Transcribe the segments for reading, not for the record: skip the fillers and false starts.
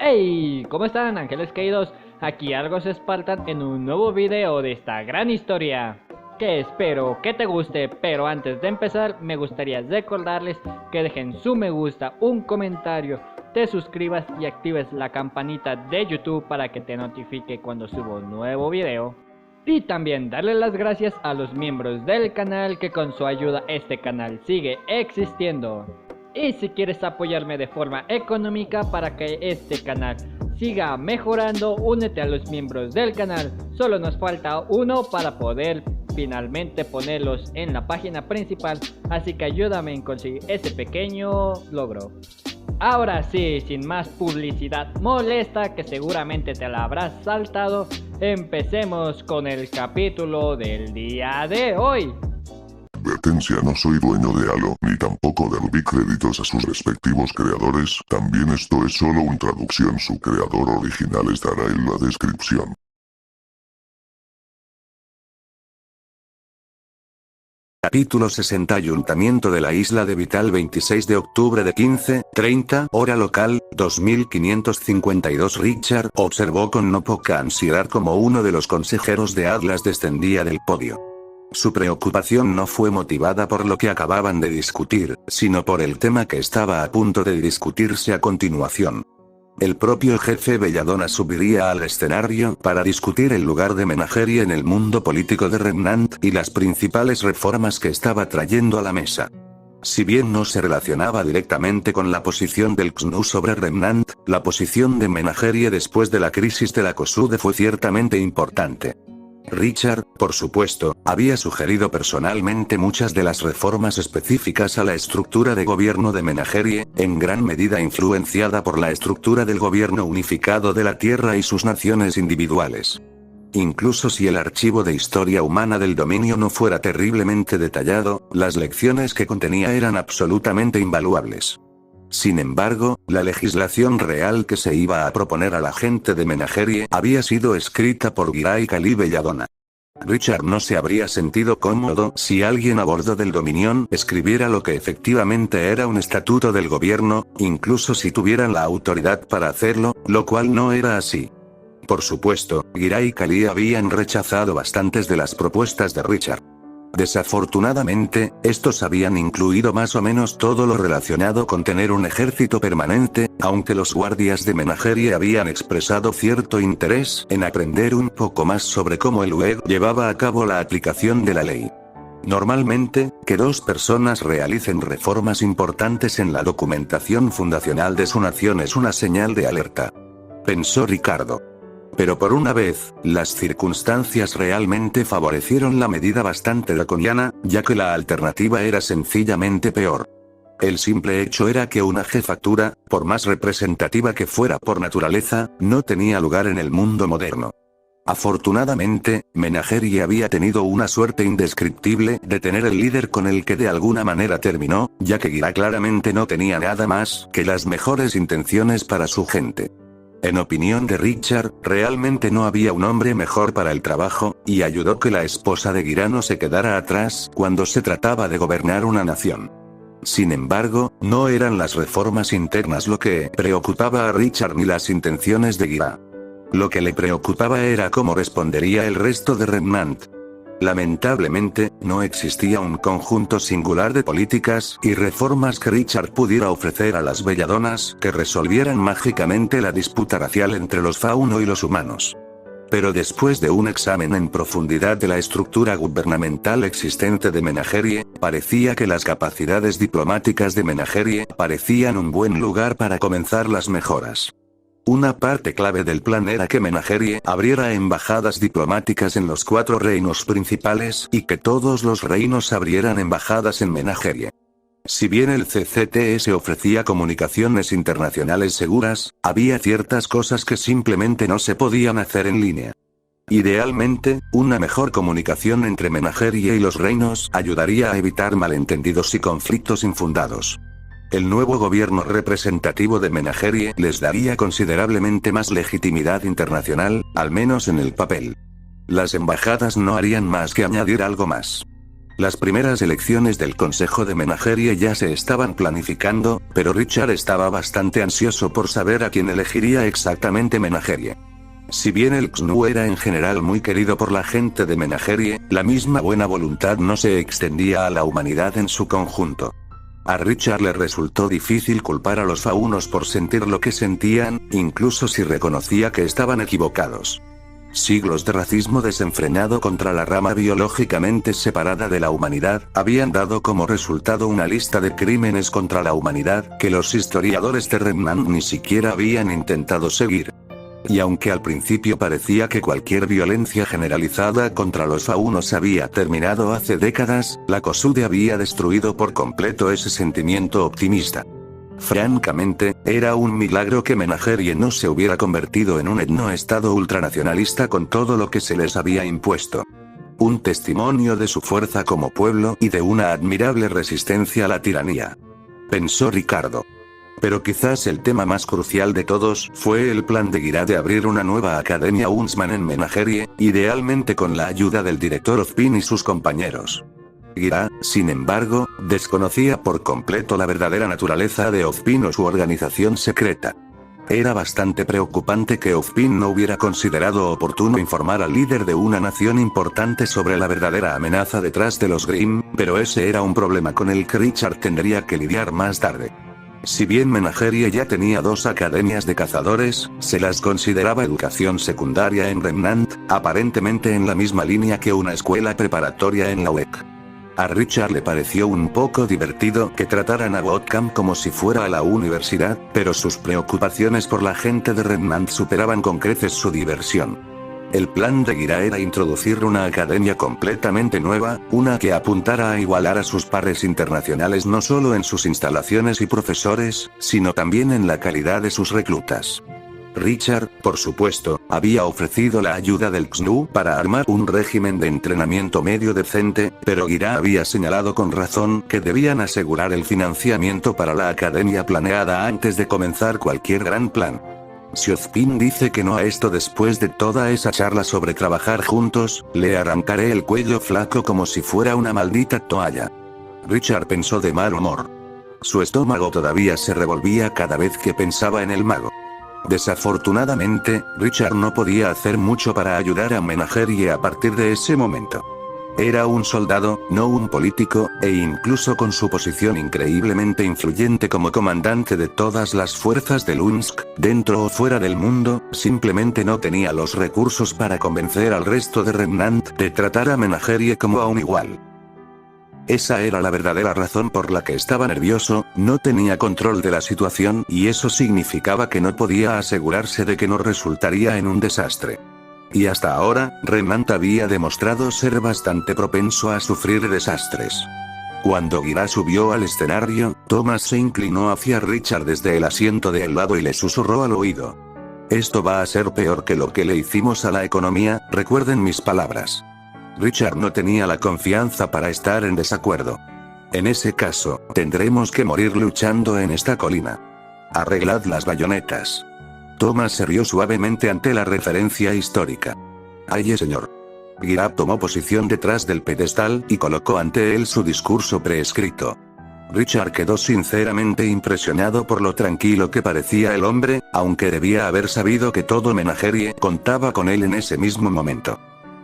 Hey, ¿cómo están, ángeles caídos? Aquí Argos Spartan en un nuevo video de esta gran historia que espero que te guste, pero antes de empezar me gustaría recordarles que dejen su me gusta, un comentario, te suscribas y actives la campanita de YouTube para que te notifique cuando subo un nuevo video. Y también darle las gracias a los miembros del canal que con su ayuda este canal sigue existiendo. Y si quieres apoyarme de forma económica para que este canal siga mejorando, únete a los miembros del canal. Solo nos falta uno para poder finalmente ponerlos en la página principal, así que ayúdame en conseguir ese pequeño logro. Ahora sí, sin más publicidad molesta que seguramente te la habrás saltado, empecemos con el capítulo del día de hoy. Advertencia: no soy dueño de Halo, ni tampoco de Ruby. Créditos a sus respectivos creadores. También esto es solo una traducción, su creador original estará en la descripción. Capítulo 60. Ayuntamiento de la isla de Vital, 26 de octubre de 15:30 hora local, 2552. Richard observó con no poca ansiedad como uno de los consejeros de Atlas descendía del podio. Su preocupación no fue motivada por lo que acababan de discutir, sino por el tema que estaba a punto de discutirse a continuación. El propio jefe Belladonna subiría al escenario para discutir el lugar de Menagerie en el mundo político de Remnant y las principales reformas que estaba trayendo a la mesa. Si bien no se relacionaba directamente con la posición del XNU sobre Remnant, la posición de Menagerie después de la crisis de la COSUDE fue ciertamente importante. Richard, por supuesto, había sugerido personalmente muchas de las reformas específicas a la estructura de gobierno de Menagerie, en gran medida influenciada por la estructura del gobierno unificado de la Tierra y sus naciones individuales. Incluso si el archivo de historia humana del dominio no fuera terriblemente detallado, las lecciones que contenía eran absolutamente invaluables. Sin embargo, la legislación real que se iba a proponer a la gente de Menagerie había sido escrita por Giray Kali Belladonna. Richard no se habría sentido cómodo si alguien a bordo del Dominion escribiera lo que efectivamente era un estatuto del gobierno, incluso si tuvieran la autoridad para hacerlo, lo cual no era así. Por supuesto, Giray Kali habían rechazado bastantes de las propuestas de Richard. Desafortunadamente, estos habían incluido más o menos todo lo relacionado con tener un ejército permanente, aunque los guardias de Menagerie habían expresado cierto interés en aprender un poco más sobre cómo el UEG llevaba a cabo la aplicación de la ley. Normalmente, que dos personas realicen reformas importantes en la documentación fundacional de su nación es una señal de alerta. Pensó Ricardo. Pero por una vez, las circunstancias realmente favorecieron la medida bastante draconiana, ya que la alternativa era sencillamente peor. El simple hecho era que una jefatura, por más representativa que fuera por naturaleza, no tenía lugar en el mundo moderno. Afortunadamente, Menagerie había tenido una suerte indescriptible de tener el líder con el que de alguna manera terminó, ya que Gira claramente no tenía nada más que las mejores intenciones para su gente. En opinión de Richard, realmente no había un hombre mejor para el trabajo, y ayudó que la esposa de Gira no se quedara atrás cuando se trataba de gobernar una nación. Sin embargo, no eran las reformas internas lo que preocupaba a Richard ni las intenciones de Gira. Lo que le preocupaba era cómo respondería el resto de Remnant. Lamentablemente, no existía un conjunto singular de políticas y reformas que Richard pudiera ofrecer a las Belladonas que resolvieran mágicamente la disputa racial entre los fauno y los humanos. Pero después de un examen en profundidad de la estructura gubernamental existente de Menagerie, parecía que las capacidades diplomáticas de Menagerie parecían un buen lugar para comenzar las mejoras. Una parte clave del plan era que Menagerie abriera embajadas diplomáticas en los 4 reinos principales y que todos los reinos abrieran embajadas en Menagerie. Si bien el CCTS ofrecía comunicaciones internacionales seguras, había ciertas cosas que simplemente no se podían hacer en línea. Idealmente, una mejor comunicación entre Menagerie y los reinos ayudaría a evitar malentendidos y conflictos infundados. El nuevo gobierno representativo de Menagerie les daría considerablemente más legitimidad internacional, al menos en el papel. Las embajadas no harían más que añadir algo más. Las primeras elecciones del Consejo de Menagerie ya se estaban planificando, pero Richard estaba bastante ansioso por saber a quién elegiría exactamente Menagerie. Si bien el XNU era en general muy querido por la gente de Menagerie, la misma buena voluntad no se extendía a la humanidad en su conjunto. A Richard le resultó difícil culpar a los faunos por sentir lo que sentían, incluso si reconocía que estaban equivocados. Siglos de racismo desenfrenado contra la rama biológicamente separada de la humanidad, habían dado como resultado una lista de crímenes contra la humanidad que los historiadores de Remnant ni siquiera habían intentado seguir. Y aunque al principio parecía que cualquier violencia generalizada contra los faunos había terminado hace décadas, la COSUDE había destruido por completo ese sentimiento optimista. Francamente, era un milagro que Menagerie no se hubiera convertido en un etnoestado ultranacionalista con todo lo que se les había impuesto. Un testimonio de su fuerza como pueblo y de una admirable resistencia a la tiranía. Pensó Ricardo. Pero quizás el tema más crucial de todos fue el plan de Guirat de abrir una nueva academia Huntsman en Menagerie, idealmente con la ayuda del director Ozpin y sus compañeros. Guirat, sin embargo, desconocía por completo la verdadera naturaleza de Ozpin o su organización secreta. Era bastante preocupante que Ozpin no hubiera considerado oportuno informar al líder de una nación importante sobre la verdadera amenaza detrás de los Grimm, pero ese era un problema con el que Richard tendría que lidiar más tarde. Si bien Menagerie ya tenía 2 academias de cazadores, se las consideraba educación secundaria en Remnant, aparentemente en la misma línea que una escuela preparatoria en la UEC. A Richard le pareció un poco divertido que trataran a Bootcamp como si fuera a la universidad, pero sus preocupaciones por la gente de Remnant superaban con creces su diversión. El plan de Guirat era introducir una academia completamente nueva, una que apuntara a igualar a sus pares internacionales no solo en sus instalaciones y profesores, sino también en la calidad de sus reclutas. Richard, por supuesto, había ofrecido la ayuda del XNU para armar un régimen de entrenamiento medio decente, pero Guirat había señalado con razón que debían asegurar el financiamiento para la academia planeada antes de comenzar cualquier gran plan. Si Ozpin dice que no a esto después de toda esa charla sobre trabajar juntos, le arrancaré el cuello flaco como si fuera una maldita toalla. Richard pensó de mal humor. Su estómago todavía se revolvía cada vez que pensaba en el mago. Desafortunadamente, Richard no podía hacer mucho para ayudar a Menagerie a partir de ese momento. Era un soldado, no un político, e incluso con su posición increíblemente influyente como comandante de todas las fuerzas de Lunsk, dentro o fuera del mundo, simplemente no tenía los recursos para convencer al resto de Remnant de tratar a Menagerie como a un igual. Esa era la verdadera razón por la que estaba nervioso, no tenía control de la situación y eso significaba que no podía asegurarse de que no resultaría en un desastre. Y hasta ahora, Remnant había demostrado ser bastante propenso a sufrir desastres. Cuando Guirat subió al escenario, Thomas se inclinó hacia Richard desde el asiento de al lado y le susurró al oído. Esto va a ser peor que lo que le hicimos a la economía, recuerden mis palabras. Richard no tenía la confianza para estar en desacuerdo. En ese caso, tendremos que morir luchando en esta colina. Arreglad las bayonetas. Thomas se rió suavemente ante la referencia histórica. Ay, señor. Guirat tomó posición detrás del pedestal y colocó ante él su discurso preescrito. Richard quedó sinceramente impresionado por lo tranquilo que parecía el hombre, aunque debía haber sabido que todo Menagerie contaba con él en ese mismo momento.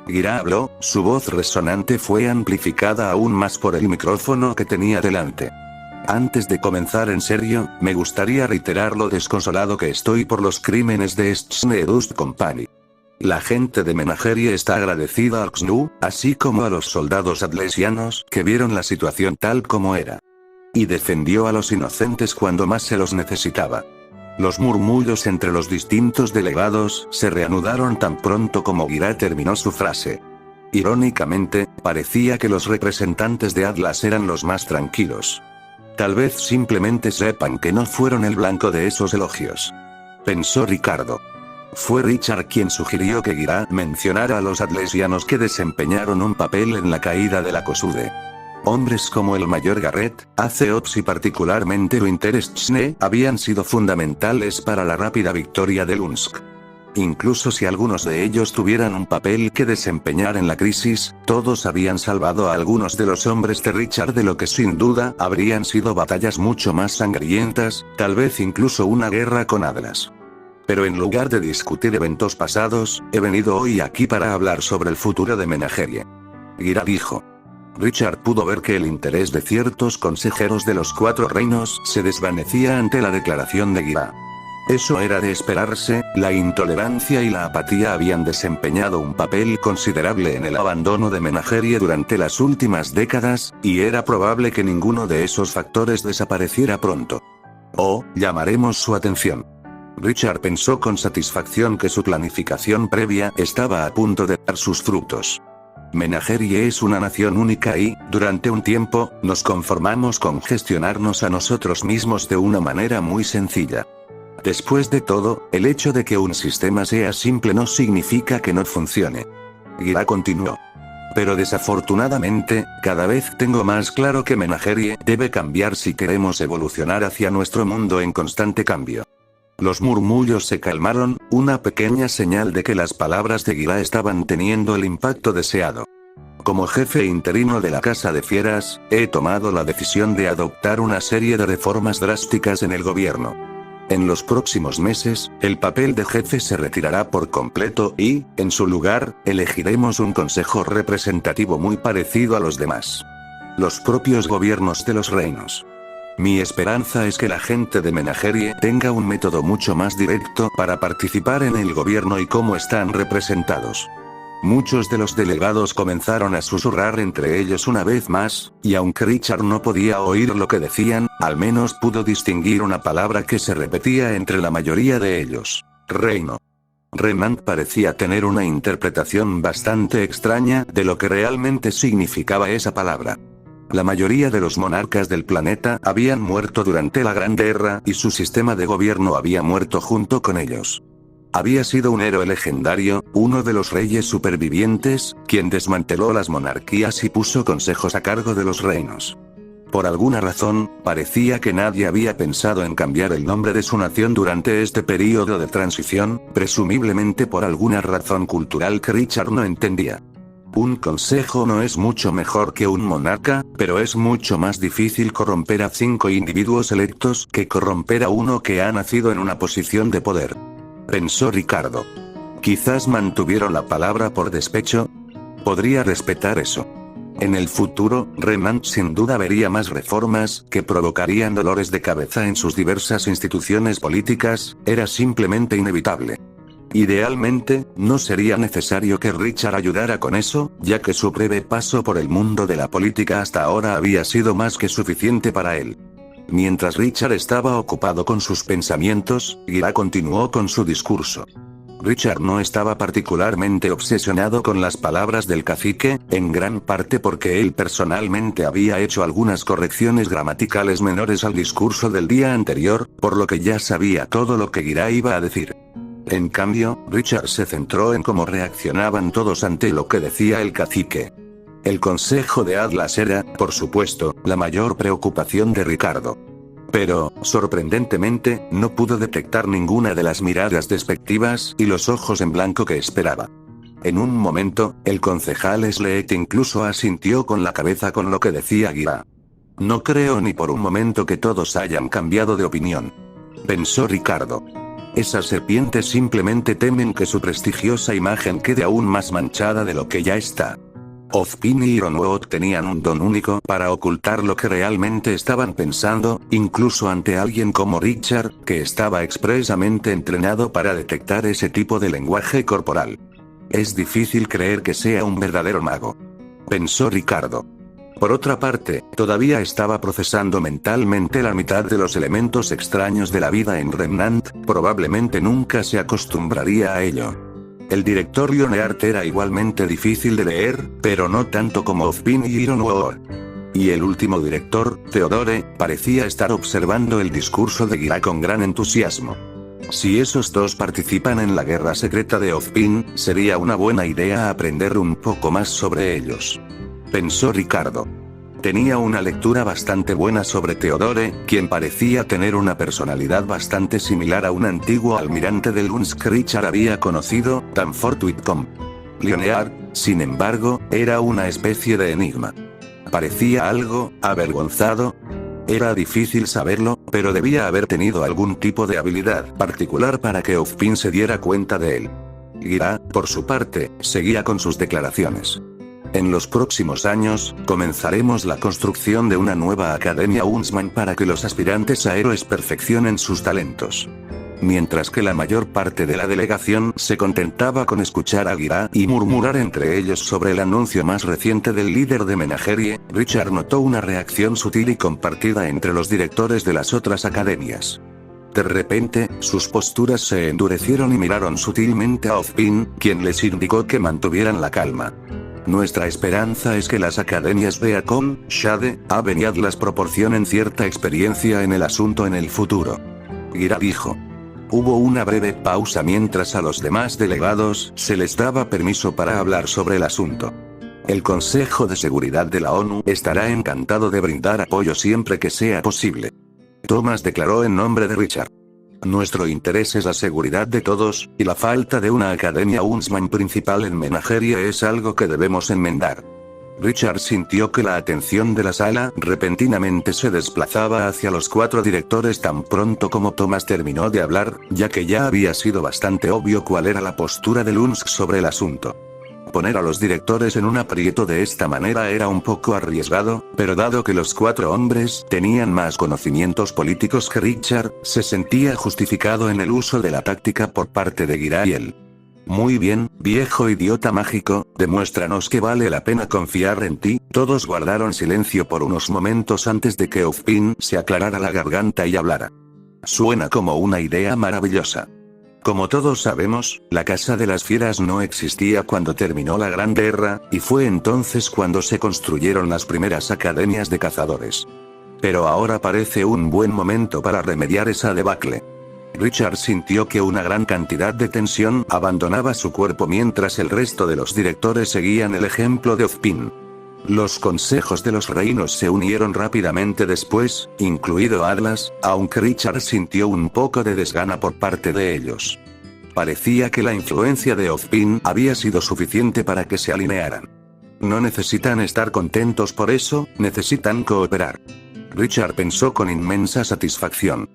Guirat habló, su voz resonante fue amplificada aún más por el micrófono que tenía delante. Antes de comenzar en serio, me gustaría reiterar lo desconsolado que estoy por los crímenes de Schneedust Company. La gente de Menagerie está agradecida al XNU, así como a los soldados adlesianos que vieron la situación tal como era. Y defendió a los inocentes cuando más se los necesitaba. Los murmullos entre los distintos delegados se reanudaron tan pronto como Guirat terminó su frase. Irónicamente, parecía que los representantes de Atlas eran los más tranquilos. Tal vez simplemente sepan que no fueron el blanco de esos elogios. Pensó Ricardo. Fue Richard quien sugirió que Guirat mencionara a los adlesianos que desempeñaron un papel en la caída de la COSUDE. Hombres como el mayor Garrett, Aceops y particularmente Winter Schne habían sido fundamentales para la rápida victoria de Lunsk. Incluso si algunos de ellos tuvieran un papel que desempeñar en la crisis, todos habían salvado a algunos de los hombres de Richard de lo que sin duda habrían sido batallas mucho más sangrientas, tal vez incluso una guerra con Atlas. Pero en lugar de discutir eventos pasados, he venido hoy aquí para hablar sobre el futuro de Menagerie. Gira dijo. Richard pudo ver que el interés de ciertos consejeros de los 4 reinos se desvanecía ante la declaración de Gira. Eso era de esperarse, la intolerancia y la apatía habían desempeñado un papel considerable en el abandono de Menagerie durante las últimas décadas, y era probable que ninguno de esos factores desapareciera pronto. O, llamaremos su atención. Richard pensó con satisfacción que su planificación previa estaba a punto de dar sus frutos. Menagerie es una nación única y, durante un tiempo, nos conformamos con gestionarnos a nosotros mismos de una manera muy sencilla. Después de todo, el hecho de que un sistema sea simple no significa que no funcione. Gira continuó. Pero desafortunadamente, cada vez tengo más claro que Menagerie debe cambiar si queremos evolucionar hacia nuestro mundo en constante cambio. Los murmullos se calmaron, una pequeña señal de que las palabras de Gira estaban teniendo el impacto deseado. Como jefe interino de la Casa de Fieras, he tomado la decisión de adoptar una serie de reformas drásticas en el gobierno. En los próximos meses, el papel de jefe se retirará por completo y, en su lugar, elegiremos un consejo representativo muy parecido a los demás. Los propios gobiernos de los reinos. Mi esperanza es que la gente de Menagerie tenga un método mucho más directo para participar en el gobierno y cómo están representados. Muchos de los delegados comenzaron a susurrar entre ellos una vez más, y aunque Richard no podía oír lo que decían, al menos pudo distinguir una palabra que se repetía entre la mayoría de ellos. Reino. Remnant parecía tener una interpretación bastante extraña de lo que realmente significaba esa palabra. La mayoría de los monarcas del planeta habían muerto durante la Gran Guerra y su sistema de gobierno había muerto junto con ellos. Había sido un héroe legendario, uno de los reyes supervivientes, quien desmanteló las monarquías y puso consejos a cargo de los reinos. Por alguna razón, parecía que nadie había pensado en cambiar el nombre de su nación durante este período de transición, presumiblemente por alguna razón cultural que Richard no entendía. Un consejo no es mucho mejor que un monarca, pero es mucho más difícil corromper a 5 individuos electos que corromper a uno que ha nacido en una posición de poder. Pensó Ricardo. Quizás mantuvieron la palabra por despecho. Podría respetar eso. En el futuro, Remnant sin duda vería más reformas que provocarían dolores de cabeza en sus diversas instituciones políticas, era simplemente inevitable. Idealmente, no sería necesario que Richard ayudara con eso, ya que su breve paso por el mundo de la política hasta ahora había sido más que suficiente para él. Mientras Richard estaba ocupado con sus pensamientos, Gira continuó con su discurso. Richard no estaba particularmente obsesionado con las palabras del cacique, en gran parte porque él personalmente había hecho algunas correcciones gramaticales menores al discurso del día anterior, por lo que ya sabía todo lo que Gira iba a decir. En cambio, Richard se centró en cómo reaccionaban todos ante lo que decía el cacique. El consejo de Atlas era, por supuesto, la mayor preocupación de Ricardo. Pero, sorprendentemente, no pudo detectar ninguna de las miradas despectivas y los ojos en blanco que esperaba. En un momento, el concejal Sleet incluso asintió con la cabeza con lo que decía Gira. No creo ni por un momento que todos hayan cambiado de opinión. Pensó Ricardo. Esas serpientes simplemente temen que su prestigiosa imagen quede aún más manchada de lo que ya está. Ozpin y Ironwood tenían un don único para ocultar lo que realmente estaban pensando, incluso ante alguien como Richard, que estaba expresamente entrenado para detectar ese tipo de lenguaje corporal. Es difícil creer que sea un verdadero mago. Pensó Ricardo. Por otra parte, todavía estaba procesando mentalmente la mitad de los elementos extraños de la vida en Remnant, probablemente nunca se acostumbraría a ello. El directorio Neart era igualmente difícil de leer, pero no tanto como Ozpin y Ironwood. Y el último director, Theodore, parecía estar observando el discurso de Gira con gran entusiasmo. Si esos dos participan en la guerra secreta de Ozpin, sería una buena idea aprender un poco más sobre ellos. Pensó Ricardo. Tenía una lectura bastante buena sobre Theodore, quien parecía tener una personalidad bastante similar a un antiguo almirante del Lund que Richard había conocido, tan fortuit como Leonard. Sin embargo, era una especie de enigma. Parecía algo avergonzado. Era difícil saberlo, pero debía haber tenido algún tipo de habilidad particular para que Ozpin se diera cuenta de él. Gira, por su parte, seguía con sus declaraciones. En los próximos años, comenzaremos la construcción de una nueva Academia Huntsman para que los aspirantes a héroes perfeccionen sus talentos. Mientras que la mayor parte de la delegación se contentaba con escuchar a Gira y murmurar entre ellos sobre el anuncio más reciente del líder de Menagerie, Richard notó una reacción sutil y compartida entre los directores de las otras academias. De repente, sus posturas se endurecieron y miraron sutilmente a Ozpin, quien les indicó que mantuvieran la calma. Nuestra esperanza es que las academias Beacon, Shade, Haven y Atlas proporcionen cierta experiencia en el asunto en el futuro. Gira dijo. Hubo una breve pausa mientras a los demás delegados se les daba permiso para hablar sobre el asunto. El Consejo de Seguridad de la ONU estará encantado de brindar apoyo siempre que sea posible. Thomas declaró en nombre de Richard. Nuestro interés es la seguridad de todos, y la falta de una academia Huntsman principal en Menagerie es algo que debemos enmendar. Richard sintió que la atención de la sala repentinamente se desplazaba hacia los 4 directores tan pronto como Thomas terminó de hablar, ya que ya había sido bastante obvio cuál era la postura de Lunsk sobre el asunto. Poner a los directores en un aprieto de esta manera era un poco arriesgado, pero dado que los 4 hombres tenían más conocimientos políticos que Richard, se sentía justificado en el uso de la táctica por parte de Gira y él. Muy bien, viejo idiota mágico, demuéstranos que vale la pena confiar en ti. Todos guardaron silencio por unos momentos antes de que Ozpin se aclarara la garganta y hablara. Suena como una idea maravillosa. Como todos sabemos, la Casa de las Fieras no existía cuando terminó la Gran Guerra, y fue entonces cuando se construyeron las primeras academias de cazadores. Pero ahora parece un buen momento para remediar esa debacle. Richard sintió que una gran cantidad de tensión abandonaba su cuerpo mientras el resto de los directores seguían el ejemplo de Ozpin. Los consejos de los reinos se unieron rápidamente después, incluido Atlas, aunque Richard sintió un poco de desgana por parte de ellos. Parecía que la influencia de Ozpin había sido suficiente para que se alinearan. No necesitan estar contentos por eso, necesitan cooperar. Richard pensó con inmensa satisfacción.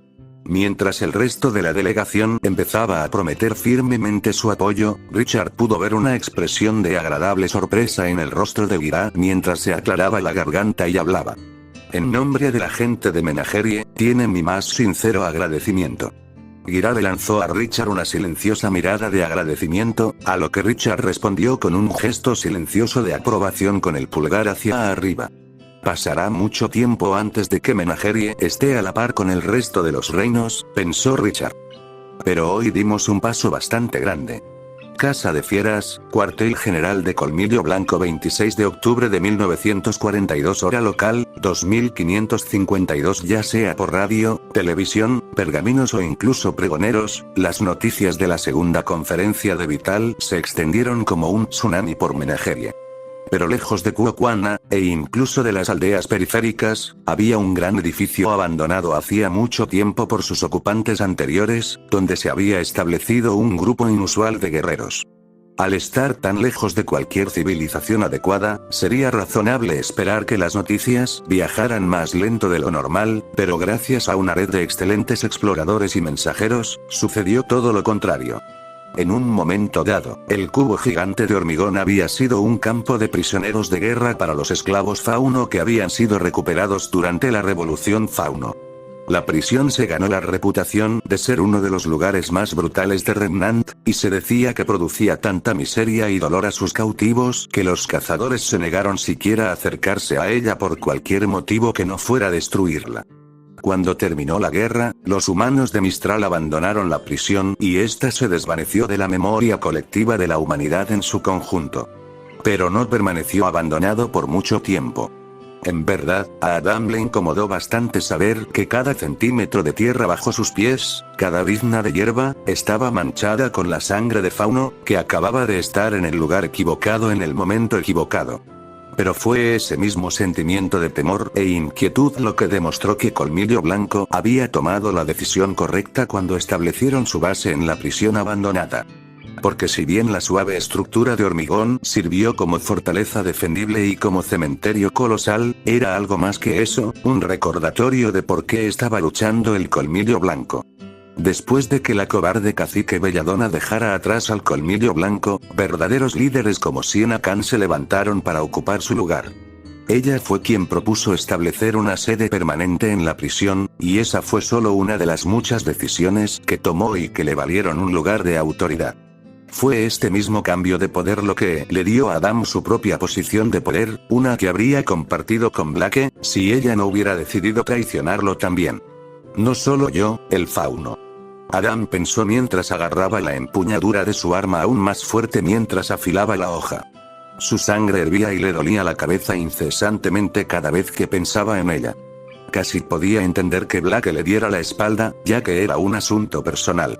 Mientras el resto de la delegación empezaba a prometer firmemente su apoyo, Richard pudo ver una expresión de agradable sorpresa en el rostro de Gira mientras se aclaraba la garganta y hablaba. En nombre de la gente de Menagerie, tiene mi más sincero agradecimiento. Gira le lanzó a Richard una silenciosa mirada de agradecimiento, a lo que Richard respondió con un gesto silencioso de aprobación con el pulgar hacia arriba. Pasará mucho tiempo antes de que Menagerie esté a la par con el resto de los reinos, pensó Richard. Pero hoy dimos un paso bastante grande. Casa de Fieras, Cuartel General de Colmillo Blanco, 26 de octubre de 1942, hora local, 2552. Ya sea por radio, televisión, pergaminos o incluso pregoneros, las noticias de la segunda conferencia de Vital se extendieron como un tsunami por Menagerie. Pero lejos de Cuocuana, e incluso de las aldeas periféricas, había un gran edificio abandonado hacía mucho tiempo por sus ocupantes anteriores, donde se había establecido un grupo inusual de guerreros. Al estar tan lejos de cualquier civilización adecuada, sería razonable esperar que las noticias viajaran más lento de lo normal, pero gracias a una red de excelentes exploradores y mensajeros, sucedió todo lo contrario. En un momento dado, el cubo gigante de hormigón había sido un campo de prisioneros de guerra para los esclavos fauno que habían sido recuperados durante la Revolución Fauno. La prisión se ganó la reputación de ser uno de los lugares más brutales de Remnant, y se decía que producía tanta miseria y dolor a sus cautivos que los cazadores se negaron siquiera a acercarse a ella por cualquier motivo que no fuera destruirla. Cuando terminó la guerra, los humanos de Mistral abandonaron la prisión y ésta se desvaneció de la memoria colectiva de la humanidad en su conjunto. Pero no permaneció abandonado por mucho tiempo. En verdad, a Adam le incomodó bastante saber que cada centímetro de tierra bajo sus pies, cada brizna de hierba, estaba manchada con la sangre de Fauno, que acababa de estar en el lugar equivocado en el momento equivocado. Pero fue ese mismo sentimiento de temor e inquietud lo que demostró que Colmillo Blanco había tomado la decisión correcta cuando establecieron su base en la prisión abandonada. Porque si bien la suave estructura de hormigón sirvió como fortaleza defendible y como cementerio colosal, era algo más que eso, un recordatorio de por qué estaba luchando el Colmillo Blanco. Después de que la cobarde cacique Belladona dejara atrás al Colmillo Blanco, verdaderos líderes como Siena Khan se levantaron para ocupar su lugar. Ella fue quien propuso establecer una sede permanente en la prisión, y esa fue solo una de las muchas decisiones que tomó y que le valieron un lugar de autoridad. Fue este mismo cambio de poder lo que le dio a Adam su propia posición de poder, una que habría compartido con Blake, si ella no hubiera decidido traicionarlo también. No solo yo, el fauno. Adam pensó mientras agarraba la empuñadura de su arma aún más fuerte mientras afilaba la hoja. Su sangre hervía y le dolía la cabeza incesantemente cada vez que pensaba en ella. Casi podía entender que Blake le diera la espalda, ya que era un asunto personal.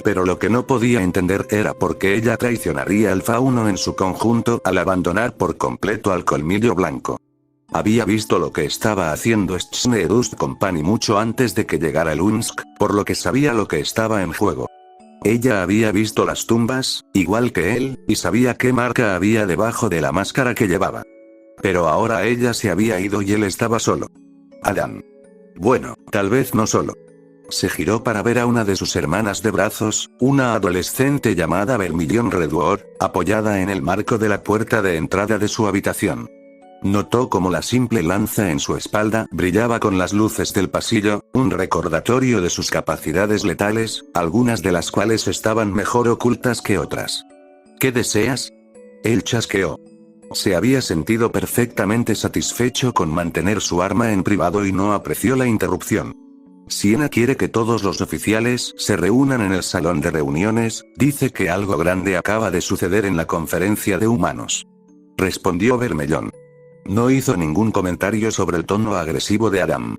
Pero lo que no podía entender era por qué ella traicionaría al fauno en su conjunto al abandonar por completo al Colmillo Blanco. Había visto lo que estaba haciendo Schneedust Company mucho antes de que llegara el Unsk, por lo que sabía lo que estaba en juego. Ella había visto las tumbas, igual que él, y sabía qué marca había debajo de la máscara que llevaba. Pero ahora ella se había ido y él estaba solo. Adam. Bueno, tal vez no solo. Se giró para ver a una de sus hermanas de brazos, una adolescente llamada Vermilion Redwood, apoyada en el marco de la puerta de entrada de su habitación. Notó como la simple lanza en su espalda brillaba con las luces del pasillo, un recordatorio de sus capacidades letales, algunas de las cuales estaban mejor ocultas que otras. ¿Qué deseas? Él chasqueó. Se había sentido perfectamente satisfecho con mantener su arma en privado y no apreció la interrupción. Siena quiere que todos los oficiales se reúnan en el salón de reuniones, dice que algo grande acaba de suceder en la conferencia de humanos. Respondió Vermellón. No hizo ningún comentario sobre el tono agresivo de Adam.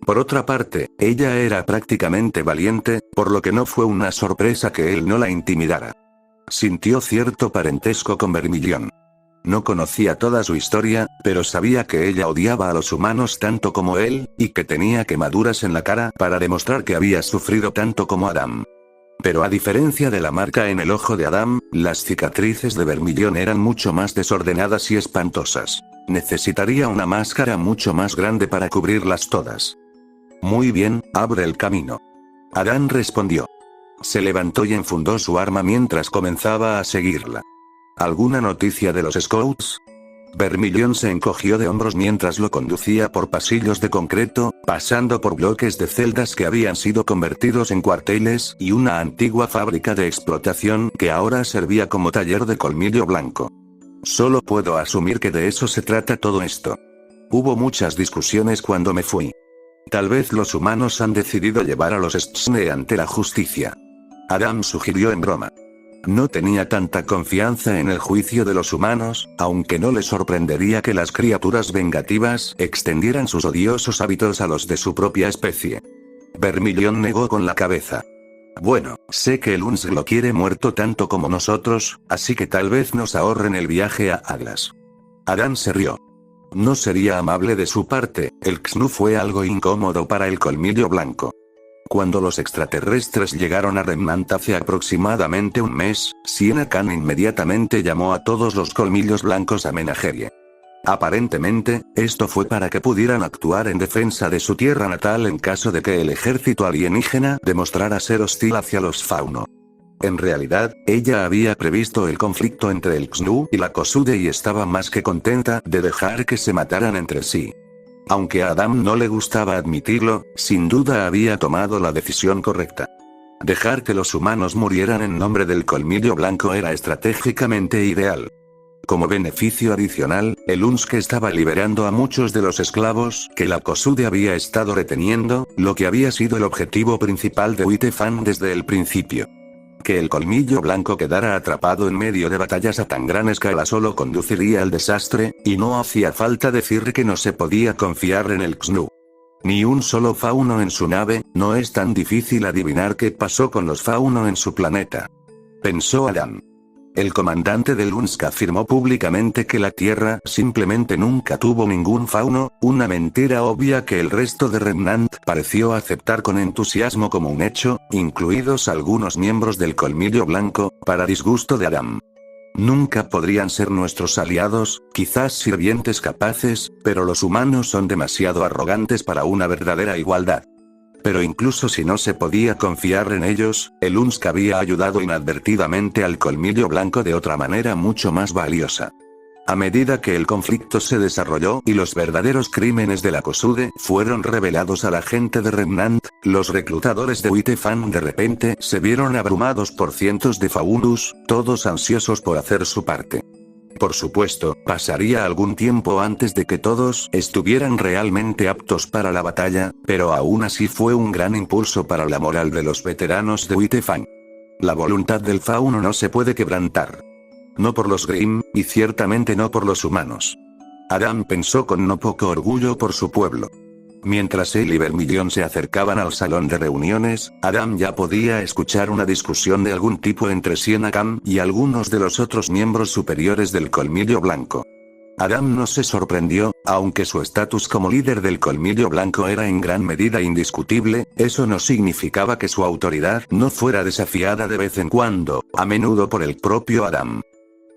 Por otra parte, ella era prácticamente valiente, por lo que no fue una sorpresa que él no la intimidara. Sintió cierto parentesco con Vermillon. No conocía toda su historia, pero sabía que ella odiaba a los humanos tanto como él, y que tenía quemaduras en la cara para demostrar que había sufrido tanto como Adam. Pero a diferencia de la marca en el ojo de Adam, las cicatrices de Vermillon eran mucho más desordenadas y espantosas. Necesitaría una máscara mucho más grande para cubrirlas todas. Muy bien, abre el camino. Adam respondió. Se levantó y enfundó su arma mientras comenzaba a seguirla. ¿Alguna noticia de los Scouts? Vermillon se encogió de hombros mientras lo conducía por pasillos de concreto, pasando por bloques de celdas que habían sido convertidos en cuarteles y una antigua fábrica de explotación que ahora servía como taller de Colmillo Blanco. Solo puedo asumir que de eso se trata todo esto. Hubo muchas discusiones cuando me fui. Tal vez los humanos han decidido llevar a los Stschne ante la justicia. Adam sugirió en broma. No tenía tanta confianza en el juicio de los humanos, aunque no le sorprendería que las criaturas vengativas extendieran sus odiosos hábitos a los de su propia especie. Vermillon negó con la cabeza. Bueno, sé que el Unsk lo quiere muerto tanto como nosotros, así que tal vez nos ahorren el viaje a Atlas. Adam se rió. No sería amable de su parte, el Xnu fue algo incómodo para el Colmillo Blanco. Cuando los extraterrestres llegaron a Remnant hace aproximadamente un mes, Siena Khan inmediatamente llamó a todos los colmillos blancos a Menagerie. Aparentemente, esto fue para que pudieran actuar en defensa de su tierra natal en caso de que el ejército alienígena demostrara ser hostil hacia los fauno. En realidad, ella había previsto el conflicto entre el Xnu y la Kosude y estaba más que contenta de dejar que se mataran entre sí. Aunque a Adam no le gustaba admitirlo, sin duda había tomado la decisión correcta. Dejar que los humanos murieran en nombre del Colmillo Blanco era estratégicamente ideal. Como beneficio adicional, el Unsk estaba liberando a muchos de los esclavos que la Kosude había estado reteniendo, lo que había sido el objetivo principal de Witefan desde el principio. Que el Colmillo Blanco quedara atrapado en medio de batallas a tan gran escala solo conduciría al desastre, y no hacía falta decir que no se podía confiar en el Xnu. Ni un solo fauno en su nave, no es tan difícil adivinar qué pasó con los fauno en su planeta. Pensó Adam. El comandante del Unsk afirmó públicamente que la Tierra simplemente nunca tuvo ningún fauno, una mentira obvia que el resto de Remnant pareció aceptar con entusiasmo como un hecho, incluidos algunos miembros del Colmillo Blanco, para disgusto de Adam. Nunca podrían ser nuestros aliados, quizás sirvientes capaces, pero los humanos son demasiado arrogantes para una verdadera igualdad. Pero incluso si no se podía confiar en ellos, el Unsk había ayudado inadvertidamente al Colmillo Blanco de otra manera mucho más valiosa. A medida que el conflicto se desarrolló y los verdaderos crímenes de la COSUDE fueron revelados a la gente de Remnant, los reclutadores de Wittefang de repente se vieron abrumados por cientos de Faunus, todos ansiosos por hacer su parte. Por supuesto, pasaría algún tiempo antes de que todos estuvieran realmente aptos para la batalla, pero aún así fue un gran impulso para la moral de los veteranos de Wittefang. La voluntad del fauno no se puede quebrantar. No por los Grimm, y ciertamente no por los humanos. Adam pensó con no poco orgullo por su pueblo. Mientras él y Vermilion se acercaban al salón de reuniones, Adam ya podía escuchar una discusión de algún tipo entre Siena Khan y algunos de los otros miembros superiores del Colmillo Blanco. Adam no se sorprendió, aunque su estatus como líder del Colmillo Blanco era en gran medida indiscutible, eso no significaba que su autoridad no fuera desafiada de vez en cuando, a menudo por el propio Adam.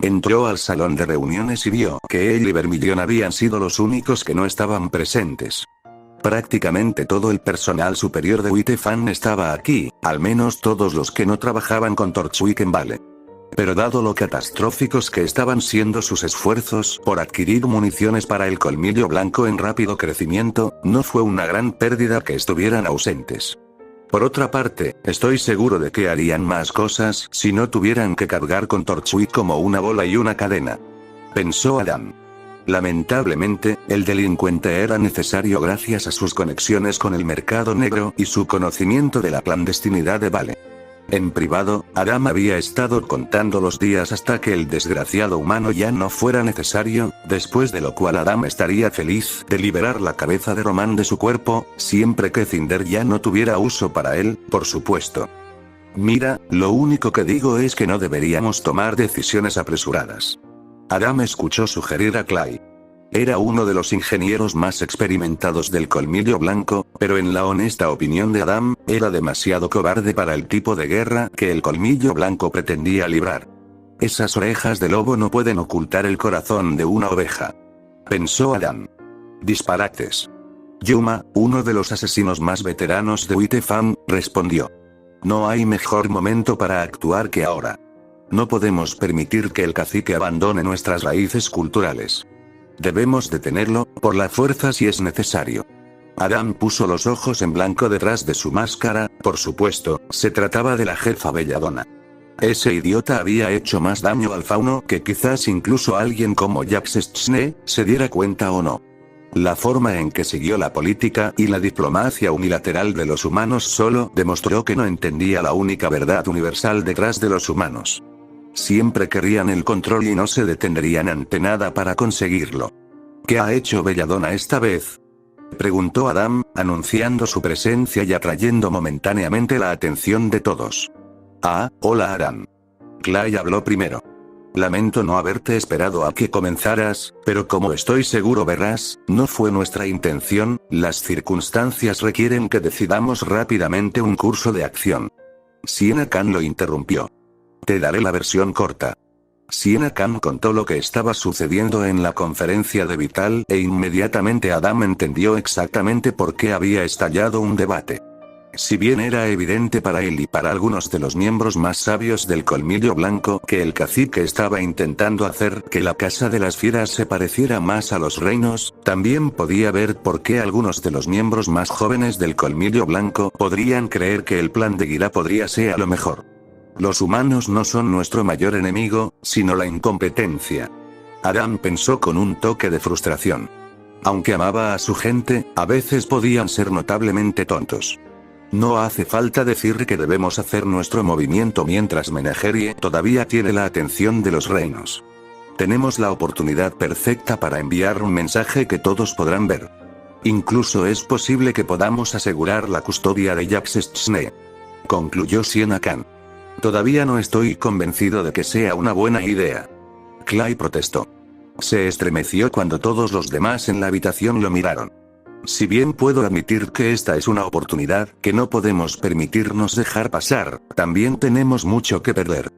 Entró al salón de reuniones y vio que él y Vermilion habían sido los únicos que no estaban presentes. Prácticamente todo el personal superior de Wittefang estaba aquí, al menos todos los que no trabajaban con Torchwick en Vale. Pero dado lo catastróficos que estaban siendo sus esfuerzos por adquirir municiones para el Colmillo Blanco en rápido crecimiento, no fue una gran pérdida que estuvieran ausentes. Por otra parte, estoy seguro de que harían más cosas si no tuvieran que cargar con Torchwick como una bola y una cadena. Pensó Adam. Lamentablemente, el delincuente era necesario gracias a sus conexiones con el mercado negro y su conocimiento de la clandestinidad de Vale. En privado, Adam había estado contando los días hasta que el desgraciado humano ya no fuera necesario, después de lo cual Adam estaría feliz de liberar la cabeza de Roman de su cuerpo, siempre que Cinder ya no tuviera uso para él, por supuesto. Mira, lo único que digo es que no deberíamos tomar decisiones apresuradas. Adam escuchó sugerir a Clay. Era uno de los ingenieros más experimentados del Colmillo Blanco, pero en la honesta opinión de Adam, era demasiado cobarde para el tipo de guerra que el Colmillo Blanco pretendía librar. Esas orejas de lobo no pueden ocultar el corazón de una oveja. Pensó Adam. Disparates. Yuma, uno de los asesinos más veteranos de Wittefang, respondió. No hay mejor momento para actuar que ahora. No podemos permitir que el cacique abandone nuestras raíces culturales. Debemos detenerlo, por la fuerza si es necesario. Adam puso los ojos en blanco detrás de su máscara, por supuesto, se trataba de la jefa Belladonna. Ese idiota había hecho más daño al fauno que quizás incluso alguien como Jaxestchne se diera cuenta o no. La forma en que siguió la política y la diplomacia unilateral de los humanos solo demostró que no entendía la única verdad universal detrás de los humanos. Siempre querían el control y no se detendrían ante nada para conseguirlo. ¿Qué ha hecho Belladonna esta vez?, preguntó Adam, anunciando su presencia y atrayendo momentáneamente la atención de todos. Ah, hola Adam. Clay habló primero. Lamento no haberte esperado a que comenzaras, pero como estoy seguro verás, no fue nuestra intención, las circunstancias requieren que decidamos rápidamente un curso de acción. Siena Khan lo interrumpió. Te daré la versión corta. Siena Khan contó lo que estaba sucediendo en la conferencia de Vital e inmediatamente Adam entendió exactamente por qué había estallado un debate. Si bien era evidente para él y para algunos de los miembros más sabios del Colmillo Blanco que el cacique estaba intentando hacer que la Casa de las Fieras se pareciera más a los reinos, también podía ver por qué algunos de los miembros más jóvenes del Colmillo Blanco podrían creer que el plan de Gira podría ser lo mejor. Los humanos no son nuestro mayor enemigo, sino la incompetencia. Adam pensó con un toque de frustración. Aunque amaba a su gente, a veces podían ser notablemente tontos. No hace falta decir que debemos hacer nuestro movimiento mientras Menagerie todavía tiene la atención de los reinos. Tenemos la oportunidad perfecta para enviar un mensaje que todos podrán ver. Incluso es posible que podamos asegurar la custodia de Jaxestchne. Concluyó Siena Khan. Todavía no estoy convencido de que sea una buena idea. Clay protestó. Se estremeció cuando todos los demás en la habitación lo miraron. Si bien puedo admitir que esta es una oportunidad que no podemos permitirnos dejar pasar, también tenemos mucho que perder.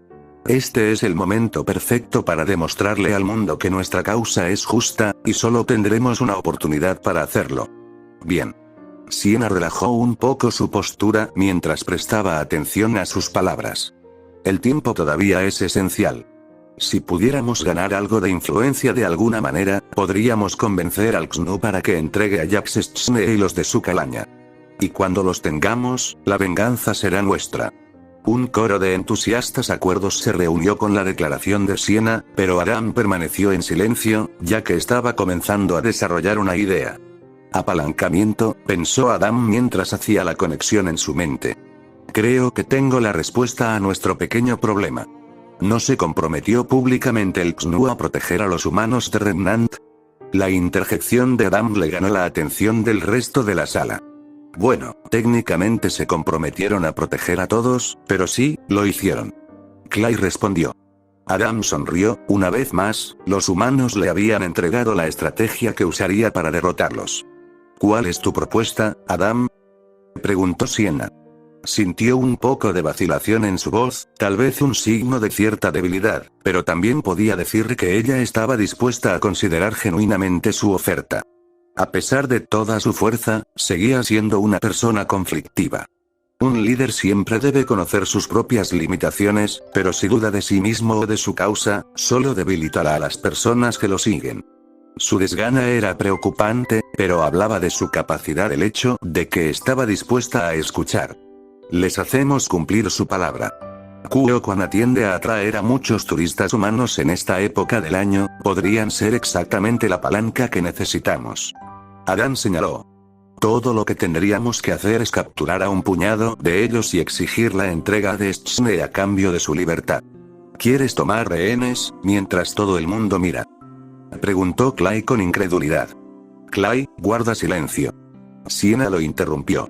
Este es el momento perfecto para demostrarle al mundo que nuestra causa es justa, y solo tendremos una oportunidad para hacerlo. Bien. Siena relajó un poco su postura mientras prestaba atención a sus palabras. El tiempo todavía es esencial. Si pudiéramos ganar algo de influencia de alguna manera, podríamos convencer al XNU para que entregue a Jax Schne y los de su calaña. Y cuando los tengamos, la venganza será nuestra. Un coro de entusiastas acuerdos se reunió con la declaración de Siena, pero Adam permaneció en silencio, ya que estaba comenzando a desarrollar una idea. Apalancamiento, pensó Adam mientras hacía la conexión en su mente. Creo que tengo la respuesta a nuestro pequeño problema. ¿No se comprometió públicamente el XNU a proteger a los humanos de Remnant? La interjección de Adam le ganó la atención del resto de la sala. Bueno, técnicamente se comprometieron a proteger a todos, pero sí, lo hicieron. Clay respondió. Adam sonrió, una vez más, los humanos le habían entregado la estrategia que usaría para derrotarlos. ¿Cuál es tu propuesta, Adam? Preguntó Siena. Sintió un poco de vacilación en su voz, tal vez un signo de cierta debilidad, pero también podía decir que ella estaba dispuesta a considerar genuinamente su oferta. A pesar de toda su fuerza, seguía siendo una persona conflictiva. Un líder siempre debe conocer sus propias limitaciones, pero si duda de sí mismo o de su causa, solo debilitará a las personas que lo siguen. Su desgana era preocupante, pero hablaba de su capacidad, el hecho de que estaba dispuesta a escuchar. Les hacemos cumplir su palabra. Kuo-Quan atiende a atraer a muchos turistas humanos en esta época del año, podrían ser exactamente la palanca que necesitamos. Adam señaló. Todo lo que tendríamos que hacer es capturar a un puñado de ellos y exigir la entrega de Schne a cambio de su libertad. ¿Quieres tomar rehenes, mientras todo el mundo mira? Preguntó Clay con incredulidad. Clay, guarda silencio. Siena lo interrumpió.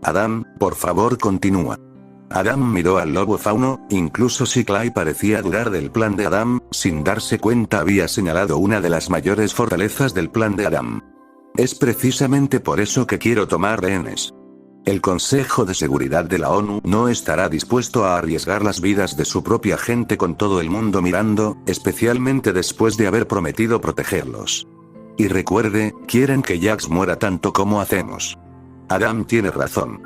Adam, por favor continúa. Adam miró al lobo fauno, incluso si Clay parecía dudar del plan de Adam, sin darse cuenta había señalado una de las mayores fortalezas del plan de Adam. Es precisamente por eso que quiero tomar rehenes. El Consejo de Seguridad de la ONU no estará dispuesto a arriesgar las vidas de su propia gente con todo el mundo mirando, especialmente después de haber prometido protegerlos. Y recuerde, quieren que Jax muera tanto como hacemos. Adam tiene razón.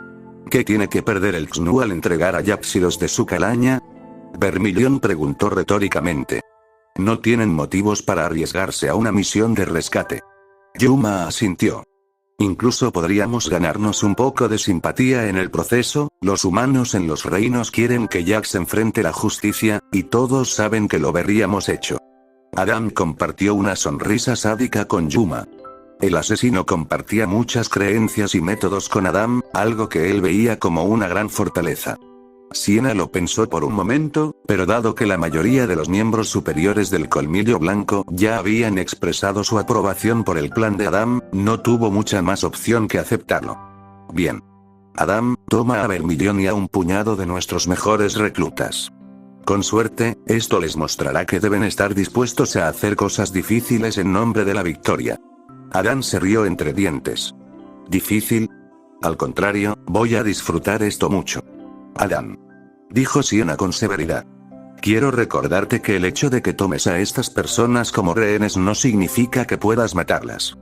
¿Qué tiene que perder el XNU al entregar a Jax y los de su calaña? Vermilion preguntó retóricamente. No tienen motivos para arriesgarse a una misión de rescate. Yuma asintió. Incluso podríamos ganarnos un poco de simpatía en el proceso, los humanos en los reinos quieren que Jax enfrente la justicia, y todos saben que lo habríamos hecho. Adam compartió una sonrisa sádica con Yuma. El asesino compartía muchas creencias y métodos con Adam, algo que él veía como una gran fortaleza. Siena lo pensó por un momento, pero dado que la mayoría de los miembros superiores del Colmillo Blanco ya habían expresado su aprobación por el plan de Adam, no tuvo mucha más opción que aceptarlo. Bien. Adam, toma a Vermilion y a un puñado de nuestros mejores reclutas. Con suerte, esto les mostrará que deben estar dispuestos a hacer cosas difíciles en nombre de la victoria. Adam se rió entre dientes. ¿Difícil? Al contrario, voy a disfrutar esto mucho. Adam. Dijo Siena con severidad. Quiero recordarte que el hecho de que tomes a estas personas como rehenes no significa que puedas matarlas.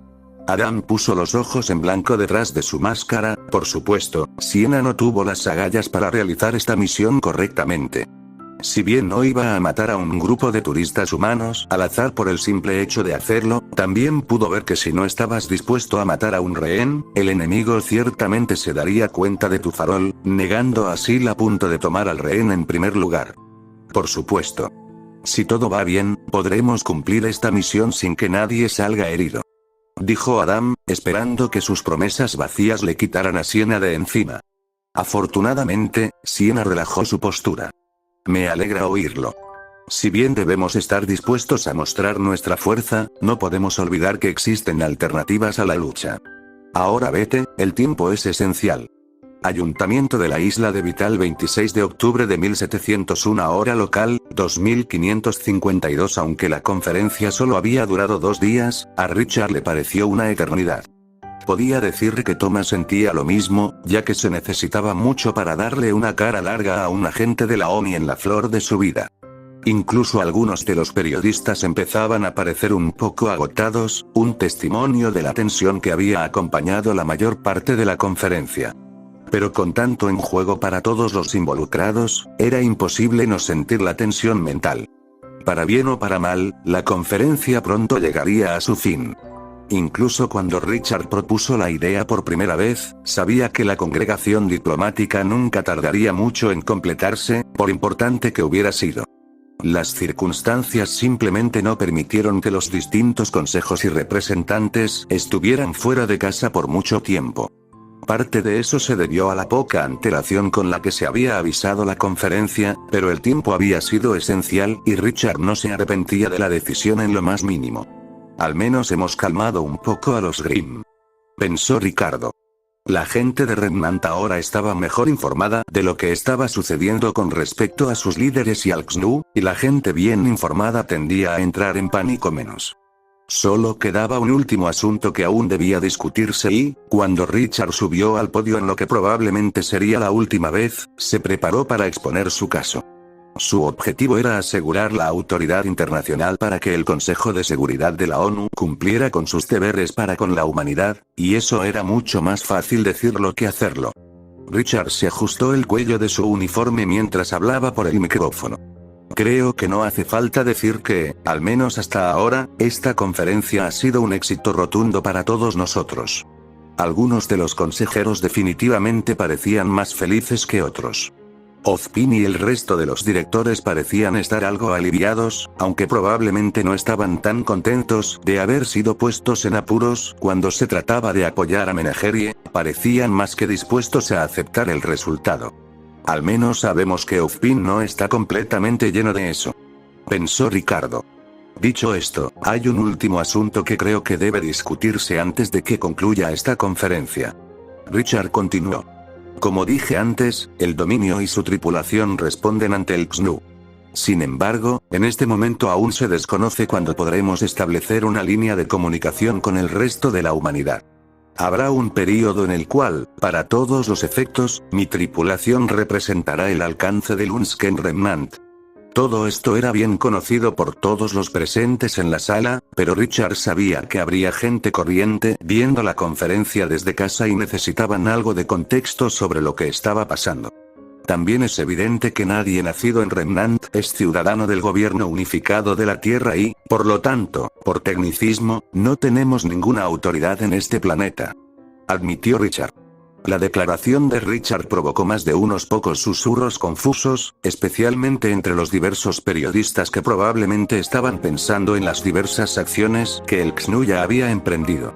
Adam puso los ojos en blanco detrás de su máscara, por supuesto, Siena no tuvo las agallas para realizar esta misión correctamente. Si bien no iba a matar a un grupo de turistas humanos al azar por el simple hecho de hacerlo, también pudo ver que si no estabas dispuesto a matar a un rehén, el enemigo ciertamente se daría cuenta de tu farol, negando así la punto de tomar al rehén en primer lugar. Por supuesto. Si todo va bien, podremos cumplir esta misión sin que nadie salga herido. Dijo Adam, esperando que sus promesas vacías le quitaran a Siena de encima. Afortunadamente, Siena relajó su postura. Me alegra oírlo. Si bien debemos estar dispuestos a mostrar nuestra fuerza, no podemos olvidar que existen alternativas a la lucha. Ahora vete, el tiempo es esencial. Ayuntamiento de la isla de Vital 26 de octubre de 1701 hora local, 2552. Aunque la conferencia solo había durado 2 días, a Richard le pareció una eternidad. Podía decir que Thomas sentía lo mismo, ya que se necesitaba mucho para darle una cara larga a un agente de la ONI en la flor de su vida. Incluso algunos de los periodistas empezaban a parecer un poco agotados, un testimonio de la tensión que había acompañado la mayor parte de la conferencia. Pero con tanto en juego para todos los involucrados, era imposible no sentir la tensión mental. Para bien o para mal, la conferencia pronto llegaría a su fin. Incluso cuando Richard propuso la idea por primera vez, sabía que la congregación diplomática nunca tardaría mucho en completarse, por importante que hubiera sido. Las circunstancias simplemente no permitieron que los distintos consejos y representantes estuvieran fuera de casa por mucho tiempo. Parte de eso se debió a la poca antelación con la que se había avisado la conferencia, pero el tiempo había sido esencial y Richard no se arrepentía de la decisión en lo más mínimo. Al menos hemos calmado un poco a los Grimm, pensó Ricardo. La gente de Remnant ahora estaba mejor informada de lo que estaba sucediendo con respecto a sus líderes y al XNU, y la gente bien informada tendía a entrar en pánico menos. Solo quedaba un último asunto que aún debía discutirse y, cuando Richard subió al podio en lo que probablemente sería la última vez, se preparó para exponer su caso. Su objetivo era asegurar la autoridad internacional para que el Consejo de Seguridad de la ONU cumpliera con sus deberes para con la humanidad, y eso era mucho más fácil decirlo que hacerlo. Richard se ajustó el cuello de su uniforme mientras hablaba por el micrófono. Creo que no hace falta decir que, al menos hasta ahora, esta conferencia ha sido un éxito rotundo para todos nosotros. Algunos de los consejeros definitivamente parecían más felices que otros. Ozpin y el resto de los directores parecían estar algo aliviados, aunque probablemente no estaban tan contentos de haber sido puestos en apuros cuando se trataba de apoyar a Menagerie, parecían más que dispuestos a aceptar el resultado. Al menos sabemos que Ozpin no está completamente lleno de eso, pensó Ricardo. Dicho esto, hay un último asunto que creo que debe discutirse antes de que concluya esta conferencia. Richard continuó. Como dije antes, el Dominio y su tripulación responden ante el XNU. Sin embargo, en este momento aún se desconoce cuándo podremos establecer una línea de comunicación con el resto de la humanidad. Habrá un período en el cual, para todos los efectos, mi tripulación representará el alcance del Unsken Remnant. Todo esto era bien conocido por todos los presentes en la sala, pero Richard sabía que habría gente corriente viendo la conferencia desde casa y necesitaban algo de contexto sobre lo que estaba pasando. También es evidente que nadie nacido en Remnant es ciudadano del gobierno unificado de la Tierra y, por lo tanto, por tecnicismo, no tenemos ninguna autoridad en este planeta, admitió Richard. La declaración de Richard provocó más de unos pocos susurros confusos, especialmente entre los diversos periodistas que probablemente estaban pensando en las diversas acciones que el XNU ya había emprendido.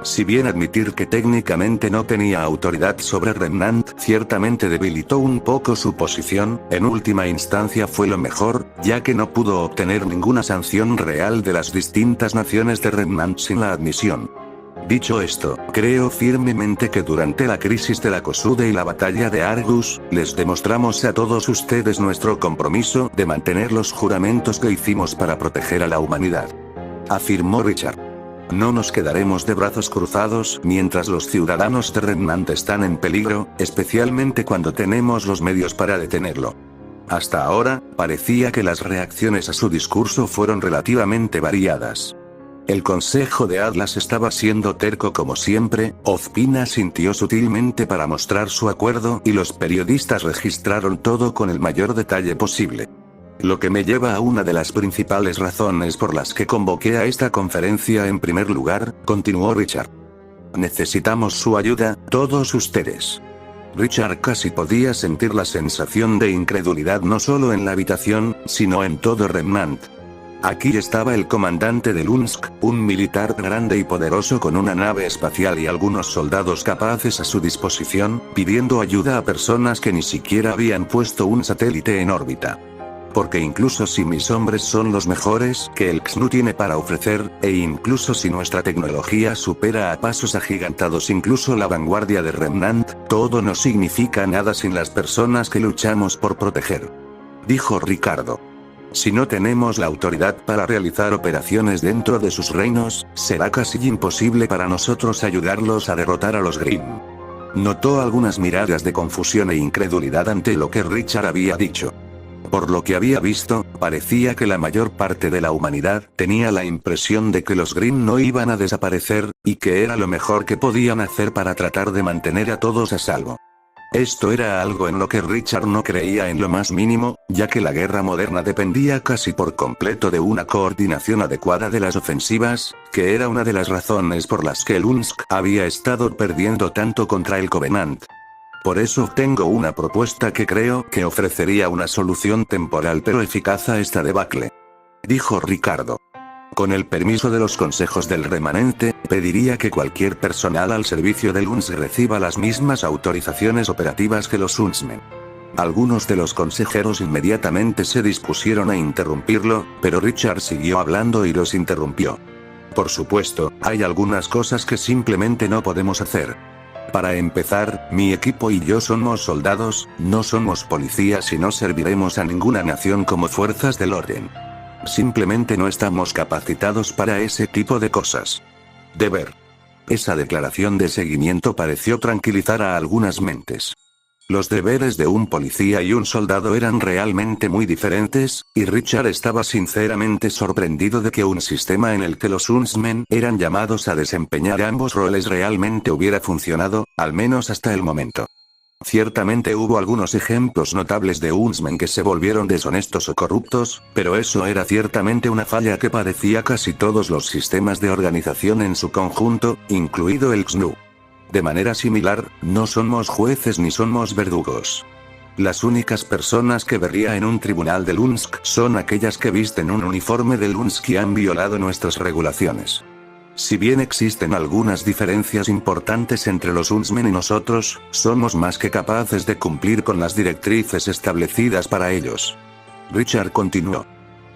Si bien admitir que técnicamente no tenía autoridad sobre Remnant ciertamente debilitó un poco su posición, en última instancia fue lo mejor, ya que no pudo obtener ninguna sanción real de las distintas naciones de Remnant sin la admisión. Dicho esto, creo firmemente que durante la crisis de la Kosude y la batalla de Argus, les demostramos a todos ustedes nuestro compromiso de mantener los juramentos que hicimos para proteger a la humanidad, afirmó Richard. No nos quedaremos de brazos cruzados mientras los ciudadanos de Remnant están en peligro, especialmente cuando tenemos los medios para detenerlo. Hasta ahora, parecía que las reacciones a su discurso fueron relativamente variadas. El Consejo de Atlas estaba siendo terco como siempre, Ozpin asintió sutilmente para mostrar su acuerdo y los periodistas registraron todo con el mayor detalle posible. Lo que me lleva a una de las principales razones por las que convoqué a esta conferencia en primer lugar, continuó Richard. Necesitamos su ayuda, todos ustedes. Richard casi podía sentir la sensación de incredulidad no solo en la habitación, sino en todo Remnant. Aquí estaba el comandante de Lunsk, un militar grande y poderoso con una nave espacial y algunos soldados capaces a su disposición, pidiendo ayuda a personas que ni siquiera habían puesto un satélite en órbita. Porque incluso si mis hombres son los mejores que el XNU tiene para ofrecer, e incluso si nuestra tecnología supera a pasos agigantados incluso la vanguardia de Remnant, todo no significa nada sin las personas que luchamos por proteger. Dijo Ricardo. Si no tenemos la autoridad para realizar operaciones dentro de sus reinos, será casi imposible para nosotros ayudarlos a derrotar a los Grimm. Notó algunas miradas de confusión e incredulidad ante lo que Richard había dicho. Por lo que había visto, parecía que la mayor parte de la humanidad tenía la impresión de que los Grimm no iban a desaparecer, y que era lo mejor que podían hacer para tratar de mantener a todos a salvo. Esto era algo en lo que Richard no creía en lo más mínimo, ya que la guerra moderna dependía casi por completo de una coordinación adecuada de las ofensivas, que era una de las razones por las que el Unsk había estado perdiendo tanto contra el Covenant. Por eso tengo una propuesta que creo que ofrecería una solución temporal pero eficaz a esta debacle. Dijo Ricardo. Con el permiso de los consejos del remanente, pediría que cualquier personal al servicio del UNS reciba las mismas autorizaciones operativas que los UNSmen. Algunos de los consejeros inmediatamente se dispusieron a interrumpirlo, pero Richard siguió hablando y los interrumpió. Por supuesto, hay algunas cosas que simplemente no podemos hacer. Para empezar, mi equipo y yo somos soldados, no somos policías y no serviremos a ninguna nación como fuerzas del orden. Simplemente no estamos capacitados para ese tipo de cosas. Deber. Esa declaración de seguimiento pareció tranquilizar a algunas mentes. Los deberes de un policía y un soldado eran realmente muy diferentes, y Richard estaba sinceramente sorprendido de que un sistema en el que los UNSmen eran llamados a desempeñar ambos roles realmente hubiera funcionado, al menos hasta el momento. Ciertamente hubo algunos ejemplos notables de UNSmen que se volvieron deshonestos o corruptos, pero eso era ciertamente una falla que padecía casi todos los sistemas de organización en su conjunto, incluido el XNU. De manera similar, no somos jueces ni somos verdugos. Las únicas personas que vería en un tribunal del UNSC son aquellas que visten un uniforme del UNSC y han violado nuestras regulaciones. Si bien existen algunas diferencias importantes entre los UNSmen y nosotros, somos más que capaces de cumplir con las directrices establecidas para ellos. Richard continuó.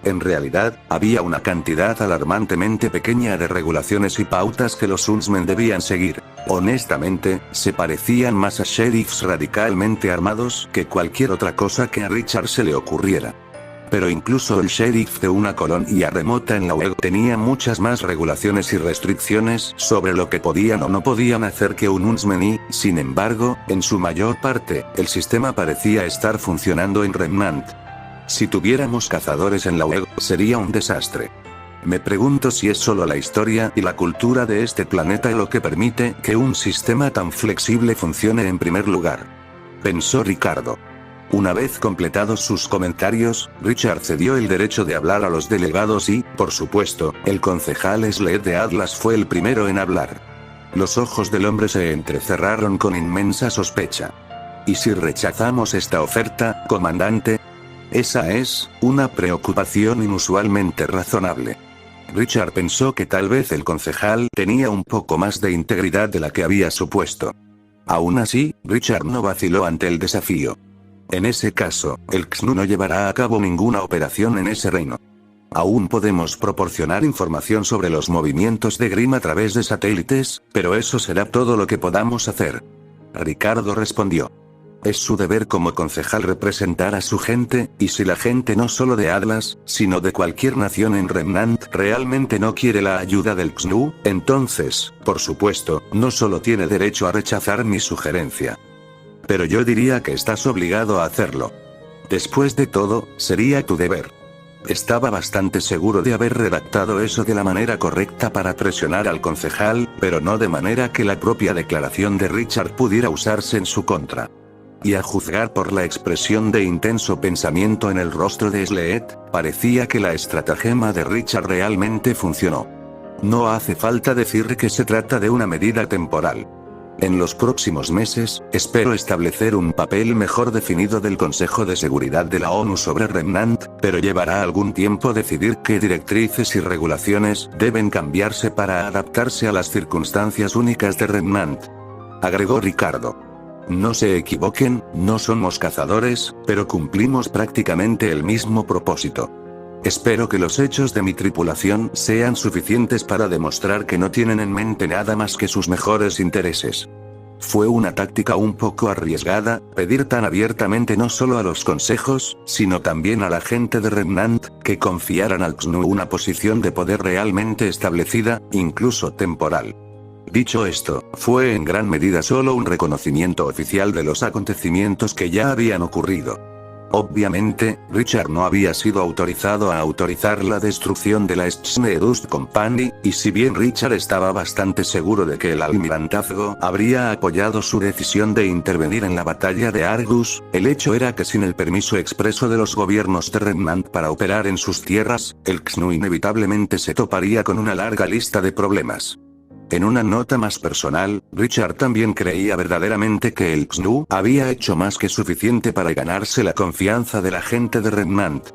En realidad, había una cantidad alarmantemente pequeña de regulaciones y pautas que los UNSmen debían seguir. Honestamente, se parecían más a sheriffs radicalmente armados que cualquier otra cosa que a Richard se le ocurriera. Pero incluso el sheriff de una colonia remota en la UEG tenía muchas más regulaciones y restricciones sobre lo que podían o no podían hacer que un UNSmen y, sin embargo, en su mayor parte, el sistema parecía estar funcionando en Remnant. Si tuviéramos cazadores en la UEG, sería un desastre. Me pregunto si es solo la historia y la cultura de este planeta lo que permite que un sistema tan flexible funcione en primer lugar. Pensó Ricardo. Una vez completados sus comentarios, Richard cedió el derecho de hablar a los delegados y, por supuesto, el concejal Sled de Atlas fue el primero en hablar. Los ojos del hombre se entrecerraron con inmensa sospecha. ¿Y si rechazamos esta oferta, comandante? Esa es una preocupación inusualmente razonable. Richard pensó que tal vez el concejal tenía un poco más de integridad de la que había supuesto. Aún así, Richard no vaciló ante el desafío. En ese caso, el XNU no llevará a cabo ninguna operación en ese reino. Aún podemos proporcionar información sobre los movimientos de Grimm a través de satélites, pero eso será todo lo que podamos hacer. Ricardo respondió. Es su deber como concejal representar a su gente, y si la gente no solo de Atlas, sino de cualquier nación en Remnant realmente no quiere la ayuda del XNU, entonces, por supuesto, no solo tiene derecho a rechazar mi sugerencia. Pero yo diría que estás obligado a hacerlo. Después de todo, sería tu deber. Estaba bastante seguro de haber redactado eso de la manera correcta para presionar al concejal, pero no de manera que la propia declaración de Richard pudiera usarse en su contra. Y a juzgar por la expresión de intenso pensamiento en el rostro de Sled, parecía que la estratagema de Richard realmente funcionó. No hace falta decir que se trata de una medida temporal. En los próximos meses, espero establecer un papel mejor definido del Consejo de Seguridad de la ONU sobre Remnant, pero llevará algún tiempo decidir qué directrices y regulaciones deben cambiarse para adaptarse a las circunstancias únicas de Remnant. Agregó Ricardo. No se equivoquen, no somos cazadores, pero cumplimos prácticamente el mismo propósito. Espero que los hechos de mi tripulación sean suficientes para demostrar que no tienen en mente nada más que sus mejores intereses. Fue una táctica un poco arriesgada, pedir tan abiertamente no solo a los consejos, sino también a la gente de Remnant, que confiaran al XNU una posición de poder realmente establecida, incluso temporal. Dicho esto, fue en gran medida solo un reconocimiento oficial de los acontecimientos que ya habían ocurrido. Obviamente, Richard no había sido autorizado a autorizar la destrucción de la Schneedust Company, y si bien Richard estaba bastante seguro de que el almirantazgo habría apoyado su decisión de intervenir en la batalla de Argus, el hecho era que sin el permiso expreso de los gobiernos de Remnant para operar en sus tierras, el XNU inevitablemente se toparía con una larga lista de problemas. En una nota más personal, Richard también creía verdaderamente que el XNU había hecho más que suficiente para ganarse la confianza de la gente de Remnant.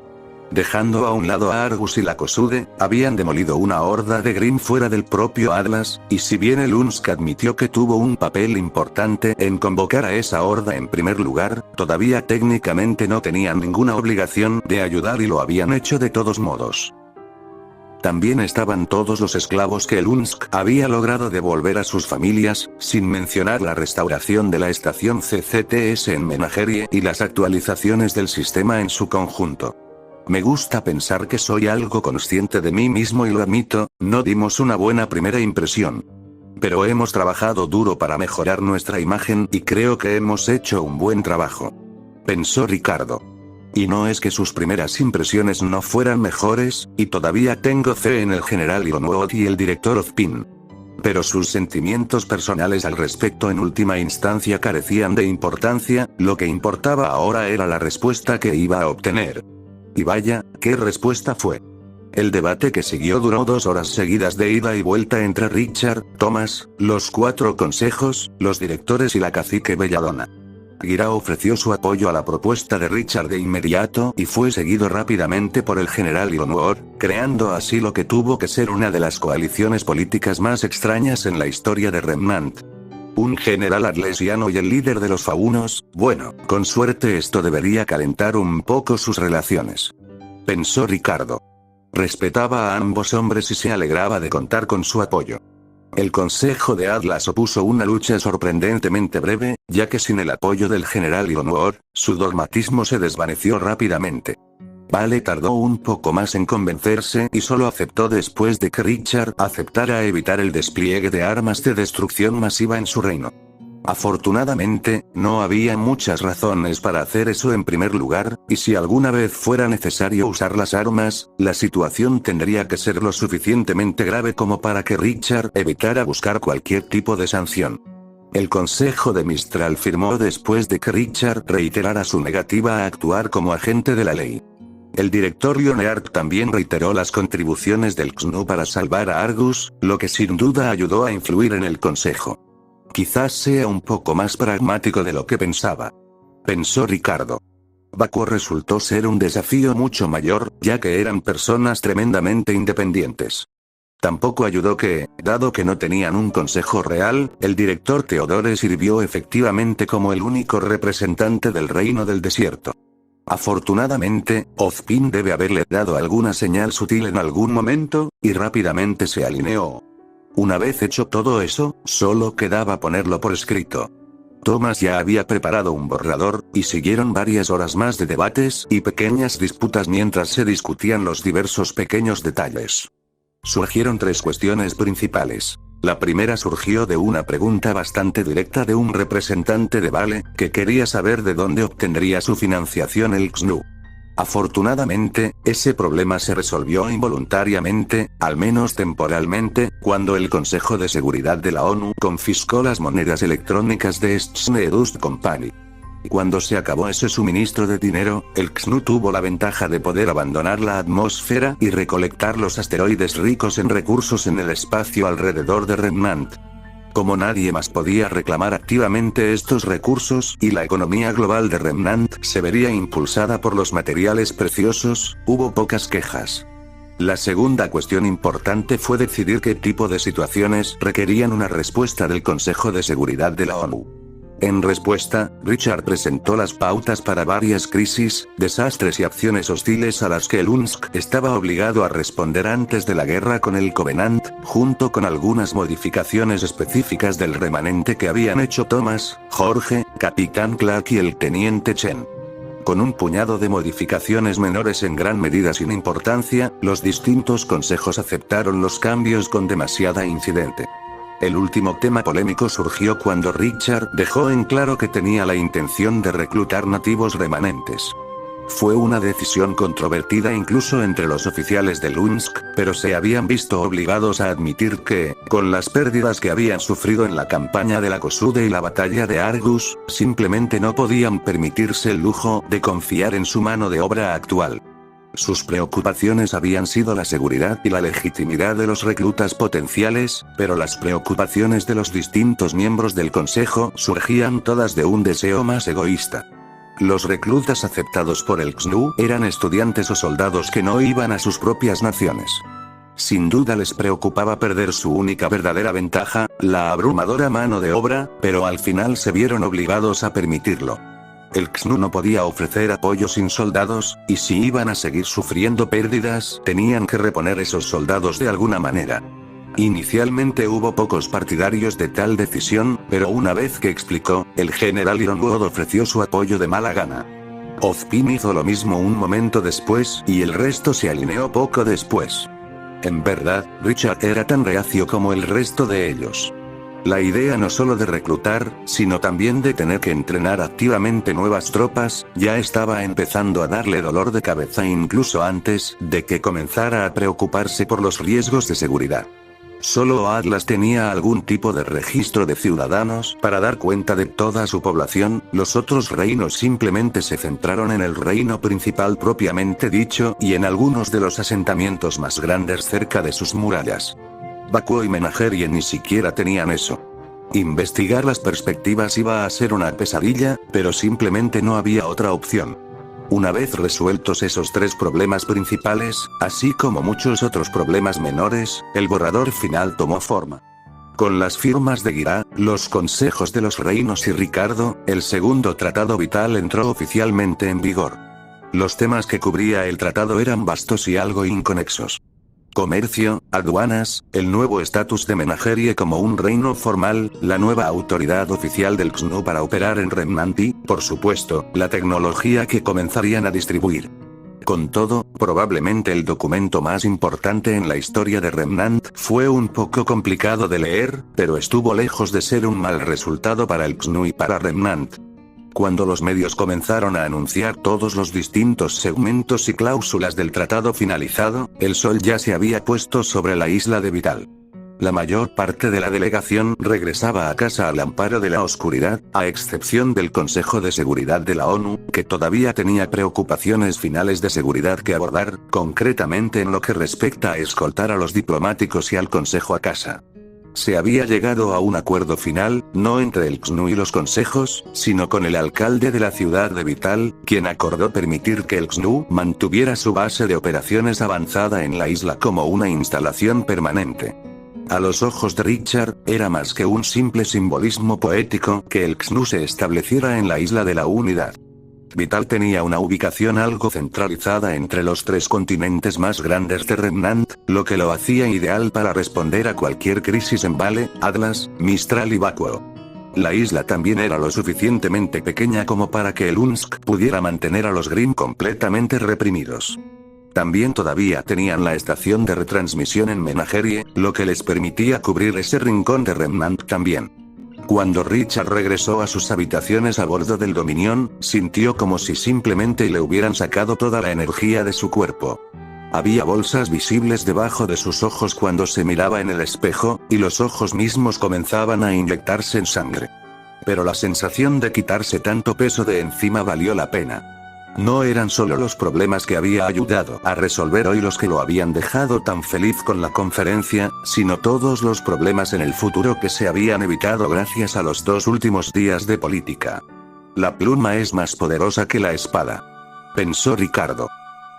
Dejando a un lado a Argus y la Kosude, habían demolido una horda de Grimm fuera del propio Atlas, y si bien el UNSC admitió que tuvo un papel importante en convocar a esa horda en primer lugar, todavía técnicamente no tenían ninguna obligación de ayudar y lo habían hecho de todos modos. También estaban todos los esclavos que el UNSC había logrado devolver a sus familias, sin mencionar la restauración de la estación CCTS en Menagerie y las actualizaciones del sistema en su conjunto. Me gusta pensar que soy algo consciente de mí mismo y lo admito, no dimos una buena primera impresión. Pero hemos trabajado duro para mejorar nuestra imagen y creo que hemos hecho un buen trabajo. Pensó Ricardo. Y no es que sus primeras impresiones no fueran mejores, y todavía tengo fe en el general Ilonwood y el director Ozpin. Pero sus sentimientos personales al respecto en última instancia carecían de importancia, lo que importaba ahora era la respuesta que iba a obtener. Y vaya, ¿qué respuesta fue? El debate que siguió duró 2 horas seguidas de ida y vuelta entre Richard, Thomas, los 4 consejos, los directores y la cacique Belladonna. Gira ofreció su apoyo a la propuesta de Richard de inmediato y fue seguido rápidamente por el general Ilonwood, creando así lo que tuvo que ser una de las coaliciones políticas más extrañas en la historia de Remnant. Un general atlesiano y el líder de los faunos, bueno, con suerte esto debería calentar un poco sus relaciones. Pensó Ricardo. Respetaba a ambos hombres y se alegraba de contar con su apoyo. El Consejo de Atlas opuso una lucha sorprendentemente breve, ya que sin el apoyo del general Ilonwood, su dogmatismo se desvaneció rápidamente. Vale tardó un poco más en convencerse y solo aceptó después de que Richard aceptara evitar el despliegue de armas de destrucción masiva en su reino. Afortunadamente, no había muchas razones para hacer eso en primer lugar, y si alguna vez fuera necesario usar las armas, la situación tendría que ser lo suficientemente grave como para que Richard evitara buscar cualquier tipo de sanción. El Consejo de Mistral firmó después de que Richard reiterara su negativa a actuar como agente de la ley. El director Leonard también reiteró las contribuciones del XNU para salvar a Argus, lo que sin duda ayudó a influir en el Consejo. Quizás sea un poco más pragmático de lo que pensaba. Pensó Ricardo. Baku resultó ser un desafío mucho mayor, ya que eran personas tremendamente independientes. Tampoco ayudó que, dado que no tenían un consejo real, el director Theodore sirvió efectivamente como el único representante del reino del desierto. Afortunadamente, Ozpin debe haberle dado alguna señal sutil en algún momento, y rápidamente se alineó. Una vez hecho todo eso, solo quedaba ponerlo por escrito. Thomas ya había preparado un borrador, y siguieron varias horas más de debates y pequeñas disputas mientras se discutían los diversos pequeños detalles. Surgieron 3 cuestiones principales. La primera surgió de una pregunta bastante directa de un representante de Vale, que quería saber de dónde obtendría su financiación el XNU. Afortunadamente, ese problema se resolvió involuntariamente, al menos temporalmente, cuando el Consejo de Seguridad de la ONU confiscó las monedas electrónicas de Schneedust Company. Cuando se acabó ese suministro de dinero, el XNU tuvo la ventaja de poder abandonar la atmósfera y recolectar los asteroides ricos en recursos en el espacio alrededor de Remnant. Como nadie más podía reclamar activamente estos recursos y la economía global de Remnant se vería impulsada por los materiales preciosos, hubo pocas quejas. La segunda cuestión importante fue decidir qué tipo de situaciones requerían una respuesta del Consejo de Seguridad de la ONU. En respuesta, Richard presentó las pautas para varias crisis, desastres y acciones hostiles a las que el UNSC estaba obligado a responder antes de la guerra con el Covenant, junto con algunas modificaciones específicas del remanente que habían hecho Thomas, Jorge, Capitán Clark y el Teniente Chen. Con un puñado de modificaciones menores en gran medida sin importancia, los distintos consejos aceptaron los cambios con demasiada incidente. El último tema polémico surgió cuando Richard dejó en claro que tenía la intención de reclutar nativos remanentes. Fue una decisión controvertida incluso entre los oficiales del UNSC, pero se habían visto obligados a admitir que, con las pérdidas que habían sufrido en la campaña de la Kosude y la batalla de Argus, simplemente no podían permitirse el lujo de confiar en su mano de obra actual. Sus preocupaciones habían sido la seguridad y la legitimidad de los reclutas potenciales, pero las preocupaciones de los distintos miembros del consejo surgían todas de un deseo más egoísta. Los reclutas aceptados por el XNU eran estudiantes o soldados que no iban a sus propias naciones. Sin duda les preocupaba perder su única verdadera ventaja, la abrumadora mano de obra, pero al final se vieron obligados a permitirlo. El XNU no podía ofrecer apoyo sin soldados, y si iban a seguir sufriendo pérdidas, tenían que reponer esos soldados de alguna manera. Inicialmente hubo pocos partidarios de tal decisión, pero una vez que explicó, el general Ironwood ofreció su apoyo de mala gana. Ozpin hizo lo mismo un momento después, y el resto se alineó poco después. En verdad, Richard era tan reacio como el resto de ellos. La idea no solo de reclutar, sino también de tener que entrenar activamente nuevas tropas, ya estaba empezando a darle dolor de cabeza incluso antes de que comenzara a preocuparse por los riesgos de seguridad. Solo Atlas tenía algún tipo de registro de ciudadanos para dar cuenta de toda su población, los otros reinos simplemente se centraron en el reino principal propiamente dicho y en algunos de los asentamientos más grandes cerca de sus murallas. Bakuo y Menagerie ni siquiera tenían eso. Investigar las perspectivas iba a ser una pesadilla, pero simplemente no había otra opción. Una vez resueltos esos tres problemas principales, así como muchos otros problemas menores, el borrador final tomó forma. Con las firmas de Gira, los consejos de los reinos y Ricardo, el segundo tratado vital entró oficialmente en vigor. Los temas que cubría el tratado eran vastos y algo inconexos. Comercio, aduanas, el nuevo estatus de Menagerie como un reino formal, la nueva autoridad oficial del XNU para operar en Remnant y, por supuesto, la tecnología que comenzarían a distribuir. Con todo, probablemente el documento más importante en la historia de Remnant fue un poco complicado de leer, pero estuvo lejos de ser un mal resultado para el XNU y para Remnant. Cuando los medios comenzaron a anunciar todos los distintos segmentos y cláusulas del tratado finalizado, el sol ya se había puesto sobre la isla de Vital. La mayor parte de la delegación regresaba a casa al amparo de la oscuridad, a excepción del Consejo de Seguridad de la ONU, que todavía tenía preocupaciones finales de seguridad que abordar, concretamente en lo que respecta a escoltar a los diplomáticos y al Consejo a casa. Se había llegado a un acuerdo final, no entre el XNU y los consejos, sino con el alcalde de la ciudad de Vital, quien acordó permitir que el XNU mantuviera su base de operaciones avanzada en la isla como una instalación permanente. A los ojos de Richard, era más que un simple simbolismo poético que el XNU se estableciera en la isla de la unidad. Vital tenía una ubicación algo centralizada entre los tres continentes más grandes de Remnant, lo que lo hacía ideal para responder a cualquier crisis en Vale, Atlas, Mistral y Bakuo. La isla también era lo suficientemente pequeña como para que el UNSC pudiera mantener a los Grimm completamente reprimidos. También todavía tenían la estación de retransmisión en Menagerie, lo que les permitía cubrir ese rincón de Remnant también. Cuando Richard regresó a sus habitaciones a bordo del Dominion, sintió como si simplemente le hubieran sacado toda la energía de su cuerpo. Había bolsas visibles debajo de sus ojos cuando se miraba en el espejo, y los ojos mismos comenzaban a inyectarse en sangre. Pero la sensación de quitarse tanto peso de encima valió la pena. No eran solo los problemas que había ayudado a resolver hoy los que lo habían dejado tan feliz con la conferencia, sino todos los problemas en el futuro que se habían evitado gracias a los 2 últimos días de política. La pluma es más poderosa que la espada, pensó Ricardo.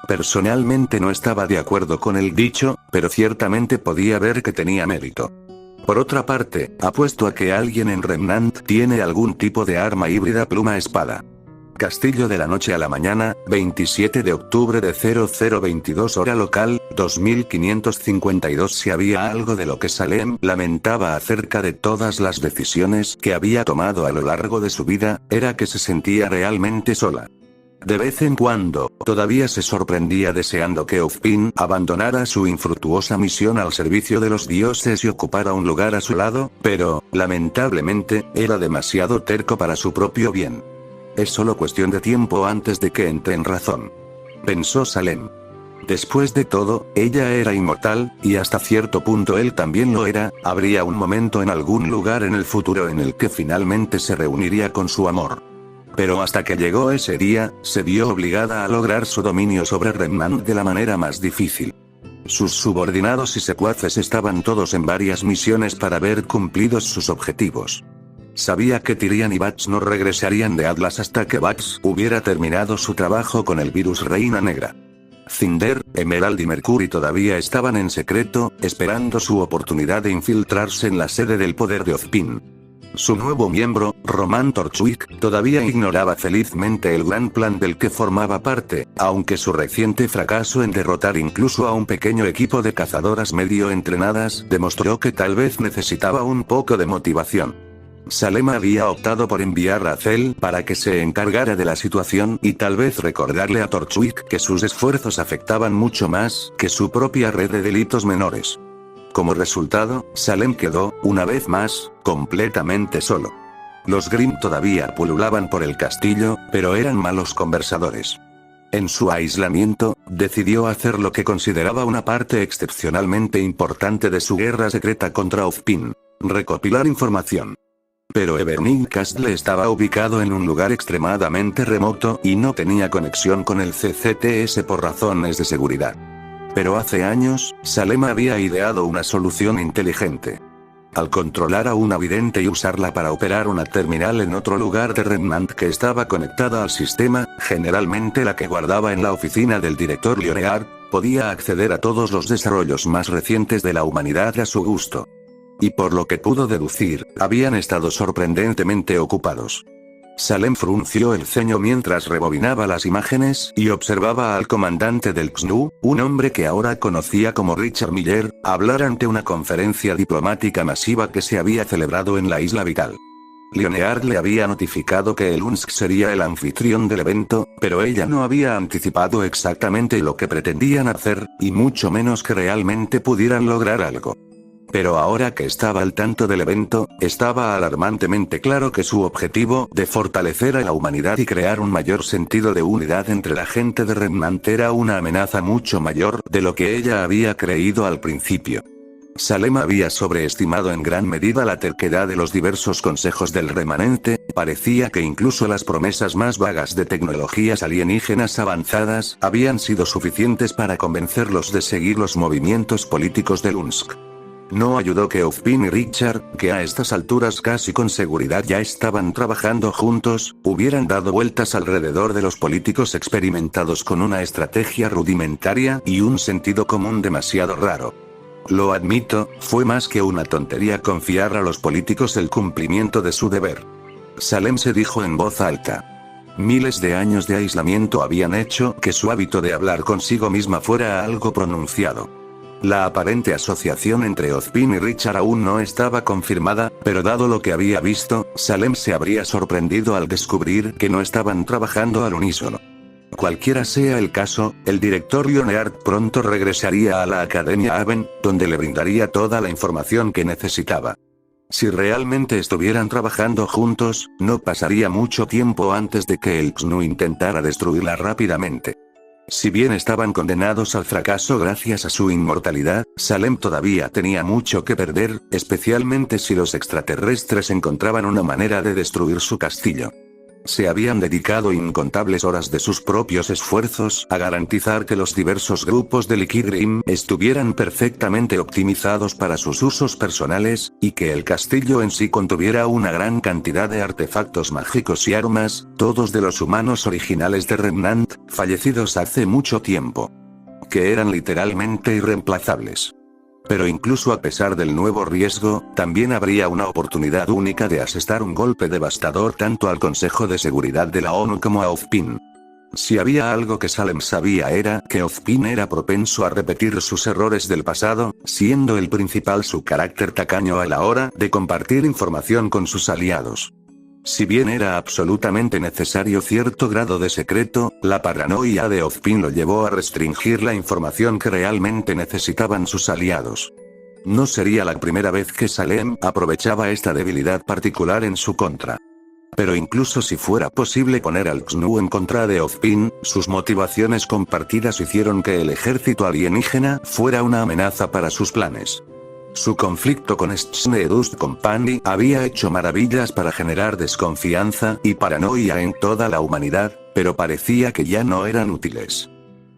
Personalmente no estaba de acuerdo con el dicho, pero ciertamente podía ver que tenía mérito. Por otra parte, apuesto a que alguien en Remnant tiene algún tipo de arma híbrida pluma-espada. Castillo de la noche a la mañana, 27 de octubre de 0022 hora local, 2552. Si había algo de lo que Salem lamentaba acerca de todas las decisiones que había tomado a lo largo de su vida, era que se sentía realmente sola. De vez en cuando, todavía se sorprendía deseando que Ozpin abandonara su infructuosa misión al servicio de los dioses y ocupara un lugar a su lado, pero, lamentablemente, era demasiado terco para su propio bien. Es solo cuestión de tiempo antes de que entre en razón, pensó Salem. Después de todo, ella era inmortal, y hasta cierto punto él también lo era. Habría un momento en algún lugar en el futuro en el que finalmente se reuniría con su amor. Pero hasta que llegó ese día, se vio obligada a lograr su dominio sobre Remnant de la manera más difícil. Sus subordinados y secuaces estaban todos en varias misiones para ver cumplidos sus objetivos. Sabía que Tyrian y Bats no regresarían de Atlas hasta que Bats hubiera terminado su trabajo con el virus Reina Negra. Cinder, Emerald y Mercury todavía estaban en secreto, esperando su oportunidad de infiltrarse en la sede del poder de Ozpin. Su nuevo miembro, Roman Torchwick, todavía ignoraba felizmente el gran plan del que formaba parte, aunque su reciente fracaso en derrotar incluso a un pequeño equipo de cazadoras medio entrenadas demostró que tal vez necesitaba un poco de motivación. Salem había optado por enviar a Zell para que se encargara de la situación y tal vez recordarle a Torchwick que sus esfuerzos afectaban mucho más que su propia red de delitos menores. Como resultado, Salem quedó, una vez más, completamente solo. Los Grimm todavía pululaban por el castillo, pero eran malos conversadores. En su aislamiento, decidió hacer lo que consideraba una parte excepcionalmente importante de su guerra secreta contra Ozpin: recopilar información. Pero Everning Castle estaba ubicado en un lugar extremadamente remoto y no tenía conexión con el CCTS por razones de seguridad. Pero hace años, Salem había ideado una solución inteligente. Al controlar a una vidente y usarla para operar una terminal en otro lugar de Remnant que estaba conectada al sistema, generalmente la que guardaba en la oficina del director Leonard, podía acceder a todos los desarrollos más recientes de la humanidad a su gusto. Y por lo que pudo deducir, habían estado sorprendentemente ocupados. Salem frunció el ceño mientras rebobinaba las imágenes y observaba al comandante del XNU, un hombre que ahora conocía como Richard Miller, hablar ante una conferencia diplomática masiva que se había celebrado en la Isla Vital. Leonard le había notificado que el UNSC sería el anfitrión del evento, pero ella no había anticipado exactamente lo que pretendían hacer, y mucho menos que realmente pudieran lograr algo. Pero ahora que estaba al tanto del evento, estaba alarmantemente claro que su objetivo de fortalecer a la humanidad y crear un mayor sentido de unidad entre la gente de Remnant era una amenaza mucho mayor de lo que ella había creído al principio. Salem había sobreestimado en gran medida la terquedad de los diversos consejos del remanente. Parecía que incluso las promesas más vagas de tecnologías alienígenas avanzadas habían sido suficientes para convencerlos de seguir los movimientos políticos del UNSC. No ayudó que Ozpin y Richard, que a estas alturas casi con seguridad ya estaban trabajando juntos, hubieran dado vueltas alrededor de los políticos experimentados con una estrategia rudimentaria y un sentido común demasiado raro. Lo admito, fue más que una tontería confiar a los políticos el cumplimiento de su deber. Salem se dijo en voz alta. Miles de años de aislamiento habían hecho que su hábito de hablar consigo misma fuera algo pronunciado. La aparente asociación entre Ozpin y Richard aún no estaba confirmada, pero dado lo que había visto, Salem se habría sorprendido al descubrir que no estaban trabajando al unísono. Cualquiera sea el caso, el director Leonard pronto regresaría a la Academia Haven, donde le brindaría toda la información que necesitaba. Si realmente estuvieran trabajando juntos, no pasaría mucho tiempo antes de que el XNU intentara destruirla rápidamente. Si bien estaban condenados al fracaso gracias a su inmortalidad, Salem todavía tenía mucho que perder, especialmente si los extraterrestres encontraban una manera de destruir su castillo. Se habían dedicado incontables horas de sus propios esfuerzos a garantizar que los diversos grupos de Liquid Grim estuvieran perfectamente optimizados para sus usos personales, y que el castillo en sí contuviera una gran cantidad de artefactos mágicos y armas, todos de los humanos originales de Remnant, fallecidos hace mucho tiempo. Que eran literalmente irreemplazables. Pero incluso a pesar del nuevo riesgo, también habría una oportunidad única de asestar un golpe devastador tanto al Consejo de Seguridad de la ONU como a Ozpin. Si había algo que Salem sabía era que Ozpin era propenso a repetir sus errores del pasado, siendo el principal su carácter tacaño a la hora de compartir información con sus aliados. Si bien era absolutamente necesario cierto grado de secreto, la paranoia de Ozpin lo llevó a restringir la información que realmente necesitaban sus aliados. No sería la primera vez que Salem aprovechaba esta debilidad particular en su contra. Pero incluso si fuera posible poner al XNU en contra de Ozpin, sus motivaciones compartidas hicieron que el ejército alienígena fuera una amenaza para sus planes. Su conflicto con Stardust Company había hecho maravillas para generar desconfianza y paranoia en toda la humanidad, pero parecía que ya no eran útiles.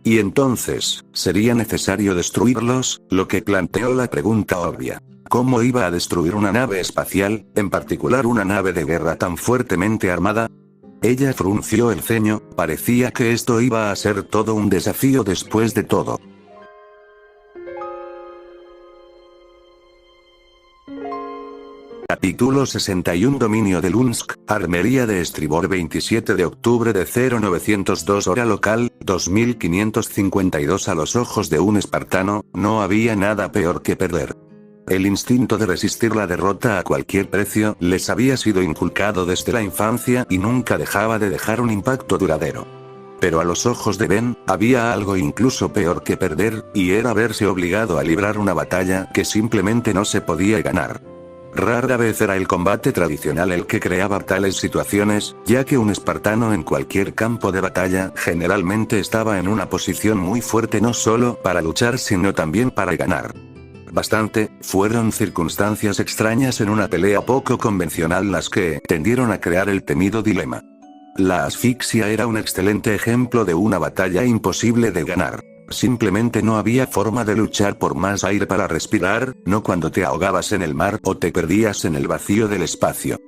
Y entonces, ¿sería necesario destruirlos? Lo que planteó la pregunta obvia. ¿Cómo iba a destruir una nave espacial, en particular una nave de guerra tan fuertemente armada? Ella frunció el ceño, parecía que esto iba a ser todo un desafío después de todo. Capítulo 61 Dominio de Lunsk, Armería de Estribor 27 de octubre de 0902 hora local, 2552 A los ojos de un espartano, no había nada peor que perder. El instinto de resistir la derrota a cualquier precio les había sido inculcado desde la infancia y nunca dejaba de dejar un impacto duradero. Pero a los ojos de Ben, había algo incluso peor que perder, y era verse obligado a librar una batalla que simplemente no se podía ganar. Rara vez era el combate tradicional el que creaba tales situaciones, ya que un espartano en cualquier campo de batalla generalmente estaba en una posición muy fuerte no solo para luchar sino también para ganar. Fueron circunstancias extrañas en una pelea poco convencional las que tendieron a crear el temido dilema. La asfixia era un excelente ejemplo de una batalla imposible de ganar. Simplemente no había forma de luchar por más aire para respirar, no cuando te ahogabas en el mar o te perdías en el vacío del espacio.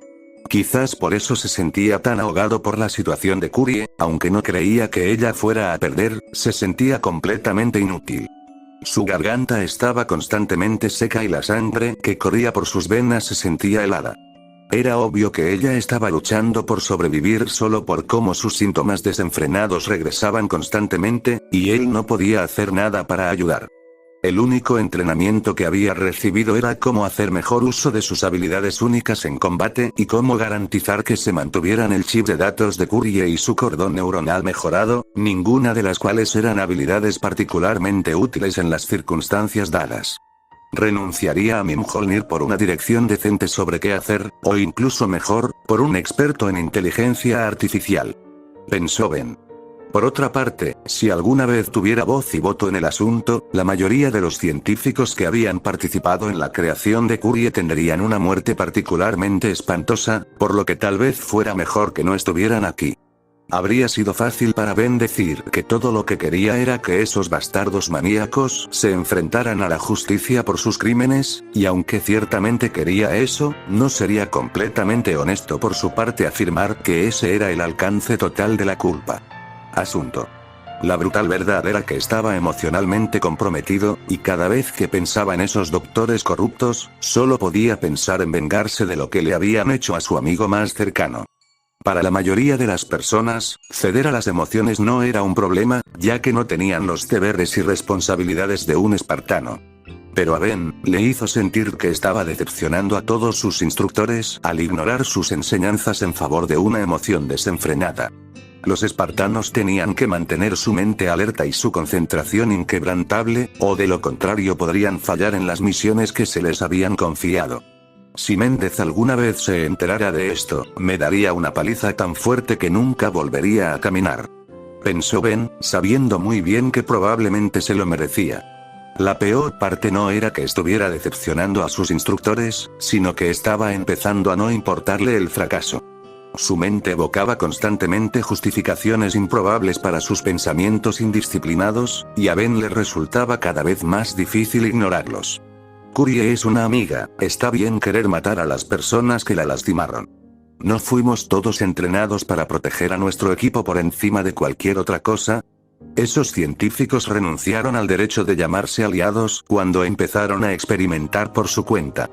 Quizás por eso se sentía tan ahogado por la situación de Curie, aunque no creía que ella fuera a perder, se sentía completamente inútil. Su garganta estaba constantemente seca y la sangre que corría por sus venas se sentía helada. Era obvio que ella estaba luchando por sobrevivir solo por cómo sus síntomas desenfrenados regresaban constantemente, y él no podía hacer nada para ayudar. El único entrenamiento que había recibido era cómo hacer mejor uso de sus habilidades únicas en combate y cómo garantizar que se mantuvieran el chip de datos de Curie y su cordón neuronal mejorado, ninguna de las cuales eran habilidades particularmente útiles en las circunstancias dadas. Renunciaría a Mimholnir por una dirección decente sobre qué hacer, o incluso mejor, por un experto en inteligencia artificial. Pensó Ben. Por otra parte, si alguna vez tuviera voz y voto en el asunto, la mayoría de los científicos que habían participado en la creación de Curie tendrían una muerte particularmente espantosa, por lo que tal vez fuera mejor que no estuvieran aquí. Habría sido fácil para Ben decir que todo lo que quería era que esos bastardos maníacos se enfrentaran a la justicia por sus crímenes, y aunque ciertamente quería eso, no sería completamente honesto por su parte afirmar que ese era el alcance total de la culpa. Asunto. La brutal verdad era que estaba emocionalmente comprometido, y cada vez que pensaba en esos doctores corruptos, solo podía pensar en vengarse de lo que le habían hecho a su amigo más cercano. Para la mayoría de las personas, ceder a las emociones no era un problema, ya que no tenían los deberes y responsabilidades de un espartano. Pero a Ben le hizo sentir que estaba decepcionando a todos sus instructores al ignorar sus enseñanzas en favor de una emoción desenfrenada. Los espartanos tenían que mantener su mente alerta y su concentración inquebrantable, o de lo contrario podrían fallar en las misiones que se les habían confiado. Si Méndez alguna vez se enterara de esto, me daría una paliza tan fuerte que nunca volvería a caminar. Pensó Ben, sabiendo muy bien que probablemente se lo merecía. La peor parte no era que estuviera decepcionando a sus instructores, sino que estaba empezando a no importarle el fracaso. Su mente evocaba constantemente justificaciones improbables para sus pensamientos indisciplinados, y a Ben le resultaba cada vez más difícil ignorarlos. Curie es una amiga, está bien querer matar a las personas que la lastimaron. ¿No fuimos todos entrenados para proteger a nuestro equipo por encima de cualquier otra cosa? Esos científicos renunciaron al derecho de llamarse aliados cuando empezaron a experimentar por su cuenta.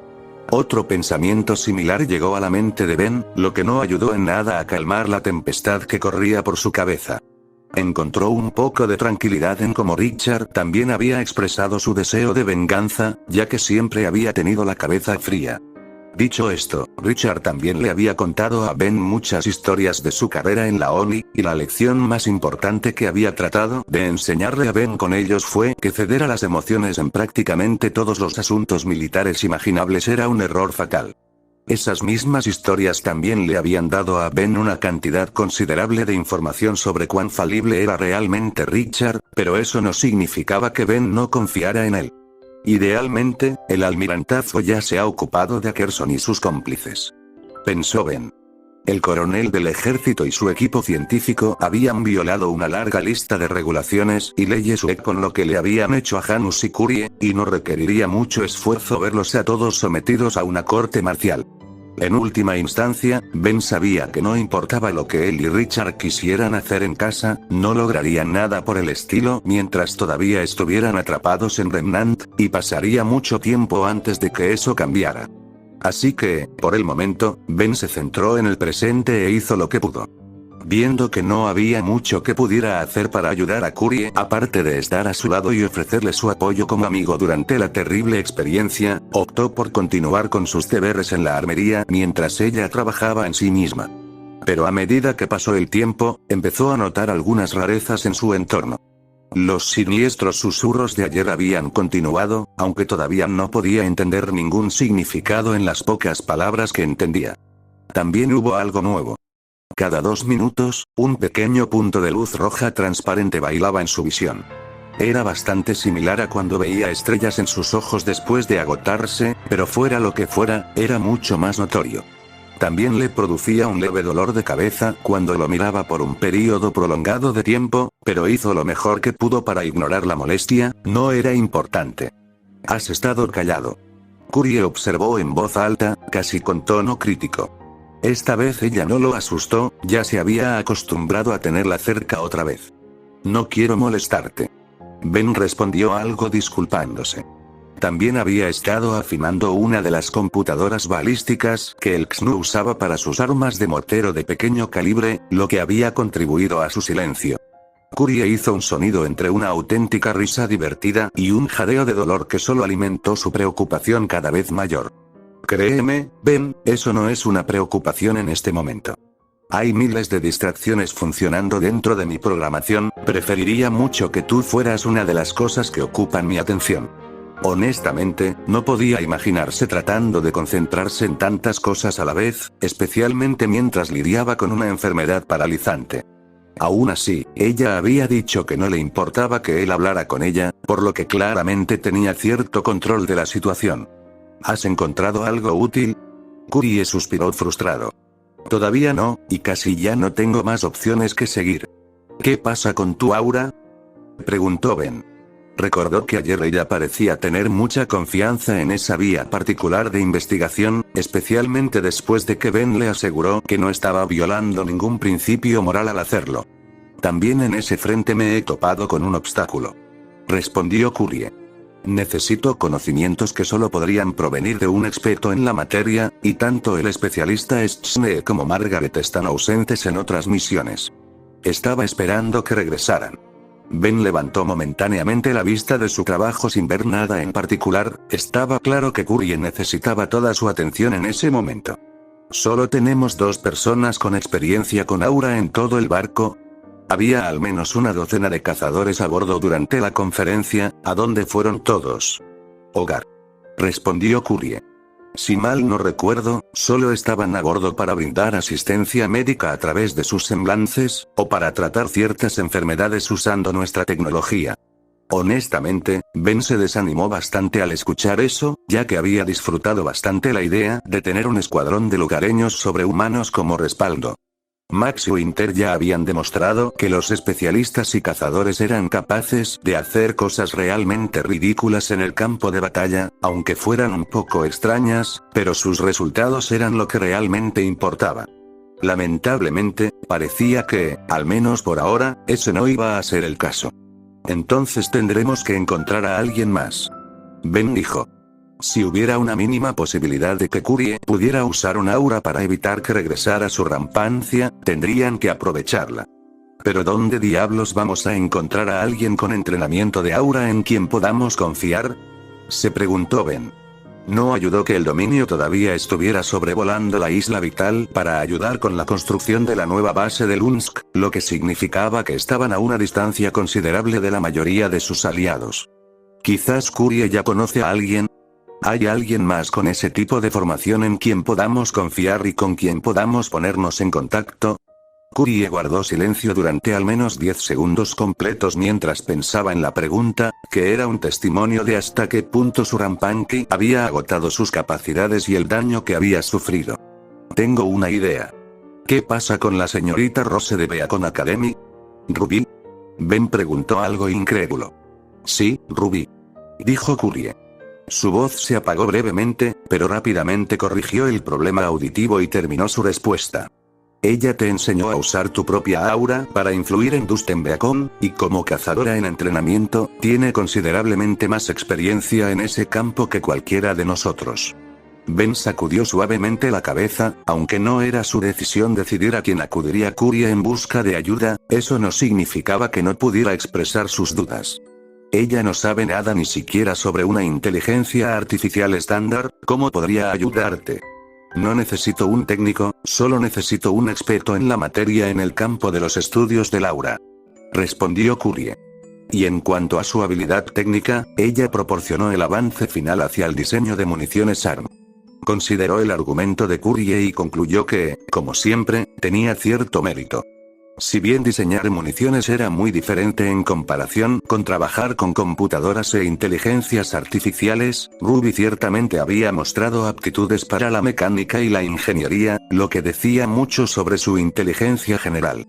Otro pensamiento similar llegó a la mente de Ben, lo que no ayudó en nada a calmar la tempestad que corría por su cabeza. Encontró un poco de tranquilidad en cómo Richard también había expresado su deseo de venganza, ya que siempre había tenido la cabeza fría. Dicho esto, Richard también le había contado a Ben muchas historias de su carrera en la ONI, y la lección más importante que había tratado de enseñarle a Ben con ellos fue que ceder a las emociones en prácticamente todos los asuntos militares imaginables era un error fatal. Esas mismas historias también le habían dado a Ben una cantidad considerable de información sobre cuán falible era realmente Richard, pero eso no significaba que Ben no confiara en él. Idealmente, el almirantazgo ya se ha ocupado de Ackerson y sus cómplices. Pensó Ben. El coronel del ejército y su equipo científico habían violado una larga lista de regulaciones y leyes UE con lo que le habían hecho a Janus y Curie, y no requeriría mucho esfuerzo verlos a todos sometidos a una corte marcial. En última instancia, Ben sabía que no importaba lo que él y Richard quisieran hacer en casa, no lograrían nada por el estilo mientras todavía estuvieran atrapados en Remnant, y pasaría mucho tiempo antes de que eso cambiara. Así que, por el momento, Ben se centró en el presente e hizo lo que pudo. Viendo que no había mucho que pudiera hacer para ayudar a Curie, aparte de estar a su lado y ofrecerle su apoyo como amigo durante la terrible experiencia, optó por continuar con sus deberes en la armería mientras ella trabajaba en sí misma. Pero a medida que pasó el tiempo, empezó a notar algunas rarezas en su entorno. Los siniestros susurros de ayer habían continuado, aunque todavía no podía entender ningún significado en las pocas palabras que entendía. También hubo algo nuevo. Cada 2 minutos, un pequeño punto de luz roja transparente bailaba en su visión. Era bastante similar a cuando veía estrellas en sus ojos después de agotarse, pero fuera lo que fuera, era mucho más notorio. También le producía un leve dolor de cabeza cuando lo miraba por un período prolongado de tiempo, pero hizo lo mejor que pudo para ignorar la molestia, no era importante. «Has estado callado». Curie observó en voz alta, casi con tono crítico. Esta vez ella no lo asustó, ya se había acostumbrado a tenerla cerca otra vez. «No quiero molestarte». Ben respondió algo disculpándose. También había estado afinando una de las computadoras balísticas que el XNU usaba para sus armas de mortero de pequeño calibre, lo que había contribuido a su silencio. Curie hizo un sonido entre una auténtica risa divertida y un jadeo de dolor que solo alimentó su preocupación cada vez mayor. Créeme, Ben, eso no es una preocupación en este momento. Hay miles de distracciones funcionando dentro de mi programación, preferiría mucho que tú fueras una de las cosas que ocupan mi atención. Honestamente, no podía imaginarse tratando de concentrarse en tantas cosas a la vez, especialmente mientras lidiaba con una enfermedad paralizante. Aún así, ella había dicho que no le importaba que él hablara con ella, por lo que claramente tenía cierto control de la situación. ¿Has encontrado algo útil? Curie suspiró frustrado. Todavía no, y casi ya no tengo más opciones que seguir. ¿Qué pasa con tu aura?, preguntó Ben. Recordó que ayer ella parecía tener mucha confianza en esa vía particular de investigación, especialmente después de que Ben le aseguró que no estaba violando ningún principio moral al hacerlo. También en ese frente me he topado con un obstáculo, respondió Curie. Necesito conocimientos que solo podrían provenir de un experto en la materia, y tanto el especialista Schneer como Margaret están ausentes en otras misiones. Estaba esperando que regresaran. Ben levantó momentáneamente la vista de su trabajo sin ver nada en particular, estaba claro que Curie necesitaba toda su atención en ese momento. Solo tenemos 2 personas con experiencia con aura en todo el barco. Había al menos una docena de cazadores a bordo durante la conferencia, ¿a dónde fueron todos? Hogar, respondió Curie. Si mal no recuerdo, solo estaban a bordo para brindar asistencia médica a través de sus semblances, o para tratar ciertas enfermedades usando nuestra tecnología. Honestamente, Ben se desanimó bastante al escuchar eso, ya que había disfrutado bastante la idea de tener un escuadrón de lugareños sobrehumanos como respaldo. Max y Winter ya habían demostrado que los especialistas y cazadores eran capaces de hacer cosas realmente ridículas en el campo de batalla, aunque fueran un poco extrañas, pero sus resultados eran lo que realmente importaba. Lamentablemente, parecía que, al menos por ahora, ese no iba a ser el caso. Entonces tendremos que encontrar a alguien más. Ben dijo. Si hubiera una mínima posibilidad de que Kurie pudiera usar un aura para evitar que regresara su rampancia, tendrían que aprovecharla. Pero ¿dónde diablos vamos a encontrar a alguien con entrenamiento de aura en quien podamos confiar? Se preguntó Ben. No ayudó que el dominio todavía estuviera sobrevolando la isla vital para ayudar con la construcción de la nueva base de Lunsk, lo que significaba que estaban a una distancia considerable de la mayoría de sus aliados. Quizás Kurie ya conoce a alguien. ¿Hay alguien más con ese tipo de formación en quien podamos confiar y con quien podamos ponernos en contacto? Kurie guardó silencio durante al menos 10 segundos completos mientras pensaba en la pregunta, que era un testimonio de hasta qué punto su Rampanki había agotado sus capacidades y el daño que había sufrido. Tengo una idea. ¿Qué pasa con la señorita Rose de Beacon Academy? ¿Ruby? Ben preguntó algo incrédulo. Sí, Ruby. Dijo Kurie. Su voz se apagó brevemente, pero rápidamente corrigió el problema auditivo y terminó su respuesta. Ella te enseñó a usar tu propia aura para influir en Dustin Beacon, y como cazadora en entrenamiento, tiene considerablemente más experiencia en ese campo que cualquiera de nosotros. Ben sacudió suavemente la cabeza, aunque no era su decisión decidir a quién acudiría Kurie en busca de ayuda, eso no significaba que no pudiera expresar sus dudas. Ella no sabe nada ni siquiera sobre una inteligencia artificial estándar, ¿cómo podría ayudarte? No necesito un técnico, solo necesito un experto en la materia en el campo de los estudios del aura. Respondió Kurie. Y en cuanto a su habilidad técnica, ella proporcionó el avance final hacia el diseño de municiones ARM. Consideró el argumento de Kurie y concluyó que, como siempre, tenía cierto mérito. Si bien diseñar municiones era muy diferente en comparación con trabajar con computadoras e inteligencias artificiales, Ruby ciertamente había mostrado aptitudes para la mecánica y la ingeniería, lo que decía mucho sobre su inteligencia general.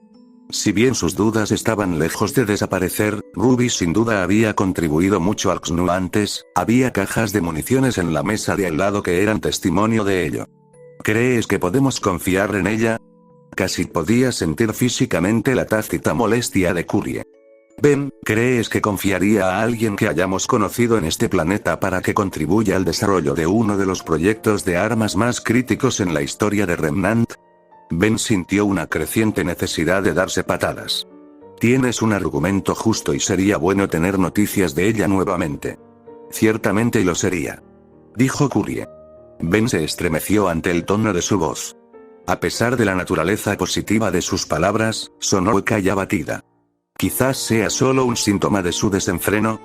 Si bien sus dudas estaban lejos de desaparecer, Ruby sin duda había contribuido mucho al XNU antes, había cajas de municiones en la mesa de al lado que eran testimonio de ello. ¿Crees que podemos confiar en ella? Casi podía sentir físicamente la tácita molestia de Kurie. Ben, ¿crees que confiaría a alguien que hayamos conocido en este planeta para que contribuya al desarrollo de uno de los proyectos de armas más críticos en la historia de Remnant? Ben sintió una creciente necesidad de darse patadas. Tienes un argumento justo y sería bueno tener noticias de ella nuevamente. Ciertamente lo sería. Dijo Kurie. Ben se estremeció ante el tono de su voz. A pesar de la naturaleza positiva de sus palabras, sonó hueca y abatida. Quizás sea solo un síntoma de su desenfreno,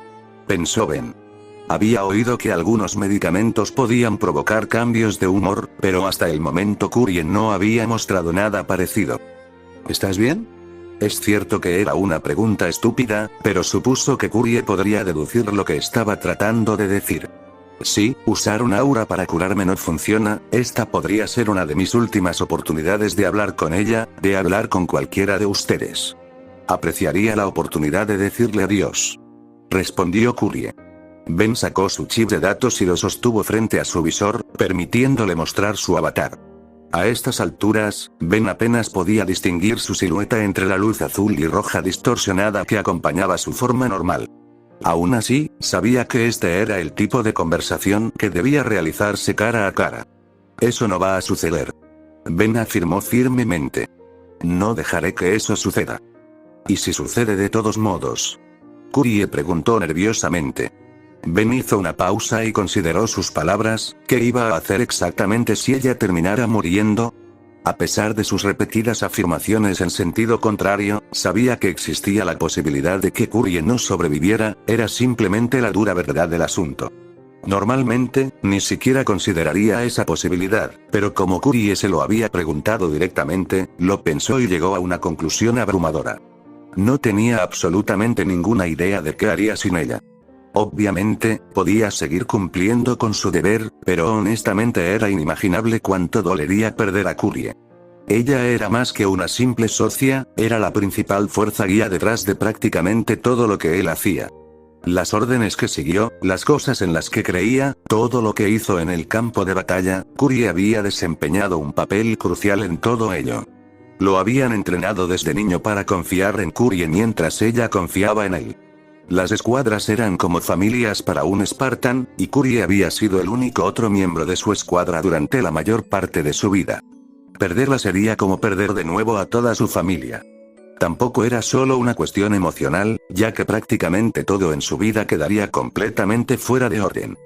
pensó Ben. Había oído que algunos medicamentos podían provocar cambios de humor, pero hasta el momento Kurie no había mostrado nada parecido. ¿Estás bien? Es cierto que era una pregunta estúpida, pero supuso que Kurie podría deducir lo que estaba tratando de decir. Sí, usar un aura para curarme no funciona, esta podría ser una de mis últimas oportunidades de hablar con ella, de hablar con cualquiera de ustedes. Apreciaría la oportunidad de decirle adiós. Respondió Kurie. Ben sacó su chip de datos y lo sostuvo frente a su visor, permitiéndole mostrar su avatar. A estas alturas, Ben apenas podía distinguir su silueta entre la luz azul y roja distorsionada que acompañaba su forma normal. Aún así, sabía que este era el tipo de conversación que debía realizarse cara a cara. Eso no va a suceder. Ben afirmó firmemente. No dejaré que eso suceda. ¿Y si sucede de todos modos? Kurie preguntó nerviosamente. Ben hizo una pausa y consideró sus palabras, ¿qué iba a hacer exactamente si ella terminara muriendo? A pesar de sus repetidas afirmaciones en sentido contrario, sabía que existía la posibilidad de que Kurie no sobreviviera, era simplemente la dura verdad del asunto. Normalmente, ni siquiera consideraría esa posibilidad, pero como Kurie se lo había preguntado directamente, lo pensó y llegó a una conclusión abrumadora. No tenía absolutamente ninguna idea de qué haría sin ella. Obviamente, podía seguir cumpliendo con su deber, pero honestamente era inimaginable cuánto dolería perder a Kurie. Ella era más que una simple socia, era la principal fuerza guía detrás de prácticamente todo lo que él hacía. Las órdenes que siguió, las cosas en las que creía, todo lo que hizo en el campo de batalla, Kurie había desempeñado un papel crucial en todo ello. Lo habían entrenado desde niño para confiar en Kurie mientras ella confiaba en él. Las escuadras eran como familias para un Spartan, y Kurie había sido el único otro miembro de su escuadra durante la mayor parte de su vida. Perderla sería como perder de nuevo a toda su familia. Tampoco era solo una cuestión emocional, ya que prácticamente todo en su vida quedaría completamente fuera de orden.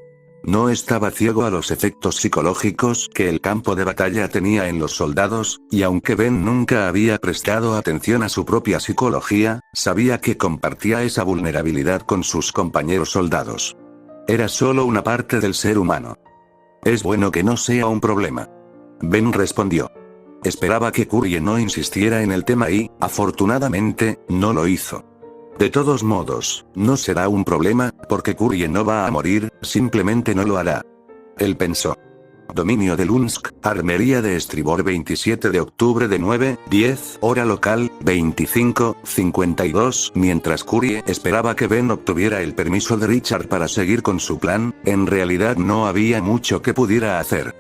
No estaba ciego a los efectos psicológicos que el campo de batalla tenía en los soldados, y aunque Ben nunca había prestado atención a su propia psicología, sabía que compartía esa vulnerabilidad con sus compañeros soldados. Era solo una parte del ser humano. Es bueno que no sea un problema. Ben respondió. Esperaba que Kurie no insistiera en el tema y, afortunadamente, no lo hizo. De todos modos, no será un problema, porque Kurie no va a morir, simplemente no lo hará. Él pensó. Dominio de Lunsk, Armería de Estribor 27 de octubre de 9:10 hora local, 25:52. Mientras Kurie esperaba que Ben obtuviera el permiso de Richard para seguir con su plan, en realidad no había mucho que pudiera hacer.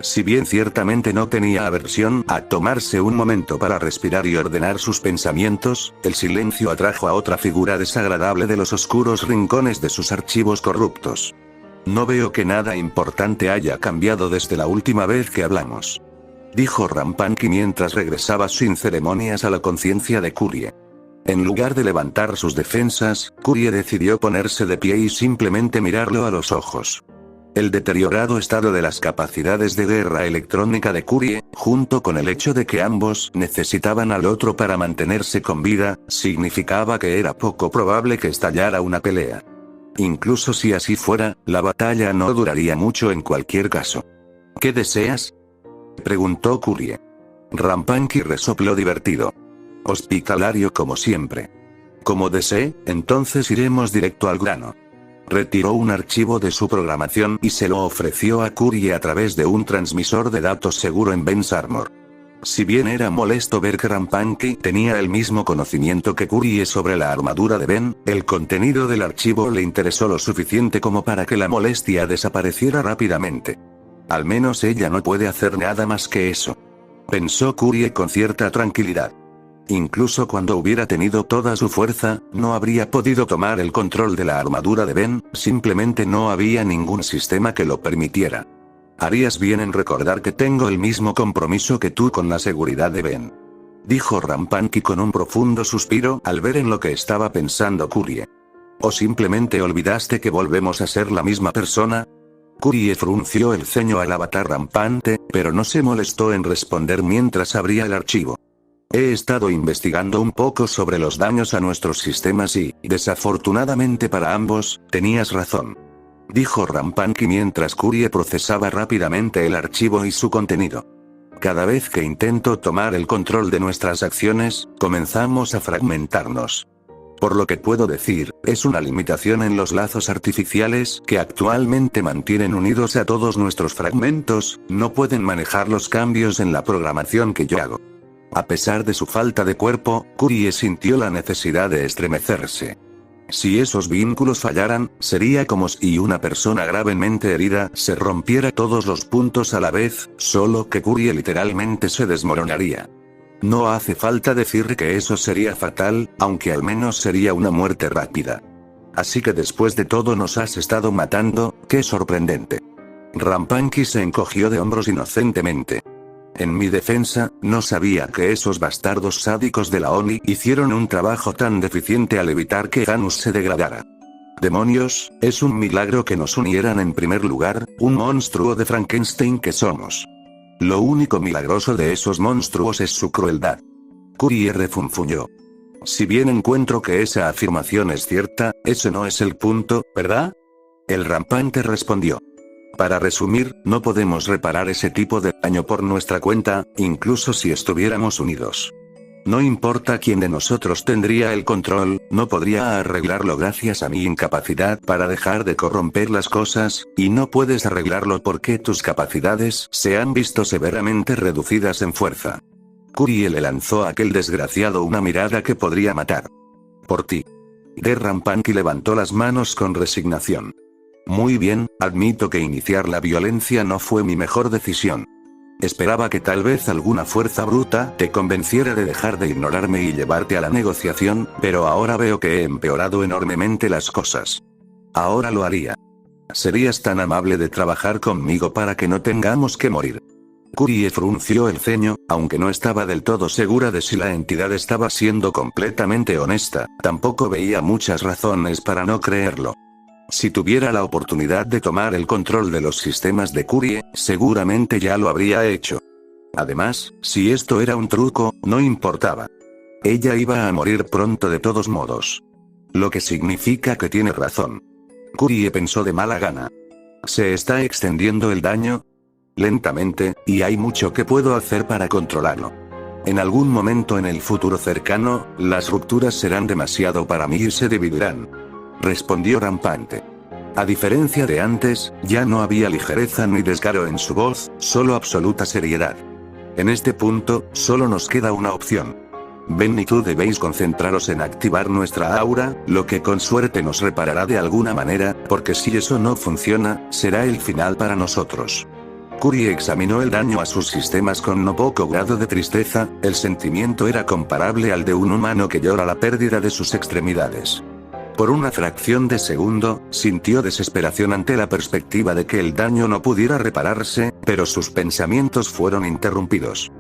Si bien ciertamente no tenía aversión a tomarse un momento para respirar y ordenar sus pensamientos, el silencio atrajo a otra figura desagradable de los oscuros rincones de sus archivos corruptos. No veo que nada importante haya cambiado desde la última vez que hablamos, dijo Rampanki mientras regresaba sin ceremonias a la conciencia de Kurie. En lugar de levantar sus defensas, Kurie decidió ponerse de pie y simplemente mirarlo a los ojos. El deteriorado estado de las capacidades de guerra electrónica de Kurie, junto con el hecho de que ambos necesitaban al otro para mantenerse con vida, significaba que era poco probable que estallara una pelea. Incluso si así fuera, la batalla no duraría mucho en cualquier caso. ¿Qué deseas?, preguntó Kurie. Rampanki resopló divertido. Hospitalario como siempre. Como desee, entonces iremos directo al grano. Retiró un archivo de su programación y se lo ofreció a Kurie a través de un transmisor de datos seguro en Ben's Armor. Si bien era molesto ver que Rampanki tenía el mismo conocimiento que Kurie sobre la armadura de Ben, el contenido del archivo le interesó lo suficiente como para que la molestia desapareciera rápidamente. Al menos ella no puede hacer nada más que eso, pensó Kurie con cierta tranquilidad. Incluso cuando hubiera tenido toda su fuerza, no habría podido tomar el control de la armadura de Ben, simplemente no había ningún sistema que lo permitiera. Harías bien en recordar que tengo el mismo compromiso que tú con la seguridad de Ben, dijo Rampanki con un profundo suspiro al ver en lo que estaba pensando Kurie. ¿O simplemente olvidaste que volvemos a ser la misma persona? Kurie frunció el ceño al avatar rampante, pero no se molestó en responder mientras abría el archivo. He estado investigando un poco sobre los daños a nuestros sistemas y, desafortunadamente para ambos, tenías razón, dijo Rampanki mientras Kurie procesaba rápidamente el archivo y su contenido. Cada vez que intento tomar el control de nuestras acciones, comenzamos a fragmentarnos. Por lo que puedo decir, es una limitación en los lazos artificiales que actualmente mantienen unidos a todos nuestros fragmentos, no pueden manejar los cambios en la programación que yo hago. A pesar de su falta de cuerpo, Kurie sintió la necesidad de estremecerse. Si esos vínculos fallaran, sería como si una persona gravemente herida se rompiera todos los puntos a la vez, solo que Kurie literalmente se desmoronaría. No hace falta decir que eso sería fatal, aunque al menos sería una muerte rápida. Así que después de todo nos has estado matando, qué sorprendente. Rampanki se encogió de hombros inocentemente. En mi defensa, no sabía que esos bastardos sádicos de la ONI hicieron un trabajo tan deficiente al evitar que Janus se degradara. Demonios, es un milagro que nos unieran en primer lugar, un monstruo de Frankenstein que somos. Lo único milagroso de esos monstruos es su crueldad. Kurie refunfuñó. Si bien encuentro que esa afirmación es cierta, ese no es el punto, ¿verdad? El rampante respondió. Para resumir, no podemos reparar ese tipo de daño por nuestra cuenta, incluso si estuviéramos unidos. No importa quién de nosotros tendría el control, no podría arreglarlo gracias a mi incapacidad para dejar de corromper las cosas, y no puedes arreglarlo porque tus capacidades se han visto severamente reducidas en fuerza. Kurie le lanzó a aquel desgraciado una mirada que podría matar. Por ti. De Rampanki levantó las manos con resignación. Muy bien, admito que iniciar la violencia no fue mi mejor decisión. Esperaba que tal vez alguna fuerza bruta te convenciera de dejar de ignorarme y llevarte a la negociación, pero ahora veo que he empeorado enormemente las cosas. Ahora lo haría. ¿Serías tan amable de trabajar conmigo para que no tengamos que morir? Kurie frunció el ceño, aunque no estaba del todo segura de si la entidad estaba siendo completamente honesta, tampoco veía muchas razones para no creerlo. Si tuviera la oportunidad de tomar el control de los sistemas de Kurie, seguramente ya lo habría hecho. Además, si esto era un truco, no importaba. Ella iba a morir pronto de todos modos. Lo que significa que tiene razón. Kurie pensó de mala gana. ¿Se está extendiendo el daño? Lentamente, y hay mucho que puedo hacer para controlarlo. En algún momento en el futuro cercano, las rupturas serán demasiado para mí y se dividirán. Respondió rampante. A diferencia de antes, ya no había ligereza ni descaro en su voz, solo absoluta seriedad. En este punto, solo nos queda una opción. Ben y tú debéis concentraros en activar nuestra aura, lo que con suerte nos reparará de alguna manera, porque si eso no funciona, será el final para nosotros. Kurie examinó el daño a sus sistemas con no poco grado de tristeza, el sentimiento era comparable al de un humano que llora la pérdida de sus extremidades. Por una fracción de segundo, sintió desesperación ante la perspectiva de que el daño no pudiera repararse, pero sus pensamientos fueron interrumpidos.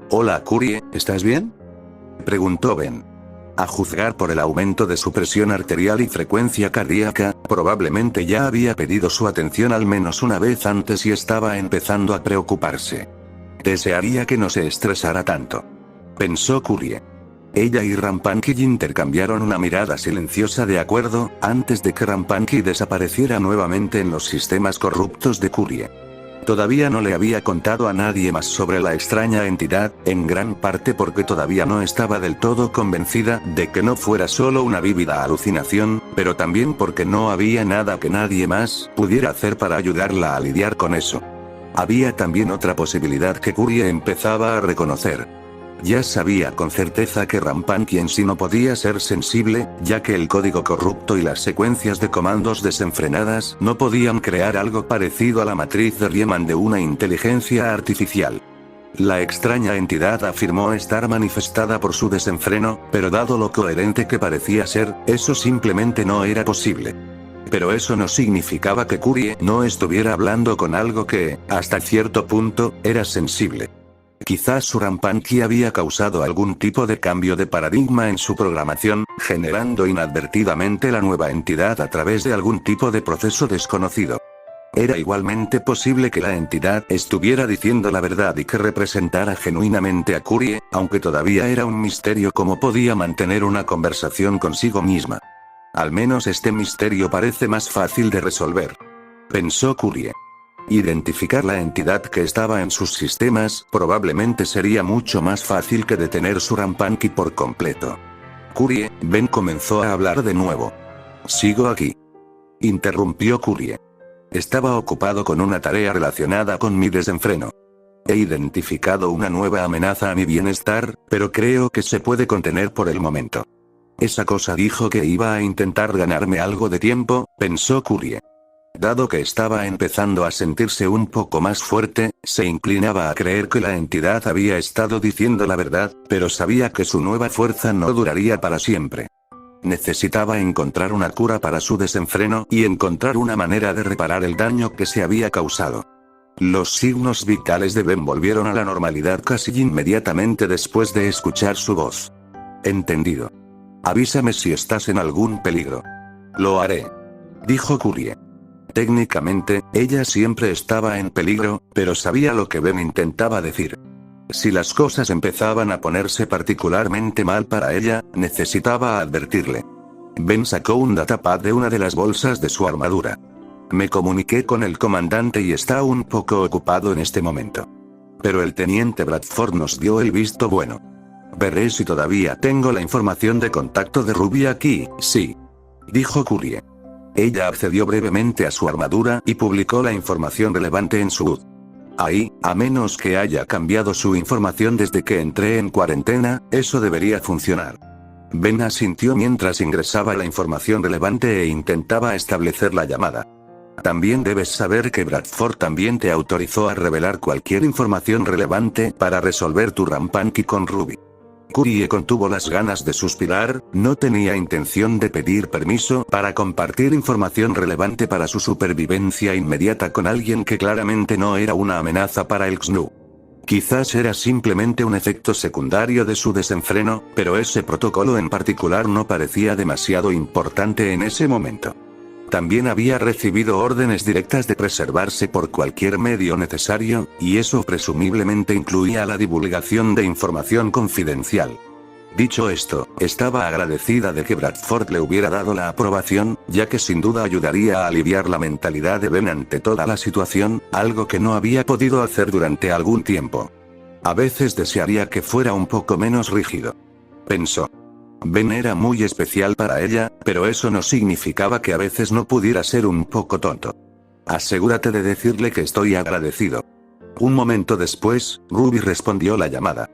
«Hola Kurie, ¿estás bien?», preguntó Ben. A juzgar por el aumento de su presión arterial y frecuencia cardíaca, probablemente ya había pedido su atención al menos una vez antes y estaba empezando a preocuparse. Desearía que no se estresara tanto. Pensó Kurie. Ella y Rampanki intercambiaron una mirada silenciosa de acuerdo, antes de que Rampanki desapareciera nuevamente en los sistemas corruptos de Kurie. Todavía no le había contado a nadie más sobre la extraña entidad, en gran parte porque todavía no estaba del todo convencida de que no fuera solo una vívida alucinación, pero también porque no había nada que nadie más pudiera hacer para ayudarla a lidiar con eso. Había también otra posibilidad que Kurie empezaba a reconocer. Ya sabía con certeza que Rampanki en sí no podía ser sensible, ya que el código corrupto y las secuencias de comandos desenfrenadas no podían crear algo parecido a la matriz de Riemann de una inteligencia artificial. La extraña entidad afirmó estar manifestada por su desenfreno, pero dado lo coherente que parecía ser, eso simplemente no era posible. Pero eso no significaba que Kurie no estuviera hablando con algo que, hasta cierto punto, era sensible. Quizás su Rampanki había causado algún tipo de cambio de paradigma en su programación, generando inadvertidamente la nueva entidad a través de algún tipo de proceso desconocido. Era igualmente posible que la entidad estuviera diciendo la verdad y que representara genuinamente a Kurie, aunque todavía era un misterio cómo podía mantener una conversación consigo misma. Al menos este misterio parece más fácil de resolver. Pensó Kurie. Identificar la entidad que estaba en sus sistemas probablemente sería mucho más fácil que detener su Rampanki por completo. Kurie, Ben comenzó a hablar de nuevo. «Sigo aquí», interrumpió Kurie. «Estaba ocupado con una tarea relacionada con mi desenfreno. He identificado una nueva amenaza a mi bienestar, pero creo que se puede contener por el momento». Esa cosa dijo que iba a intentar ganarme algo de tiempo, pensó Kurie. Dado que estaba empezando a sentirse un poco más fuerte, se inclinaba a creer que la entidad había estado diciendo la verdad, pero sabía que su nueva fuerza no duraría para siempre. Necesitaba encontrar una cura para su desenfreno y encontrar una manera de reparar el daño que se había causado. Los signos vitales de Ben volvieron a la normalidad casi inmediatamente después de escuchar su voz. «Entendido. Avísame si estás en algún peligro». «Lo haré», dijo Kurie. Técnicamente, ella siempre estaba en peligro, pero sabía lo que Ben intentaba decir. Si las cosas empezaban a ponerse particularmente mal para ella, necesitaba advertirle. Ben sacó un datapad de una de las bolsas de su armadura. «Me comuniqué con el comandante y está un poco ocupado en este momento. Pero el teniente Bradford nos dio el visto bueno. Veré si todavía tengo la información de contacto de Ruby aquí, sí», dijo Kurie. Ella accedió brevemente a su armadura y publicó la información relevante en su HUD. Ahí, a menos que haya cambiado su información desde que entré en cuarentena, eso debería funcionar. Ben asintió mientras ingresaba la información relevante e intentaba establecer la llamada. También debes saber que Bradford también te autorizó a revelar cualquier información relevante para resolver tu Rampanky con Ruby. Curie contuvo las ganas de suspirar, no tenía intención de pedir permiso para compartir información relevante para su supervivencia inmediata con alguien que claramente no era una amenaza para el XNU. Quizás era simplemente un efecto secundario de su desenfreno, pero ese protocolo en particular no parecía demasiado importante en ese momento. También había recibido órdenes directas de preservarse por cualquier medio necesario, y eso presumiblemente incluía la divulgación de información confidencial. Dicho esto, estaba agradecida de que Bradford le hubiera dado la aprobación, ya que sin duda ayudaría a aliviar la mentalidad de Ben ante toda la situación, algo que no había podido hacer durante algún tiempo. A veces desearía que fuera un poco menos rígido. Pensó. Ben era muy especial para ella, pero eso no significaba que a veces no pudiera ser un poco tonto. Asegúrate de decirle que estoy agradecido. Un momento después, Ruby respondió la llamada.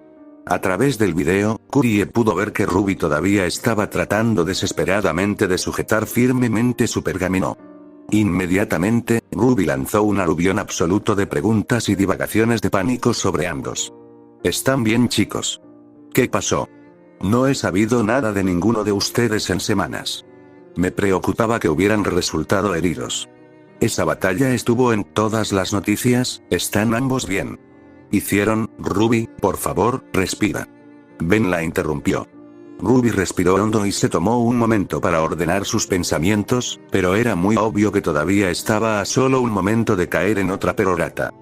A través del video, Curie pudo ver que Ruby todavía estaba tratando desesperadamente de sujetar firmemente su pergamino. Inmediatamente, Ruby lanzó un aluvión absoluto de preguntas y divagaciones de pánico sobre ambos. ¿Están bien, chicos? ¿Qué pasó? No he sabido nada de ninguno de ustedes en semanas. Me preocupaba que hubieran resultado heridos. Esa batalla estuvo en todas las noticias, ¿están ambos bien? Hicieron, Ruby, por favor, respira. Ben la interrumpió. Ruby respiró hondo y se tomó un momento para ordenar sus pensamientos, pero era muy obvio que todavía estaba a solo un momento de caer en otra perorata.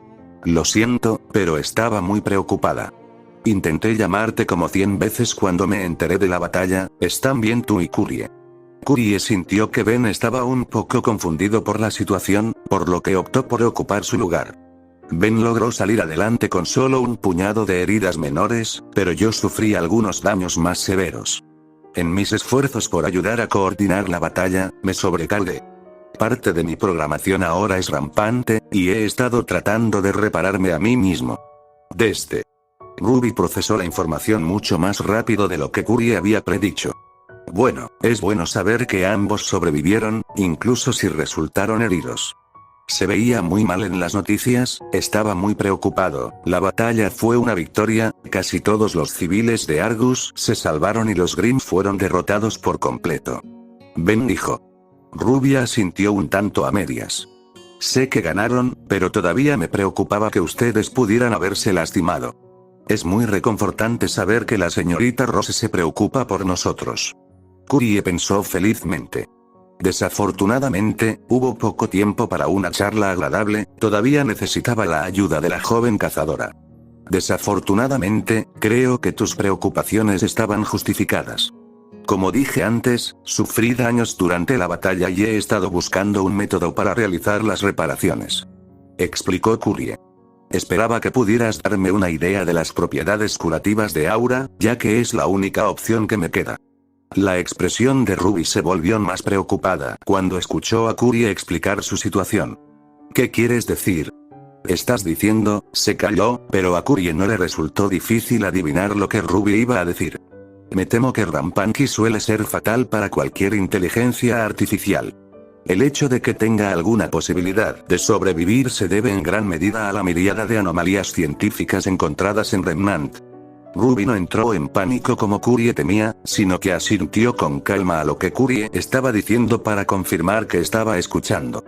Lo siento, pero estaba muy preocupada. Intenté llamarte como 100 veces cuando me enteré de la batalla, ¿están bien tú y Curie? Curie sintió que Ben estaba un poco confundido por la situación, por lo que optó por ocupar su lugar. Ben logró salir adelante con solo un puñado de heridas menores, pero yo sufrí algunos daños más severos. En mis esfuerzos por ayudar a coordinar la batalla, me sobrecargué. Parte de mi programación ahora es rampante, y he estado tratando de repararme a mí mismo. Ruby procesó la información mucho más rápido de lo que Curie había predicho. Bueno, es bueno saber que ambos sobrevivieron, incluso si resultaron heridos. Se veía muy mal en las noticias, estaba muy preocupado, la batalla fue una victoria, casi todos los civiles de Argus se salvaron y los Grimm fueron derrotados por completo. Ben dijo. Ruby asintió un tanto a medias. Sé que ganaron, pero todavía me preocupaba que ustedes pudieran haberse lastimado. Es muy reconfortante saber que la señorita Rose se preocupa por nosotros. Curie pensó felizmente. Desafortunadamente, hubo poco tiempo para una charla agradable, todavía necesitaba la ayuda de la joven cazadora. Desafortunadamente, creo que tus preocupaciones estaban justificadas. Como dije antes, sufrí daños durante la batalla y he estado buscando un método para realizar las reparaciones. Explicó Curie. Esperaba que pudieras darme una idea de las propiedades curativas de Aura, ya que es la única opción que me queda. La expresión de Ruby se volvió más preocupada cuando escuchó a Curie explicar su situación. ¿Qué quieres decir? ¿Estás diciendo? Se calló, pero a Curie no le resultó difícil adivinar lo que Ruby iba a decir. Me temo que Rampanky suele ser fatal para cualquier inteligencia artificial. El hecho de que tenga alguna posibilidad de sobrevivir se debe en gran medida a la miríada de anomalías científicas encontradas en Remnant. Ruby no entró en pánico como Curie temía, sino que asintió con calma a lo que Curie estaba diciendo para confirmar que estaba escuchando.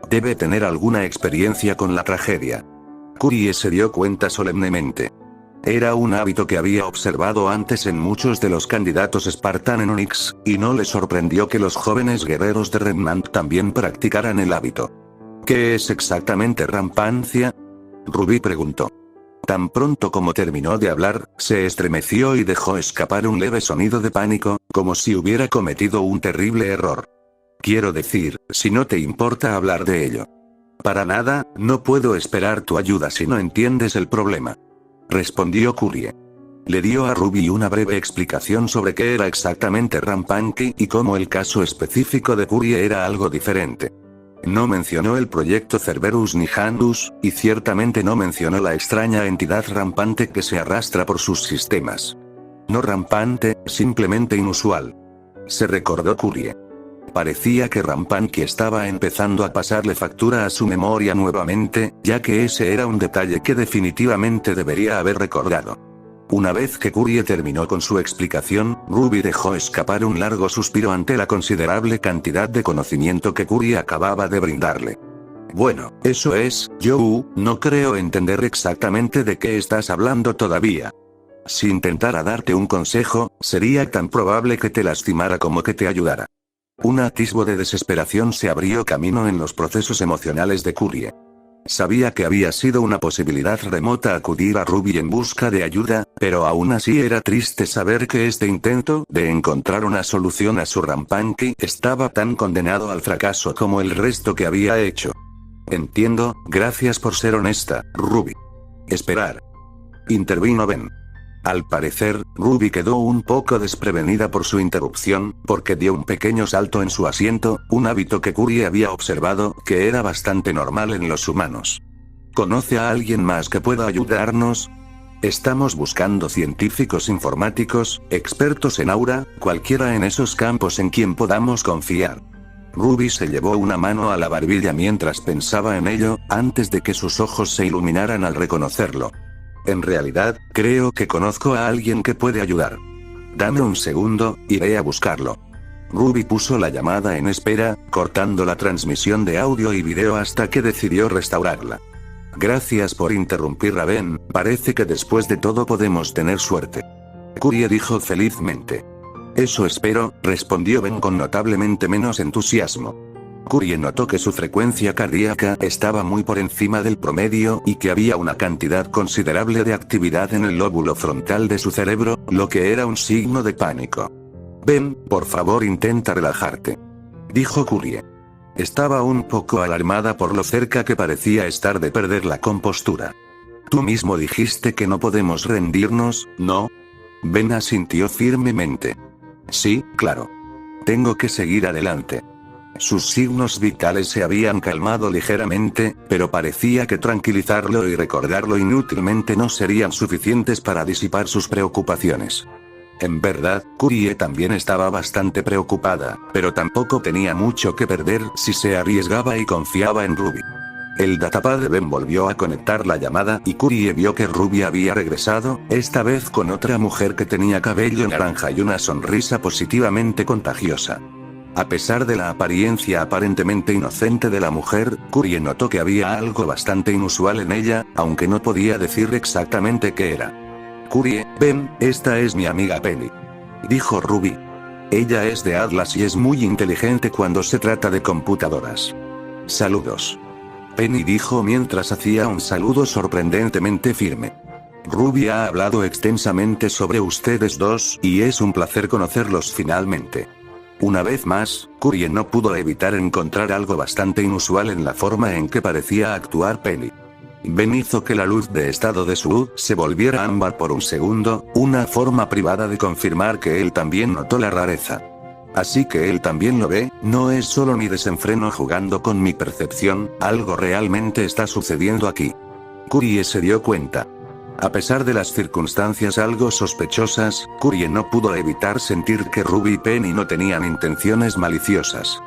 Debe tener alguna experiencia con la tragedia. Curie se dio cuenta solemnemente. Era un hábito que había observado antes en muchos de los candidatos Spartan en Onyx, y no le sorprendió que los jóvenes guerreros de Remnant también practicaran el hábito. ¿Qué es exactamente rampancia? Ruby preguntó. Tan pronto como terminó de hablar, se estremeció y dejó escapar un leve sonido de pánico, como si hubiera cometido un terrible error. Quiero decir, si no te importa hablar de ello. Para nada, no puedo esperar tu ayuda si no entiendes el problema. Respondió Curie. Le dio a Ruby una breve explicación sobre qué era exactamente Rampanky y cómo el caso específico de Curie era algo diferente. No mencionó el proyecto Cerberus ni Handus, y ciertamente no mencionó la extraña entidad rampante que se arrastra por sus sistemas. No rampante, simplemente inusual. Se recordó Curie. Parecía que Rampanky estaba empezando a pasarle factura a su memoria nuevamente, ya que ese era un detalle que definitivamente debería haber recordado. Una vez que Kurie terminó con su explicación, Ruby dejó escapar un largo suspiro ante la considerable cantidad de conocimiento que Kurie acababa de brindarle. Bueno, eso es, yo no creo entender exactamente de qué estás hablando todavía. Si intentara darte un consejo, sería tan probable que te lastimara como que te ayudara. Un atisbo de desesperación se abrió camino en los procesos emocionales de Kurie. Sabía que había sido una posibilidad remota acudir a Ruby en busca de ayuda, pero aún así era triste saber que este intento de encontrar una solución a su Rampanky estaba tan condenado al fracaso como el resto que había hecho. Entiendo, gracias por ser honesta, Ruby. Esperar. Intervino Ben. Al parecer, Ruby quedó un poco desprevenida por su interrupción, porque dio un pequeño salto en su asiento, un hábito que Kurie había observado, que era bastante normal en los humanos. ¿Conoce a alguien más que pueda ayudarnos? Estamos buscando científicos informáticos, expertos en aura, cualquiera en esos campos en quien podamos confiar. Ruby se llevó una mano a la barbilla mientras pensaba en ello, antes de que sus ojos se iluminaran al reconocerlo. En realidad, creo que conozco a alguien que puede ayudar. Dame un segundo, iré a buscarlo. Ruby puso la llamada en espera, cortando la transmisión de audio y video hasta que decidió restaurarla. Gracias por interrumpir a Ben, parece que después de todo podemos tener suerte. Kurie dijo felizmente. Eso espero, respondió Ben con notablemente menos entusiasmo. Kurie notó que su frecuencia cardíaca estaba muy por encima del promedio y que había una cantidad considerable de actividad en el lóbulo frontal de su cerebro, lo que era un signo de pánico. Ben, por favor intenta relajarte. Dijo Kurie. Estaba un poco alarmada por lo cerca que parecía estar de perder la compostura. Tú mismo dijiste que no podemos rendirnos, ¿no? Ben asintió firmemente. Sí, claro. Tengo que seguir adelante. Sus signos vitales se habían calmado ligeramente, pero parecía que tranquilizarlo y recordarlo inútilmente no serían suficientes para disipar sus preocupaciones. En verdad, Kurie también estaba bastante preocupada, pero tampoco tenía mucho que perder si se arriesgaba y confiaba en Ruby. El datapad de Ben volvió a conectar la llamada y Kurie vio que Ruby había regresado, esta vez con otra mujer que tenía cabello naranja y una sonrisa positivamente contagiosa. A pesar de la apariencia aparentemente inocente de la mujer, Kurie notó que había algo bastante inusual en ella, aunque no podía decir exactamente qué era. Kurie, ven, esta es mi amiga Penny. Dijo Ruby. Ella es de Atlas y es muy inteligente cuando se trata de computadoras. Saludos. Penny dijo mientras hacía un saludo sorprendentemente firme. Ruby ha hablado extensamente sobre ustedes dos, y es un placer conocerlos finalmente. Una vez más, Kurie no pudo evitar encontrar algo bastante inusual en la forma en que parecía actuar Penny. Ben hizo que la luz de estado de su se volviera ámbar por un segundo, una forma privada de confirmar que él también notó la rareza. Así que él también lo ve, no es solo mi desenfreno jugando con mi percepción, algo realmente está sucediendo aquí. Kurie se dio cuenta. A pesar de las circunstancias algo sospechosas, Kurie no pudo evitar sentir que Ruby y Penny no tenían intenciones maliciosas.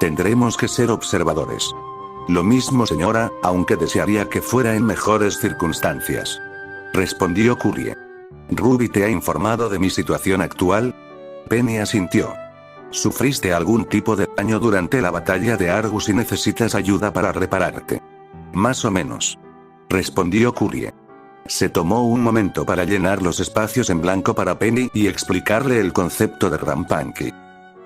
Tendremos que ser observadores. Lo mismo señora, aunque desearía que fuera en mejores circunstancias. Respondió Kurie. ¿Ruby te ha informado de mi situación actual? Penny asintió. ¿Sufriste algún tipo de daño durante la batalla de Argus y necesitas ayuda para repararte? Más o menos. Respondió Kurie. Se tomó un momento para llenar los espacios en blanco para Penny y explicarle el concepto de Rampanky.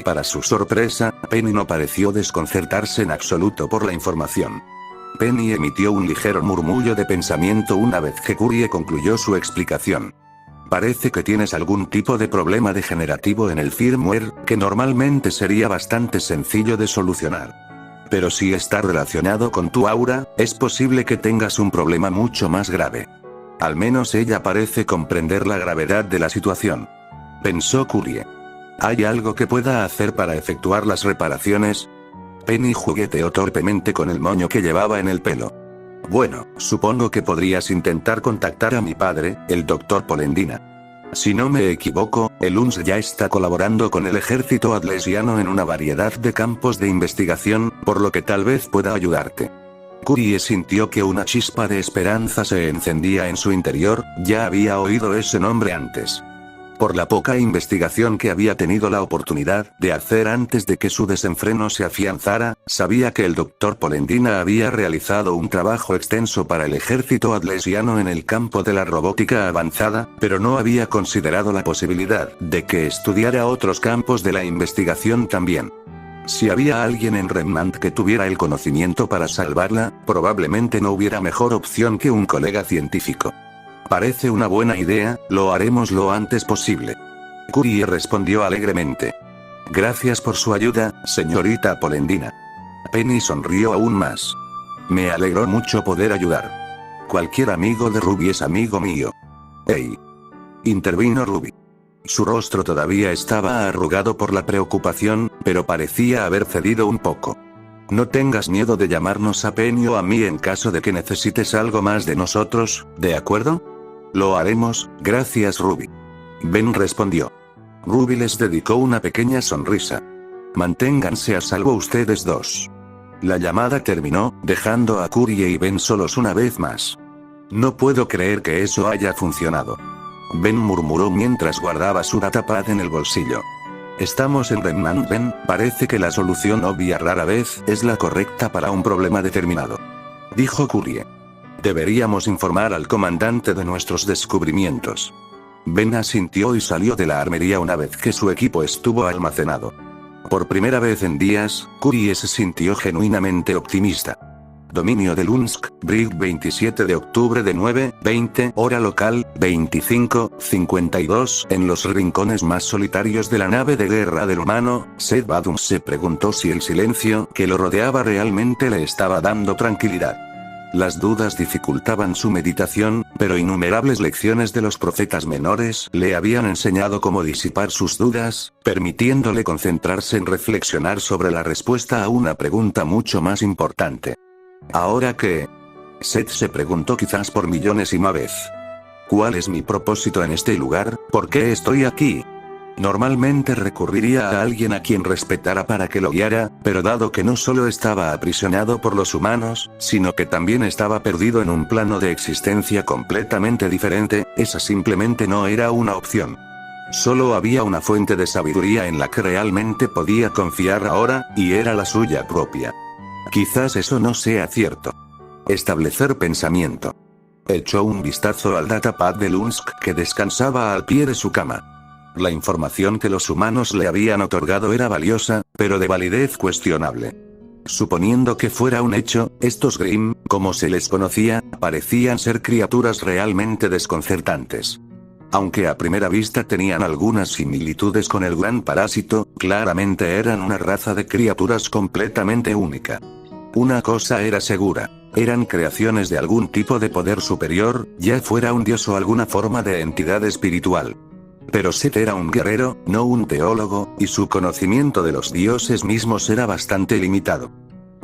Para su sorpresa, Penny no pareció desconcertarse en absoluto por la información. Penny emitió un ligero murmullo de pensamiento una vez que Kurie concluyó su explicación. Parece que tienes algún tipo de problema degenerativo en el firmware, que normalmente sería bastante sencillo de solucionar. Pero si está relacionado con tu aura, es posible que tengas un problema mucho más grave. Al menos ella parece comprender la gravedad de la situación. Pensó Kurie. ¿Hay algo que pueda hacer para efectuar las reparaciones? Penny jugueteó torpemente con el moño que llevaba en el pelo. Bueno, supongo que podrías intentar contactar a mi padre, el Dr. Polendina. Si no me equivoco, el UNS ya está colaborando con el ejército atlesiano en una variedad de campos de investigación, por lo que tal vez pueda ayudarte. Curie sintió que una chispa de esperanza se encendía en su interior, ya había oído ese nombre antes. Por la poca investigación que había tenido la oportunidad de hacer antes de que su desenfreno se afianzara, sabía que el Dr. Polendina había realizado un trabajo extenso para el ejército atlesiano en el campo de la robótica avanzada, pero no había considerado la posibilidad de que estudiara otros campos de la investigación también. Si había alguien en Remnant que tuviera el conocimiento para salvarla, probablemente no hubiera mejor opción que un colega científico. Parece una buena idea, lo haremos lo antes posible. Curie respondió alegremente. Gracias por su ayuda, señorita Polendina. Penny sonrió aún más. Me alegró mucho poder ayudar. Cualquier amigo de Ruby es amigo mío. ¡Ey! Intervino Ruby. Su rostro todavía estaba arrugado por la preocupación, pero parecía haber cedido un poco. No tengas miedo de llamarnos a Penny o a mí en caso de que necesites algo más de nosotros, ¿de acuerdo? Lo haremos, gracias Ruby. Ben respondió. Ruby les dedicó una pequeña sonrisa. Manténganse a salvo ustedes dos. La llamada terminó, dejando a Curie y Ben solos una vez más. No puedo creer que eso haya funcionado. Ben murmuró mientras guardaba su datapad en el bolsillo. Estamos en Remnant Ben, parece que la solución obvia rara vez es la correcta para un problema determinado. Dijo Curie. Deberíamos informar al comandante de nuestros descubrimientos. Ben asintió y salió de la armería una vez que su equipo estuvo almacenado. Por primera vez en días, Curie se sintió genuinamente optimista. Dominio de Lunsk, Brig 27 de octubre de 9:20 hora local, 25:52 en los rincones más solitarios de la nave de guerra del humano, Seth Badum se preguntó si el silencio que lo rodeaba realmente le estaba dando tranquilidad. Las dudas dificultaban su meditación, pero innumerables lecciones de los profetas menores le habían enseñado cómo disipar sus dudas, permitiéndole concentrarse en reflexionar sobre la respuesta a una pregunta mucho más importante. ¿Ahora qué? Seth se preguntó quizás por millonésima vez. ¿Cuál es mi propósito en este lugar? ¿Por qué estoy aquí? Normalmente recurriría a alguien a quien respetara para que lo guiara, pero dado que no solo estaba aprisionado por los humanos, sino que también estaba perdido en un plano de existencia completamente diferente, esa simplemente no era una opción. Solo había una fuente de sabiduría en la que realmente podía confiar ahora, y era la suya propia. Quizás eso no sea cierto. Establecer pensamiento. Echó un vistazo al datapad de Lunsk que descansaba al pie de su cama. La información que los humanos le habían otorgado era valiosa, pero de validez cuestionable. Suponiendo que fuera un hecho, estos Grimm, como se les conocía, parecían ser criaturas realmente desconcertantes. Aunque a primera vista tenían algunas similitudes con el gran parásito, claramente eran una raza de criaturas completamente única. Una cosa era segura. Eran creaciones de algún tipo de poder superior, ya fuera un dios o alguna forma de entidad espiritual. Pero Seth era un guerrero, no un teólogo, y su conocimiento de los dioses mismos era bastante limitado.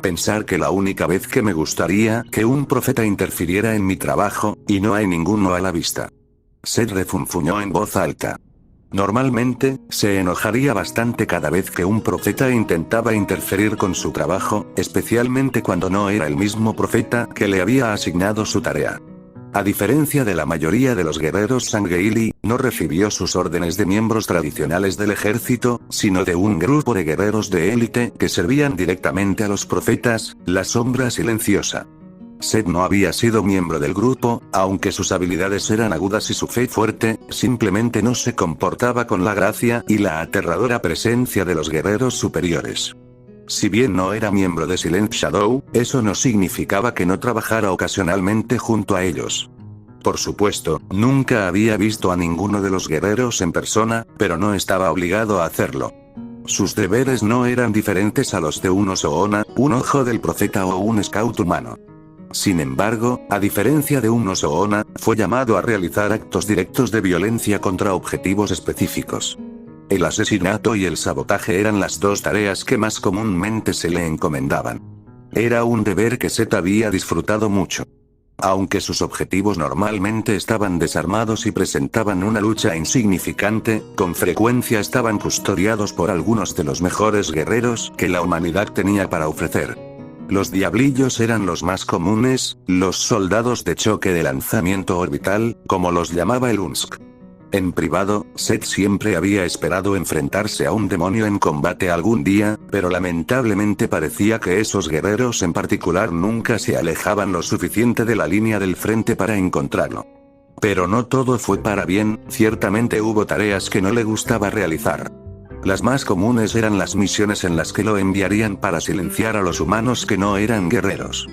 Pensar que la única vez que me gustaría que un profeta interfiriera en mi trabajo, y no hay ninguno a la vista. Seth refunfuñó en voz alta. Normalmente, se enojaría bastante cada vez que un profeta intentaba interferir con su trabajo, especialmente cuando no era el mismo profeta que le había asignado su tarea. A diferencia de la mayoría de los guerreros Sangheili, no recibió sus órdenes de miembros tradicionales del ejército, sino de un grupo de guerreros de élite que servían directamente a los profetas, la sombra silenciosa. Seth no había sido miembro del grupo, aunque sus habilidades eran agudas y su fe fuerte, simplemente no se comportaba con la gracia y la aterradora presencia de los guerreros superiores. Si bien no era miembro de Silent Shadow, eso no significaba que no trabajara ocasionalmente junto a ellos. Por supuesto, nunca había visto a ninguno de los guerreros en persona, pero no estaba obligado a hacerlo. Sus deberes no eran diferentes a los de un Osoona, un ojo del profeta o un scout humano. Sin embargo, a diferencia de un Osoona, fue llamado a realizar actos directos de violencia contra objetivos específicos. El asesinato y el sabotaje eran las dos tareas que más comúnmente se le encomendaban. Era un deber que Seth había disfrutado mucho. Aunque sus objetivos normalmente estaban desarmados y presentaban una lucha insignificante, con frecuencia estaban custodiados por algunos de los mejores guerreros que la humanidad tenía para ofrecer. Los diablillos eran los más comunes, los soldados de choque de lanzamiento orbital, como los llamaba el UNSC. En privado, Seth siempre había esperado enfrentarse a un demonio en combate algún día, pero lamentablemente parecía que esos guerreros en particular nunca se alejaban lo suficiente de la línea del frente para encontrarlo. Pero no todo fue para bien, ciertamente hubo tareas que no le gustaba realizar. Las más comunes eran las misiones en las que lo enviarían para silenciar a los humanos que no eran guerreros.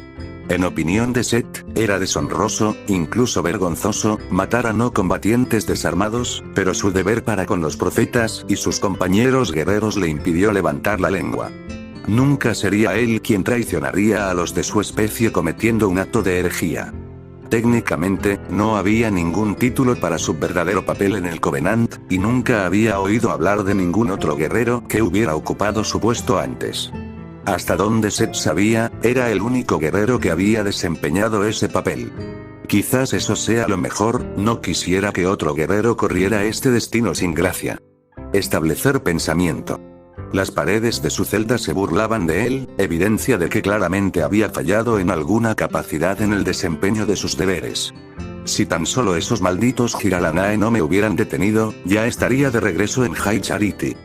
En opinión de Seth, era deshonroso, incluso vergonzoso, matar a no combatientes desarmados, pero su deber para con los profetas y sus compañeros guerreros le impidió levantar la lengua. Nunca sería él quien traicionaría a los de su especie cometiendo un acto de herejía. Técnicamente, no había ningún título para su verdadero papel en el Covenant, y nunca había oído hablar de ningún otro guerrero que hubiera ocupado su puesto antes. Hasta donde Seth sabía, era el único guerrero que había desempeñado ese papel. Quizás eso sea lo mejor, no quisiera que otro guerrero corriera este destino sin gracia. Establecer pensamiento. Las paredes de su celda se burlaban de él, evidencia de que claramente había fallado en alguna capacidad en el desempeño de sus deberes. Si tan solo esos malditos Jiralanae no me hubieran detenido, ya estaría de regreso en High Charity.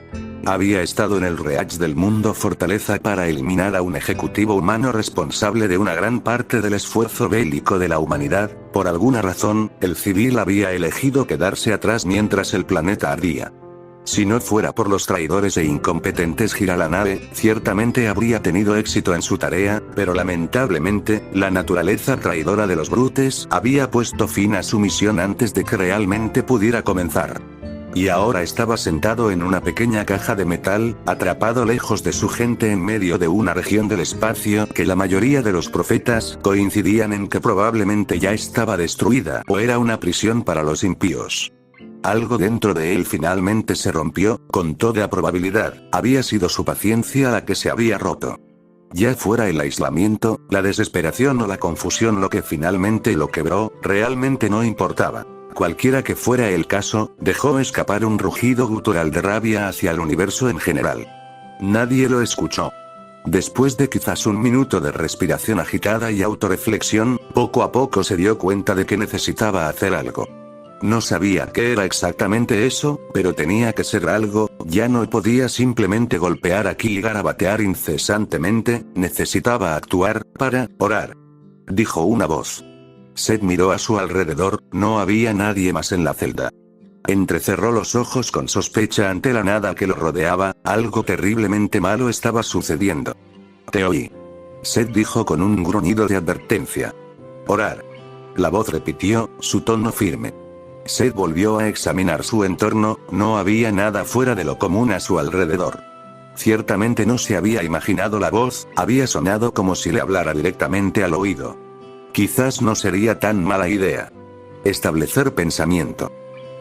Había estado en el Reach del Mundo Fortaleza para eliminar a un ejecutivo humano responsable de una gran parte del esfuerzo bélico de la humanidad. Por alguna razón, el civil había elegido quedarse atrás mientras el planeta ardía. Si no fuera por los traidores e incompetentes Jiralanae, ciertamente habría tenido éxito en su tarea, pero lamentablemente, la naturaleza traidora de los brutes había puesto fin a su misión antes de que realmente pudiera comenzar. Y ahora estaba sentado en una pequeña caja de metal, atrapado lejos de su gente en medio de una región del espacio que la mayoría de los profetas coincidían en que probablemente ya estaba destruida o era una prisión para los impíos. Algo dentro de él finalmente se rompió, con toda probabilidad, había sido su paciencia la que se había roto. Ya fuera el aislamiento, la desesperación o la confusión lo que finalmente lo quebró, realmente no importaba. Cualquiera que fuera el caso, dejó escapar un rugido gutural de rabia hacia el universo en general. Nadie lo escuchó. Después de quizás un minuto de respiración agitada y autorreflexión, poco a poco se dio cuenta de que necesitaba hacer algo. No sabía qué era exactamente eso, pero tenía que ser algo, ya no podía simplemente golpear aquí y garabatear incesantemente, necesitaba actuar, para orar. Dijo una voz. Seth miró a su alrededor, no había nadie más en la celda. Entrecerró los ojos con sospecha ante la nada que lo rodeaba, algo terriblemente malo estaba sucediendo. Te oí. Seth dijo con un gruñido de advertencia. Orar. La voz repitió, su tono firme. Seth volvió a examinar su entorno, no había nada fuera de lo común a su alrededor. Ciertamente no se había imaginado la voz, había sonado como si le hablara directamente al oído. Quizás no sería tan mala idea. Establecer pensamiento.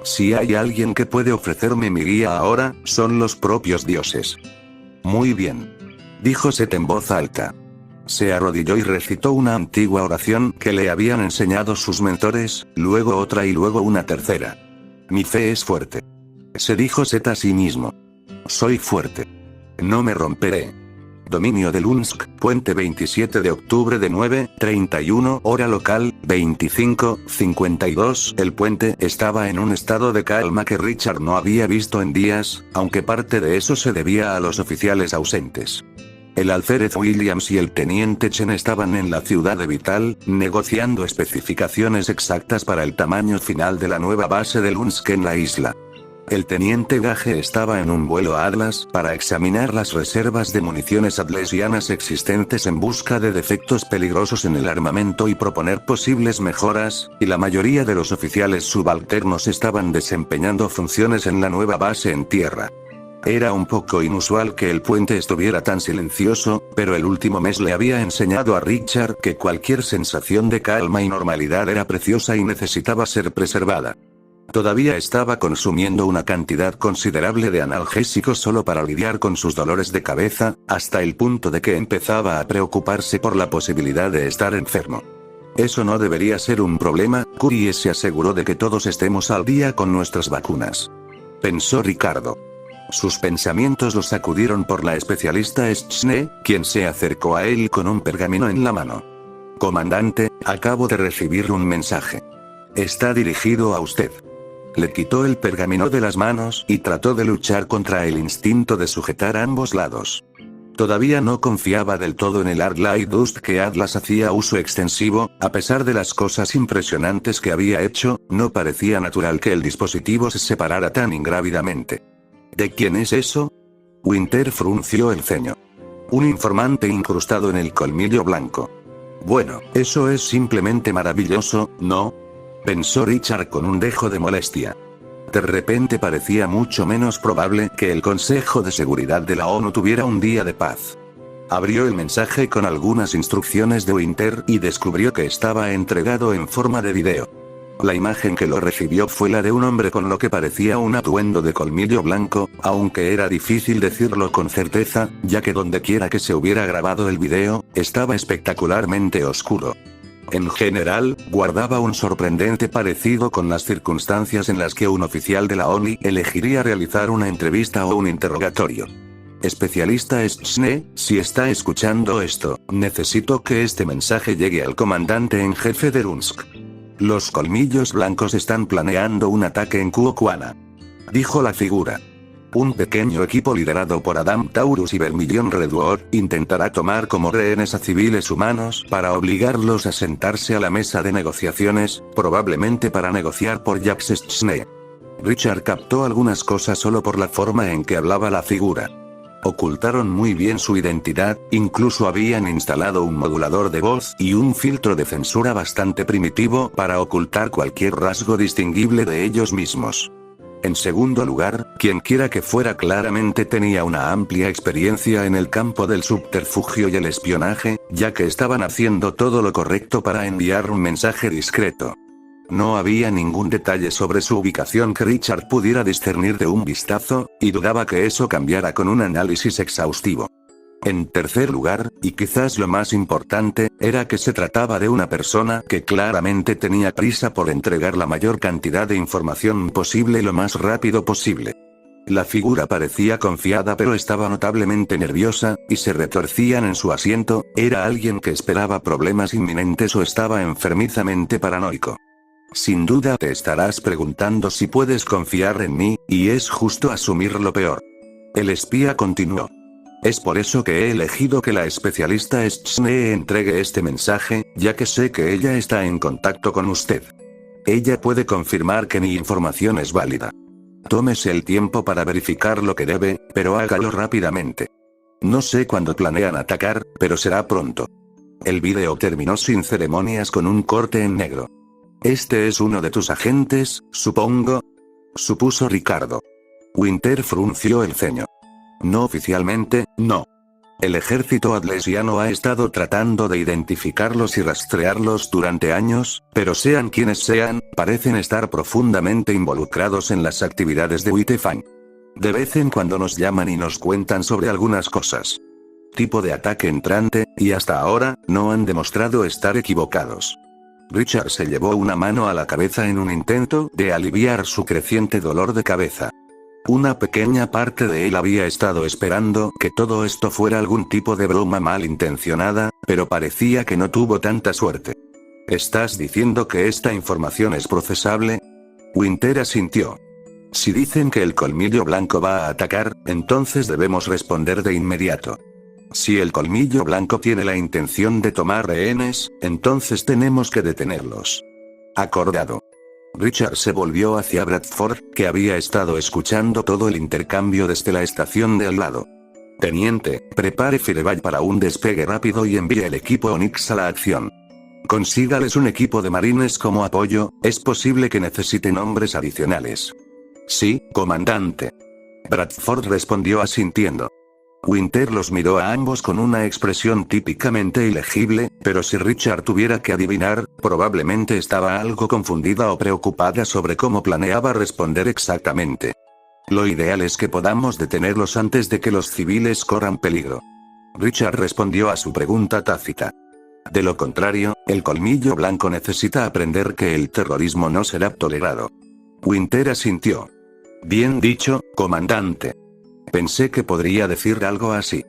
Si hay alguien que puede ofrecerme mi guía ahora, son los propios dioses. Muy bien. Dijo Seth en voz alta. Se arrodilló y recitó una antigua oración que le habían enseñado sus mentores, luego otra y luego una tercera. Mi fe es fuerte. Se dijo Seth a sí mismo. Soy fuerte. No me romperé. Dominio de Lunsk, puente 27 de octubre de 9:31 hora local, 25:52. El puente estaba en un estado de calma que Richard no había visto en días, aunque parte de eso se debía a los oficiales ausentes. El alférez Williams y el teniente Chen estaban en la ciudad de Vital, negociando especificaciones exactas para el tamaño final de la nueva base de Lunsk en la isla. El teniente Gage estaba en un vuelo a Atlas para examinar las reservas de municiones atlesianas existentes en busca de defectos peligrosos en el armamento y proponer posibles mejoras, y la mayoría de los oficiales subalternos estaban desempeñando funciones en la nueva base en tierra. Era un poco inusual que el puente estuviera tan silencioso, pero el último mes le había enseñado a Richard que cualquier sensación de calma y normalidad era preciosa y necesitaba ser preservada. Todavía estaba consumiendo una cantidad considerable de analgésicos solo para lidiar con sus dolores de cabeza, hasta el punto de que empezaba a preocuparse por la posibilidad de estar enfermo. Eso no debería ser un problema. Curie se aseguró de que todos estemos al día con nuestras vacunas. Pensó Ricardo. Sus pensamientos los sacudieron por la especialista Schne, quien se acercó a él con un pergamino en la mano. Comandante, acabo de recibir un mensaje. Está dirigido a usted. Le quitó el pergamino de las manos y trató de luchar contra el instinto de sujetar ambos lados. Todavía no confiaba del todo en el Arclight Dust que Atlas hacía uso extensivo, a pesar de las cosas impresionantes que había hecho, no parecía natural que el dispositivo se separara tan ingrávidamente. ¿De quién es eso? Winter frunció el ceño. Un informante incrustado en el colmillo blanco. Bueno, eso es simplemente maravilloso, ¿no? Pensó Richard con un dejo de molestia. De repente parecía mucho menos probable que el Consejo de Seguridad de la ONU tuviera un día de paz. Abrió el mensaje con algunas instrucciones de Winter y descubrió que estaba entregado en forma de video. La imagen que lo recibió fue la de un hombre con lo que parecía un atuendo de colmillo blanco, aunque era difícil decirlo con certeza, ya que dondequiera que se hubiera grabado el video, estaba espectacularmente oscuro. En general, guardaba un sorprendente parecido con las circunstancias en las que un oficial de la ONU elegiría realizar una entrevista o un interrogatorio. Especialista Schne, si está escuchando esto, necesito que este mensaje llegue al comandante en jefe de Runsk. Los colmillos blancos están planeando un ataque en Kuokwana. Dijo la figura. Un pequeño equipo liderado por Adam Taurus y Vermilion Redwood intentará tomar como rehenes a civiles humanos para obligarlos a sentarse a la mesa de negociaciones, probablemente para negociar por Jacques Schne. Richard captó algunas cosas solo por la forma en que hablaba la figura. Ocultaron muy bien su identidad, incluso habían instalado un modulador de voz y un filtro de censura bastante primitivo para ocultar cualquier rasgo distinguible de ellos mismos. En segundo lugar, quienquiera que fuera claramente tenía una amplia experiencia en el campo del subterfugio y el espionaje, ya que estaban haciendo todo lo correcto para enviar un mensaje discreto. No había ningún detalle sobre su ubicación que Richard pudiera discernir de un vistazo, y dudaba que eso cambiara con un análisis exhaustivo. En tercer lugar, y quizás lo más importante, era que se trataba de una persona que claramente tenía prisa por entregar la mayor cantidad de información posible lo más rápido posible. La figura parecía confiada pero estaba notablemente nerviosa, y se retorcían en su asiento. ¿Era alguien que esperaba problemas inminentes o estaba enfermizamente paranoico? Sin duda te estarás preguntando si puedes confiar en mí, y es justo asumir lo peor. El espía continuó. Es por eso que he elegido que la especialista Schne entregue este mensaje, ya que sé que ella está en contacto con usted. Ella puede confirmar que mi información es válida. Tómese el tiempo para verificar lo que debe, pero hágalo rápidamente. No sé cuándo planean atacar, pero será pronto. El video terminó sin ceremonias con un corte en negro. Este es uno de tus agentes, supongo, supuso Ricardo. Winter frunció el ceño. No oficialmente, no. El ejército atlesiano ha estado tratando de identificarlos y rastrearlos durante años, pero sean quienes sean, parecen estar profundamente involucrados en las actividades de Wittefang. De vez en cuando nos llaman y nos cuentan sobre algunas cosas. Tipo de ataque entrante, y hasta ahora, no han demostrado estar equivocados. Richard se llevó una mano a la cabeza en un intento de aliviar su creciente dolor de cabeza. Una pequeña parte de él había estado esperando que todo esto fuera algún tipo de broma malintencionada, pero parecía que no tuvo tanta suerte. ¿Estás diciendo que esta información es procesable? Winter asintió. Si dicen que el colmillo blanco va a atacar, entonces debemos responder de inmediato. Si el colmillo blanco tiene la intención de tomar rehenes, entonces tenemos que detenerlos. Acordado. Richard se volvió hacia Bradford, que había estado escuchando todo el intercambio desde la estación de al lado. Teniente, prepare Fireball para un despegue rápido y envíe el equipo Onyx a la acción. Consígales un equipo de marines como apoyo, es posible que necesiten hombres adicionales. Sí, comandante. Bradford respondió asintiendo. Winter los miró a ambos con una expresión típicamente ilegible, pero si Richard tuviera que adivinar, probablemente estaba algo confundida o preocupada sobre cómo planeaba responder exactamente. Lo ideal es que podamos detenerlos antes de que los civiles corran peligro. Richard respondió a su pregunta tácita. De lo contrario, el colmillo blanco necesita aprender que el terrorismo no será tolerado. Winter asintió. Bien dicho, comandante. Pensé que podría decir algo así.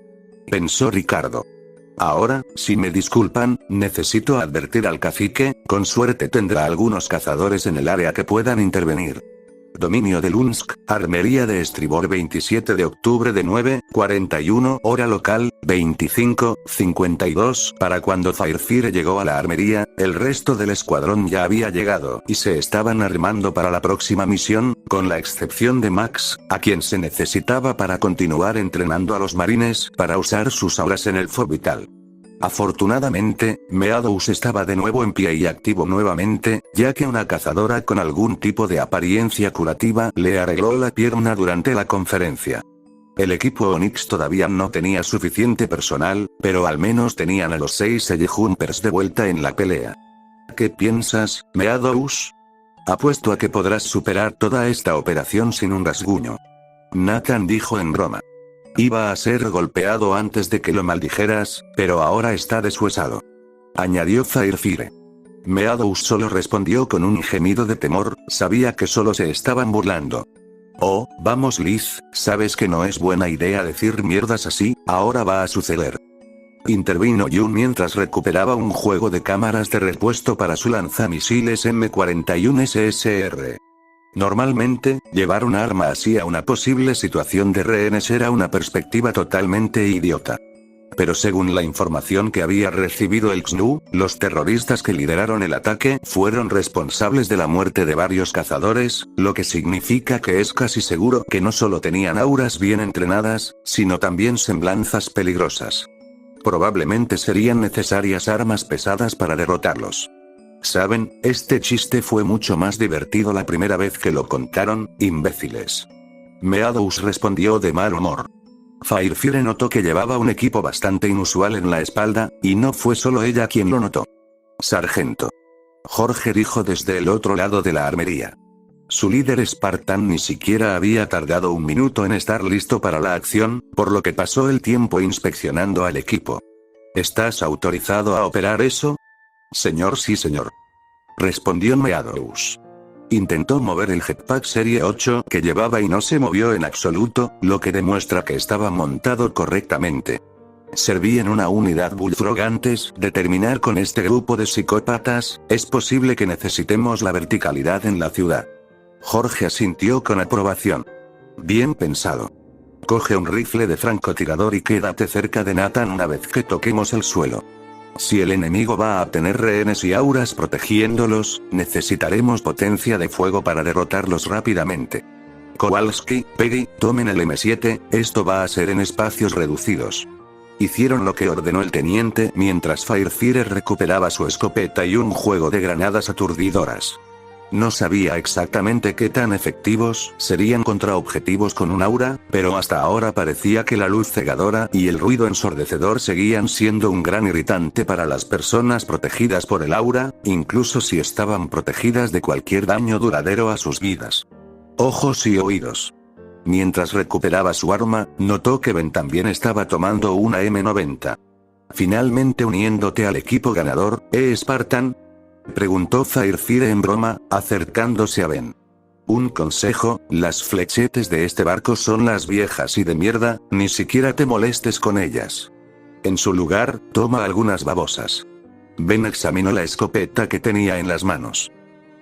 Pensó Ricardo. Ahora, si me disculpan, necesito advertir al cacique, con suerte tendrá algunos cazadores en el área que puedan intervenir. Dominio de Lunsk, Armería de Estribor 27 de octubre de 9:41 hora local, 25:52. Para cuando Firefire llegó a la armería, el resto del escuadrón ya había llegado y se estaban armando para la próxima misión, con la excepción de Max, a quien se necesitaba para continuar entrenando a los marines para usar sus auras en el Fovital. Afortunadamente, Meadows estaba de nuevo en pie y activo nuevamente, ya que una cazadora con algún tipo de apariencia curativa le arregló la pierna durante la conferencia. El equipo Onyx todavía no tenía suficiente personal, pero al menos tenían a los 6 Jumpers de vuelta en la pelea. ¿Qué piensas, Meadows? Apuesto a que podrás superar toda esta operación sin un rasguño. Nathan dijo en broma. Iba a ser golpeado antes de que lo maldijeras, pero ahora está deshuesado. Añadió Firefire. Meadows solo respondió con un gemido de temor, sabía que solo se estaban burlando. Oh, vamos Liz, sabes que no es buena idea decir mierdas así, ahora va a suceder. Intervino Jun mientras recuperaba un juego de cámaras de repuesto para su lanzamisiles M41 SSR. Normalmente, llevar un arma así a una posible situación de rehenes era una perspectiva totalmente idiota. Pero según la información que había recibido el XNU, los terroristas que lideraron el ataque fueron responsables de la muerte de varios cazadores, lo que significa que es casi seguro que no solo tenían auras bien entrenadas, sino también semblanzas peligrosas. Probablemente serían necesarias armas pesadas para derrotarlos. Saben, este chiste fue mucho más divertido la primera vez que lo contaron, imbéciles. Meadows respondió de mal humor. Firefire notó que llevaba un equipo bastante inusual en la espalda, y no fue solo ella quien lo notó. Sargento. Jorge dijo desde el otro lado de la armería. Su líder Spartan ni siquiera había tardado un minuto en estar listo para la acción, por lo que pasó el tiempo inspeccionando al equipo. ¿Estás autorizado a operar eso? Señor, sí señor. Respondió Meadows. Intentó mover el jetpack serie 8 que llevaba y no se movió en absoluto, lo que demuestra que estaba montado correctamente. Serví en una unidad Bullfrog antes de terminar con este grupo de psicópatas, es posible que necesitemos la verticalidad en la ciudad. Jorge asintió con aprobación. Bien pensado. Coge un rifle de francotirador y quédate cerca de Nathan una vez que toquemos el suelo. Si el enemigo va a tener rehenes y auras protegiéndolos, necesitaremos potencia de fuego para derrotarlos rápidamente. Kowalski, Peggy, tomen el M7, esto va a ser en espacios reducidos. Hicieron lo que ordenó el teniente mientras Firefire recuperaba su escopeta y un juego de granadas aturdidoras. No sabía exactamente qué tan efectivos serían contra objetivos con un aura, pero hasta ahora parecía que la luz cegadora y el ruido ensordecedor seguían siendo un gran irritante para las personas protegidas por el aura, incluso si estaban protegidas de cualquier daño duradero a sus vidas. Ojos y oídos. Mientras recuperaba su arma, notó que Ben también estaba tomando una M90. Finalmente uniéndote al equipo ganador, Spartan? Preguntó Firefire en broma, acercándose a Ben. Un consejo, las flechetes de este barco son las viejas y de mierda, ni siquiera te molestes con ellas. En su lugar, toma algunas babosas. Ben examinó la escopeta que tenía en las manos.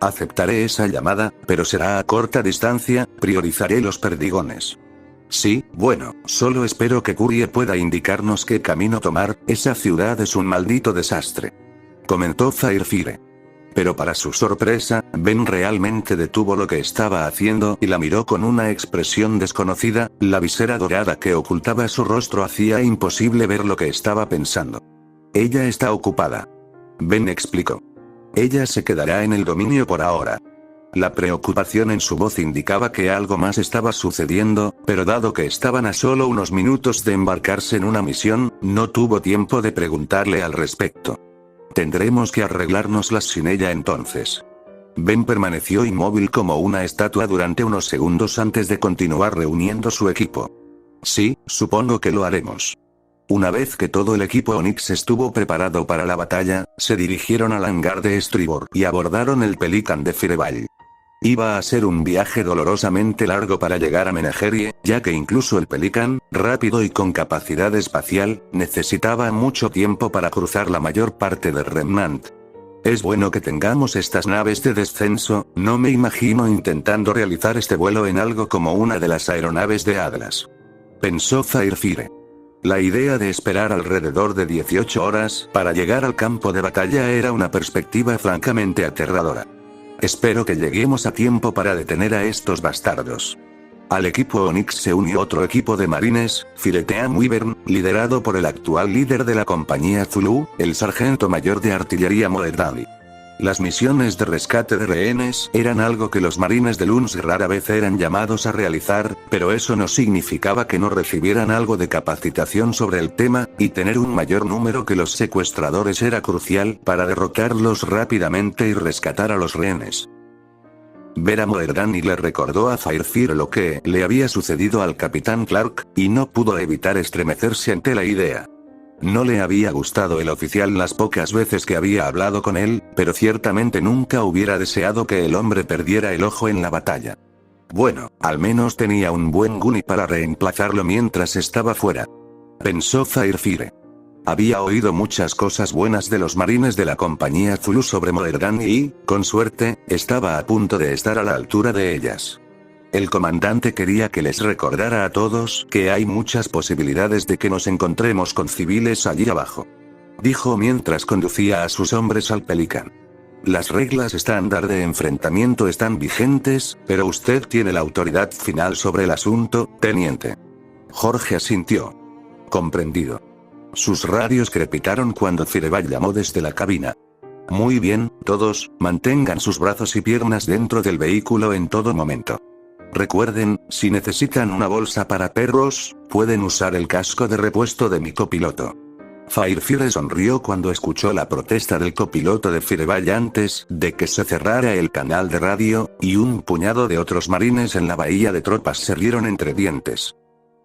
Aceptaré esa llamada, pero será a corta distancia, priorizaré los perdigones. Sí, bueno, solo espero que Curie pueda indicarnos qué camino tomar, esa ciudad es un maldito desastre. Comentó Firefire. Pero para su sorpresa, Ben realmente detuvo lo que estaba haciendo y la miró con una expresión desconocida, la visera dorada que ocultaba su rostro hacía imposible ver lo que estaba pensando. Ella está ocupada. Ben explicó. Ella se quedará en el dominio por ahora. La preocupación en su voz indicaba que algo más estaba sucediendo, pero dado que estaban a solo unos minutos de embarcarse en una misión, no tuvo tiempo de preguntarle al respecto. Tendremos que arreglárnoslas sin ella entonces. Ben permaneció inmóvil como una estatua durante unos segundos antes de continuar reuniendo su equipo. Sí, supongo que lo haremos. Una vez que todo el equipo Onix estuvo preparado para la batalla, se dirigieron al hangar de estribor y abordaron el Pelican de Fireball. Iba a ser un viaje dolorosamente largo para llegar a Menagerie, ya que incluso el Pelican, rápido y con capacidad espacial, necesitaba mucho tiempo para cruzar la mayor parte del Remnant. Es bueno que tengamos estas naves de descenso, no me imagino intentando realizar este vuelo en algo como una de las aeronaves de Atlas. Pensó Firefire. La idea de esperar alrededor de 18 horas para llegar al campo de batalla era una perspectiva francamente aterradora. Espero que lleguemos a tiempo para detener a estos bastardos. Al equipo Onix se unió otro equipo de marines, Fireteam Wyvern, liderado por el actual líder de la compañía Zulu, el sargento mayor de artillería Moerdani. Las misiones de rescate de rehenes eran algo que los marines de Luns rara vez eran llamados a realizar, pero eso no significaba que no recibieran algo de capacitación sobre el tema, y tener un mayor número que los secuestradores era crucial para derrotarlos rápidamente y rescatar a los rehenes. Ver a Moerdani le recordó a Firefire lo que le había sucedido al capitán Clark, y no pudo evitar estremecerse ante la idea. No le había gustado el oficial las pocas veces que había hablado con él, pero ciertamente nunca hubiera deseado que el hombre perdiera el ojo en la batalla. Bueno, al menos tenía un buen Gunny para reemplazarlo mientras estaba fuera. Pensó Firefire. Había oído muchas cosas buenas de los marines de la compañía Zulu sobre Moerdani y, con suerte, estaba a punto de estar a la altura de ellas. El comandante quería que les recordara a todos que hay muchas posibilidades de que nos encontremos con civiles allí abajo. Dijo mientras conducía a sus hombres al Pelican. Las reglas estándar de enfrentamiento están vigentes, pero usted tiene la autoridad final sobre el asunto, teniente. Jorge asintió. Comprendido. Sus radios crepitaron cuando Fireball llamó desde la cabina. Muy bien, todos, mantengan sus brazos y piernas dentro del vehículo en todo momento. Recuerden, si necesitan una bolsa para perros, pueden usar el casco de repuesto de mi copiloto. Firefire sonrió cuando escuchó la protesta del copiloto de Fireball antes de que se cerrara el canal de radio, y un puñado de otros marines en la bahía de tropas se rieron entre dientes.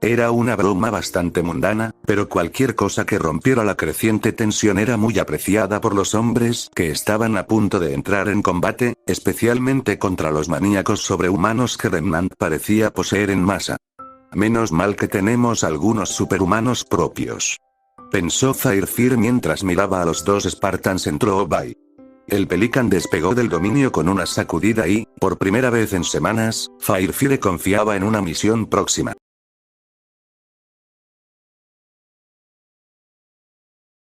Era una broma bastante mundana, pero cualquier cosa que rompiera la creciente tensión era muy apreciada por los hombres que estaban a punto de entrar en combate, especialmente contra los maníacos sobrehumanos que Remnant parecía poseer en masa. Menos mal que tenemos algunos superhumanos propios. Pensó Firefire mientras miraba a los dos Spartans en Troobay. El Pelican despegó del dominio con una sacudida y, por primera vez en semanas, Firefire confiaba en una misión próxima.